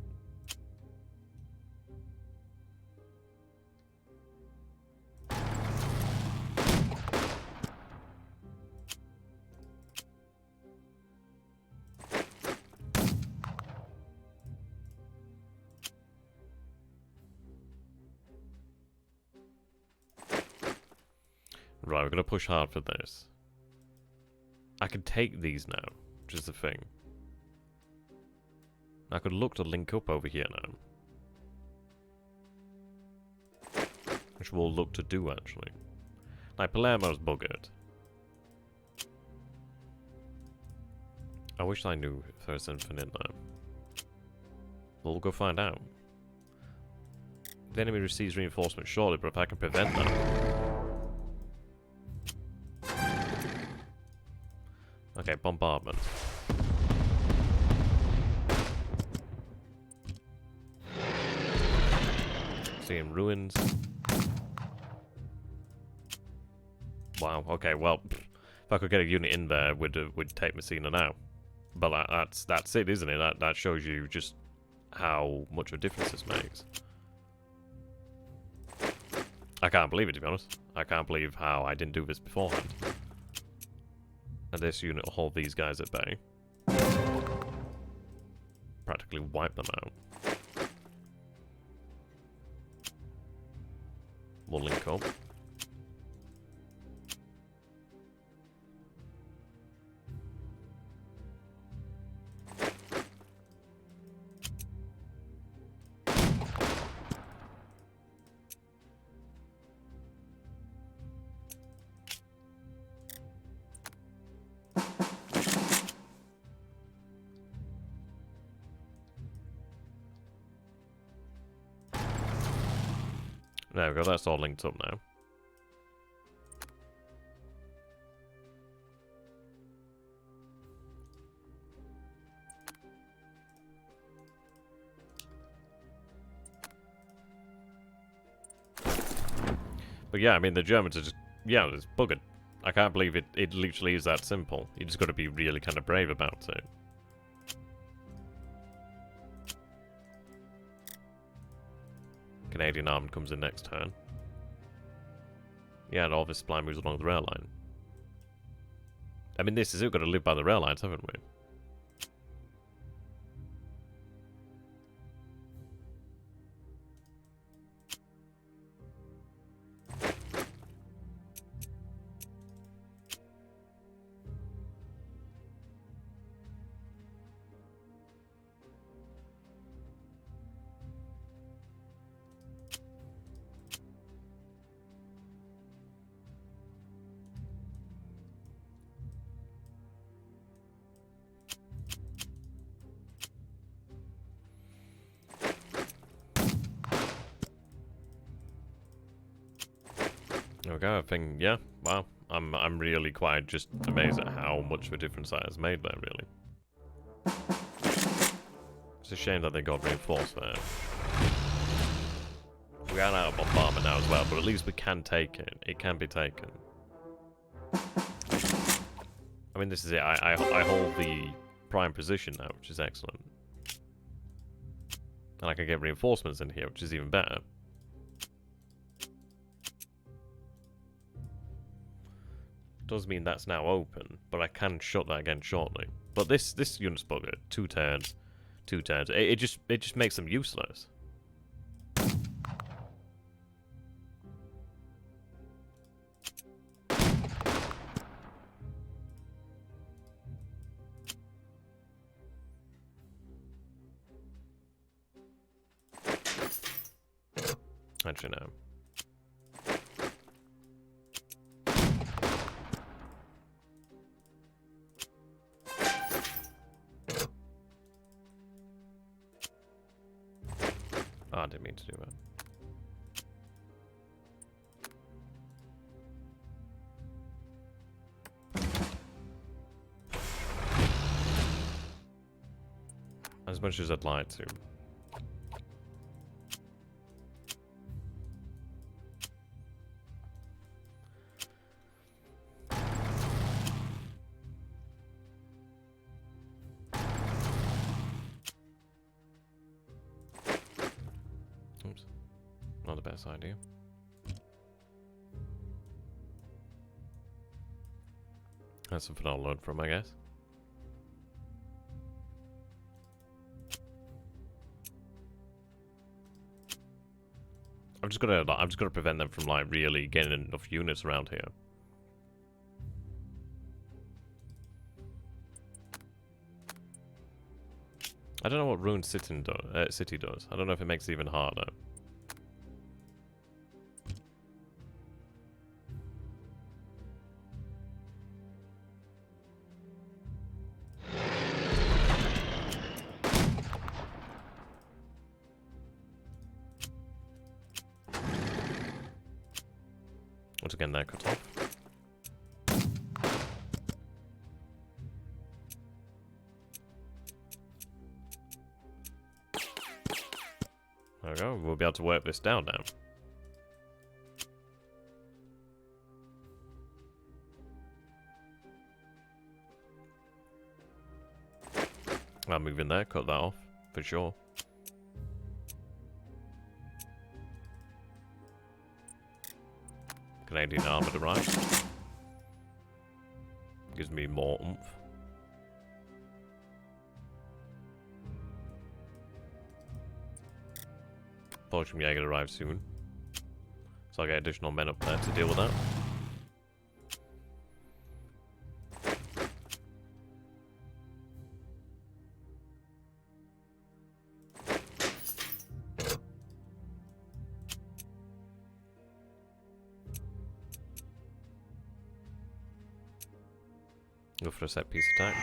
Right, we're gonna push hard for this. I could take these now, which is the thing. I could look to link up over here now. Which we'll look to do, actually. Like, Palermo's buggered. I wish I knew First Infinite now. We'll go find out. The enemy receives reinforcement shortly, but if I can prevent that... Okay, bombardment. Seeing ruins. Wow, okay, well, if I could get a unit in there, would take Messina now. But that's it, isn't it? That shows you just how much of a difference this makes. I can't believe it, to be honest. I can't believe how I didn't do this beforehand. And this unit will hold these guys at bay. Practically wipe them out. We'll link up. There we go, that's all linked up now. But yeah, I mean, the Germans are just, yeah, it's buggered. I can't believe it literally is that simple. You just got to be really kind of brave about it. Canadian Armored comes in next turn. Yeah, and all this supply moves along the rail line. I mean, this is it. We've got to live by the rail lines, haven't we? There we go. I think, yeah. Wow. I'm really quite just amazed at how much of a difference that has made there, really. It's a shame that they got reinforced there. We ran out of bombardment now as well, but at least we can take it. It can be taken. I mean, this is it. I hold the prime position now, which is excellent. And I can get reinforcements in here, which is even better. Does mean that's now open, but I can shut that again shortly. But this unit's buggered. 2 turns. 2 turns. It just makes them useless. Actually, no. Oh, I didn't mean to do that. As much as I'd like to. Oops. Not the best idea. That's something I'll learn from, I guess. I'm just gonna prevent them from like really getting enough units around here. I don't know what Ruined City does. I don't know if it makes it even harder. Once again, they're cut off. There we go. We'll be able to work this down now. I'll move in there, cut that off, for sure. Canadian armored arrives. Gives me more oomph. Fortunately, I get arrive soon. So I'll get additional men up there to deal with that. Go for a set piece attack.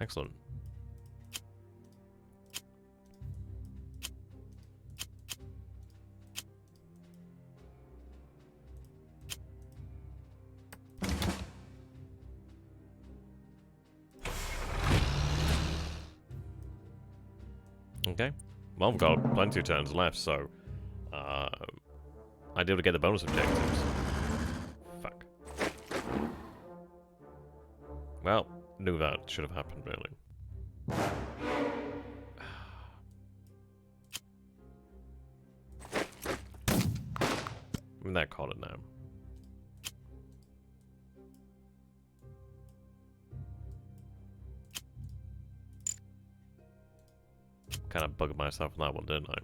Excellent. Okay. Well, we've got plenty of turns left, so I'd be able to get the bonus objectives. Fuck. Well, knew that should have happened, really. I'm not caught it now. Kind of bugged myself on that one, didn't I?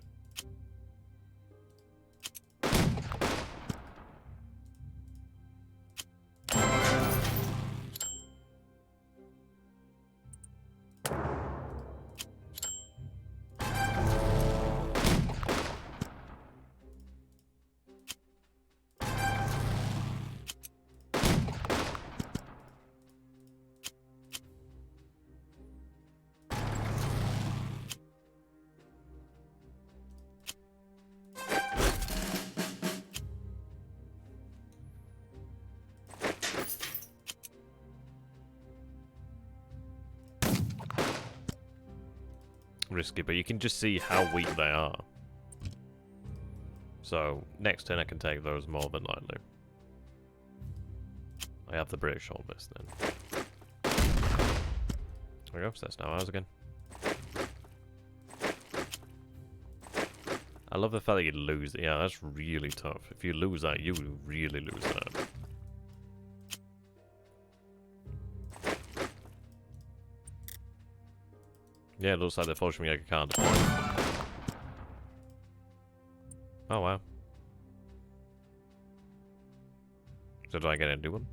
Risky, but you can just see how weak they are. So, next turn I can take those more than lightly. I have the British hold this then. There we go, so that's now ours again. I love the fact that you lose. Yeah, that's really tough. If you lose that, you really lose that. Yeah, it looks like they're forcing me like a card. Oh, wow. So do I get a new one?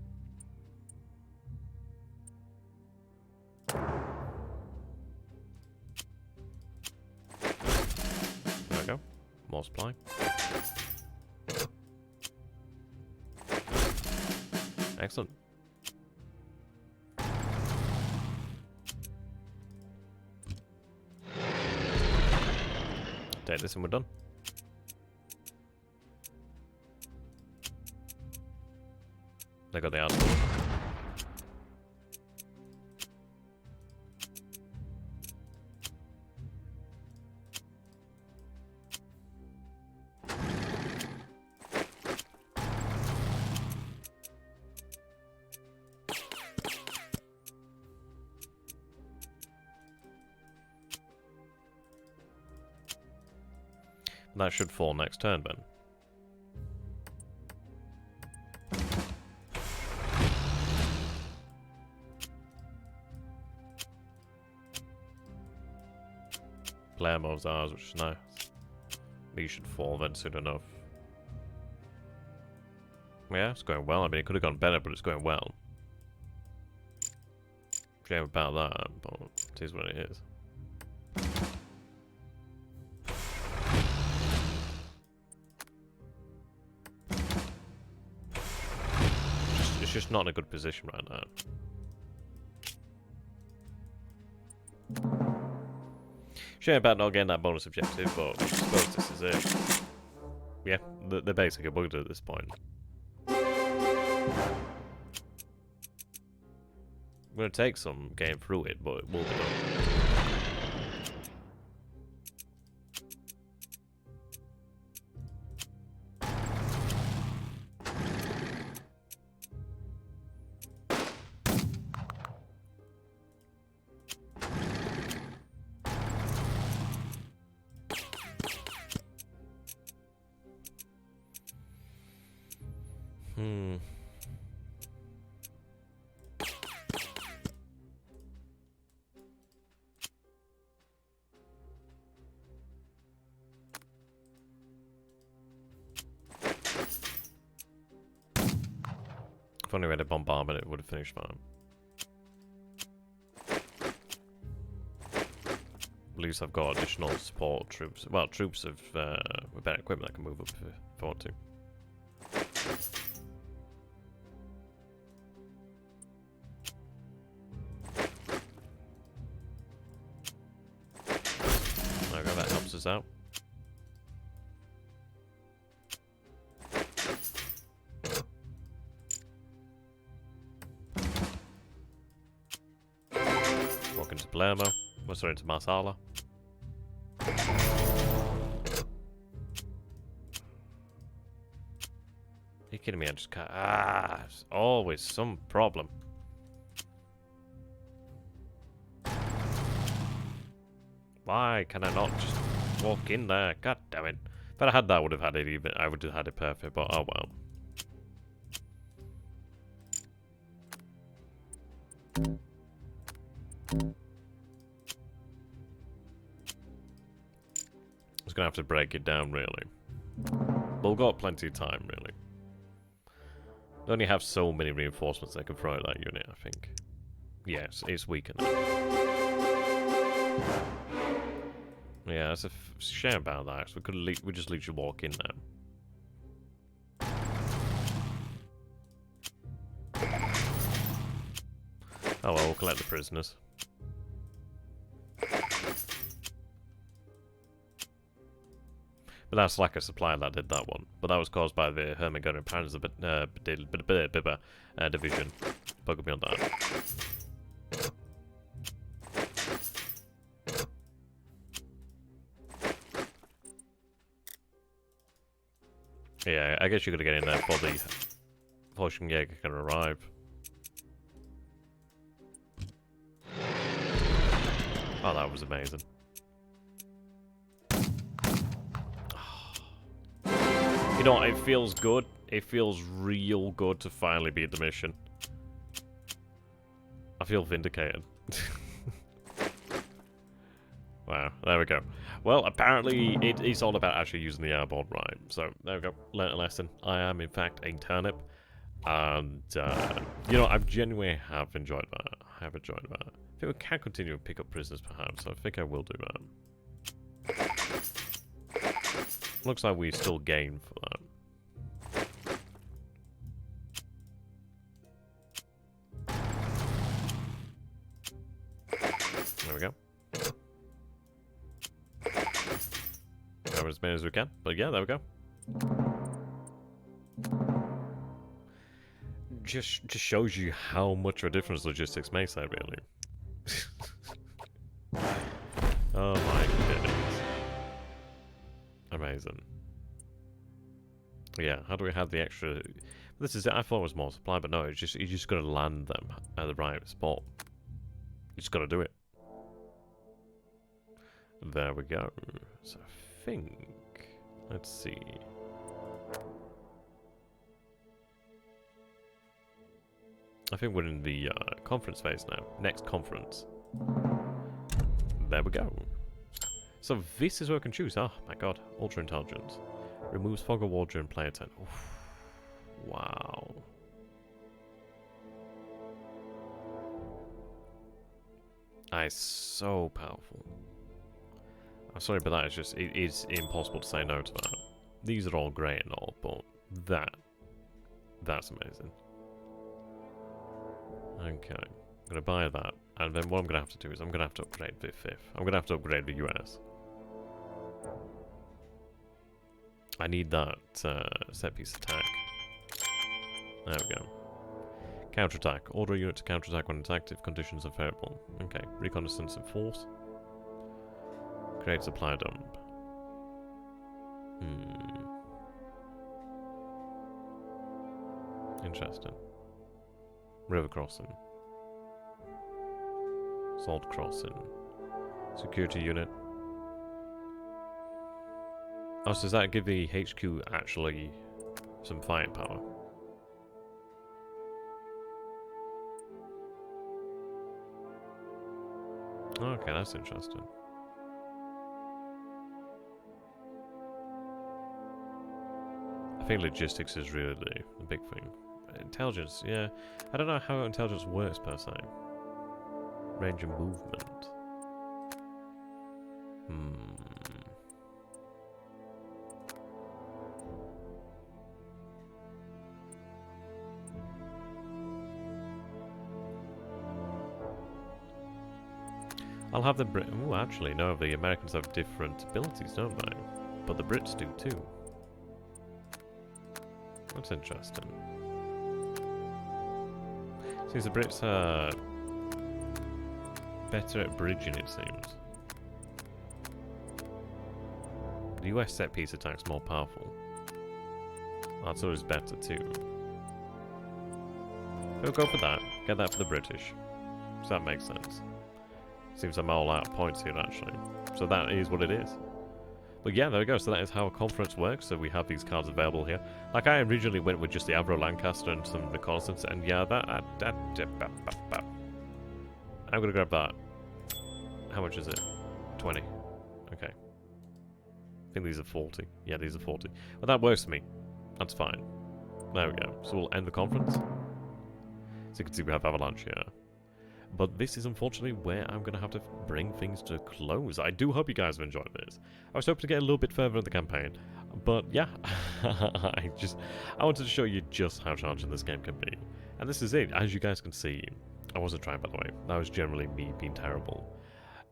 There we go. More supply. Excellent. Take this and we're done. They got the arsenal. That should fall next turn, Ben. Player moves ours, which is nice. These should fall then soon enough. Yeah, it's going well. I mean, it could have gone better, but it's going well. Shame about that, but it is what it is. It's just not in a good position right now. Shame about not getting that bonus objective, but I suppose this is it. Yeah, they're basically bugged at this point. I'm going to take some getting through it, but it will be done. If only we had a bombardment, it would have finished fine. At least I've got additional support troops. Well, troops of with better equipment that can move up if I want to. There we go, that helps us out. Walk into Palermo. We're sorry, into Marsala. Are you kidding me? I just can't. It's always some problem. Why can I not just walk in there? God damn it. If I had that, I would have had it even. I would have had it perfect, but oh well. I was gonna have to break it down, really. But we've got plenty of time, really. They only have so many reinforcements they can throw at that unit, I think. Yes, it's weakened. Yeah, it's a shame about that. So we just literally walk in now. Oh well, we'll collect the prisoners. But that's like a supply that did that one. But that was caused by the Hermagonian Panzer division. Bugger me on that. Yeah, I guess you gotta get in there before the Forschungsjäger can arrive. Oh, that was amazing. You know, it feels good. It feels real good to finally beat the mission. I feel vindicated. Wow, there we go. Well, apparently it's all about actually using the airborne right. So, there we go. Learned a lesson. I am, in fact, a turnip. And, you know, I genuinely have enjoyed that. I have enjoyed that. I think we can continue to pick up prisoners, perhaps. So I think I will do that. Looks like we still gain for that. There we go. Cover as many as we can. But yeah, there we go. Just shows you how much of a difference logistics makes there, really. Oh my goodness. Amazing. Yeah, how do we have the extra... This is it. I thought it was more supply, but no, it's just you just got to land them at the right spot. You just got to do it. There we go. So I think... Let's see. I think we're in the conference phase now. Next conference. There we go. So this is where we can choose. Oh my god. Ultra intelligence. Removes fog of war during player turn. Oof. Wow. That is so powerful. I'm sorry, but that is just... It is impossible to say no to that. These are all great and all, but that's amazing. Okay, I'm going to buy that, and then what I'm going to have to do is I'm going to have to upgrade the 5th. I'm going to have to upgrade the US. I need that set piece attack. There we go. Counterattack. Order a unit to counterattack when attacked if conditions are favorable. Okay, reconnaissance and force. Create supply dump. Interesting. River crossing. Salt crossing. Security unit. Oh, so does that give the HQ actually some firepower? Okay, that's interesting. I think logistics is really the big thing. Intelligence, yeah. I don't know how intelligence works per se. Range of movement. I'll have the Brit. Oh, actually, no. The Americans have different abilities, don't they? But the Brits do too. That's interesting. Seems the Brits are better at bridging, it seems. The US set piece attack's more powerful. That's always better too. We'll go for that. Get that for the British. So that makes sense. Seems I'm all out of points here, actually. So that is what it is. But yeah, there we go. So that is how a conference works. So we have these cards available here. Like, I originally went with just the Avro Lancaster and some reconnaissance, and yeah, I'm gonna grab that. How much is it? 20. Okay. I think these are 40. Yeah, these are 40. Well, that works for me. That's fine. There we go. So we'll end the conference. So you can see we have Avalanche here. But this is unfortunately where I'm going to have to bring things to a close. I do hope you guys have enjoyed this. I was hoping to get a little bit further in the campaign. But yeah, I wanted to show you just how challenging this game can be. And this is it. As you guys can see, I wasn't trying, by the way. That was generally me being terrible.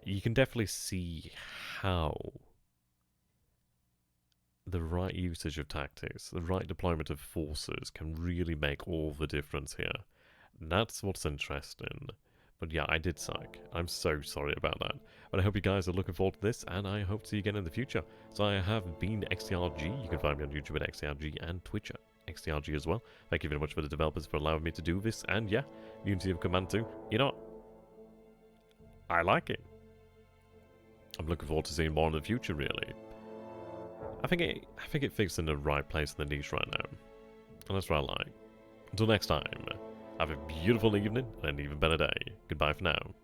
You can definitely see how the right usage of tactics, the right deployment of forces can really make all the difference here. And that's what's interesting. But yeah, I did suck. I'm so sorry about that. But I hope you guys are looking forward to this, and I hope to see you again in the future. So I have been XTRG. You can find me on YouTube at XTRG and Twitch at XTRG as well. Thank you very much for the developers for allowing me to do this. And yeah, Unity of Command 2. You know, I like it. I'm looking forward to seeing more in the future, really. I think it fits in the right place in the niche right now. And that's what I like. Until next time. Have a beautiful evening and an even better day. Goodbye for now.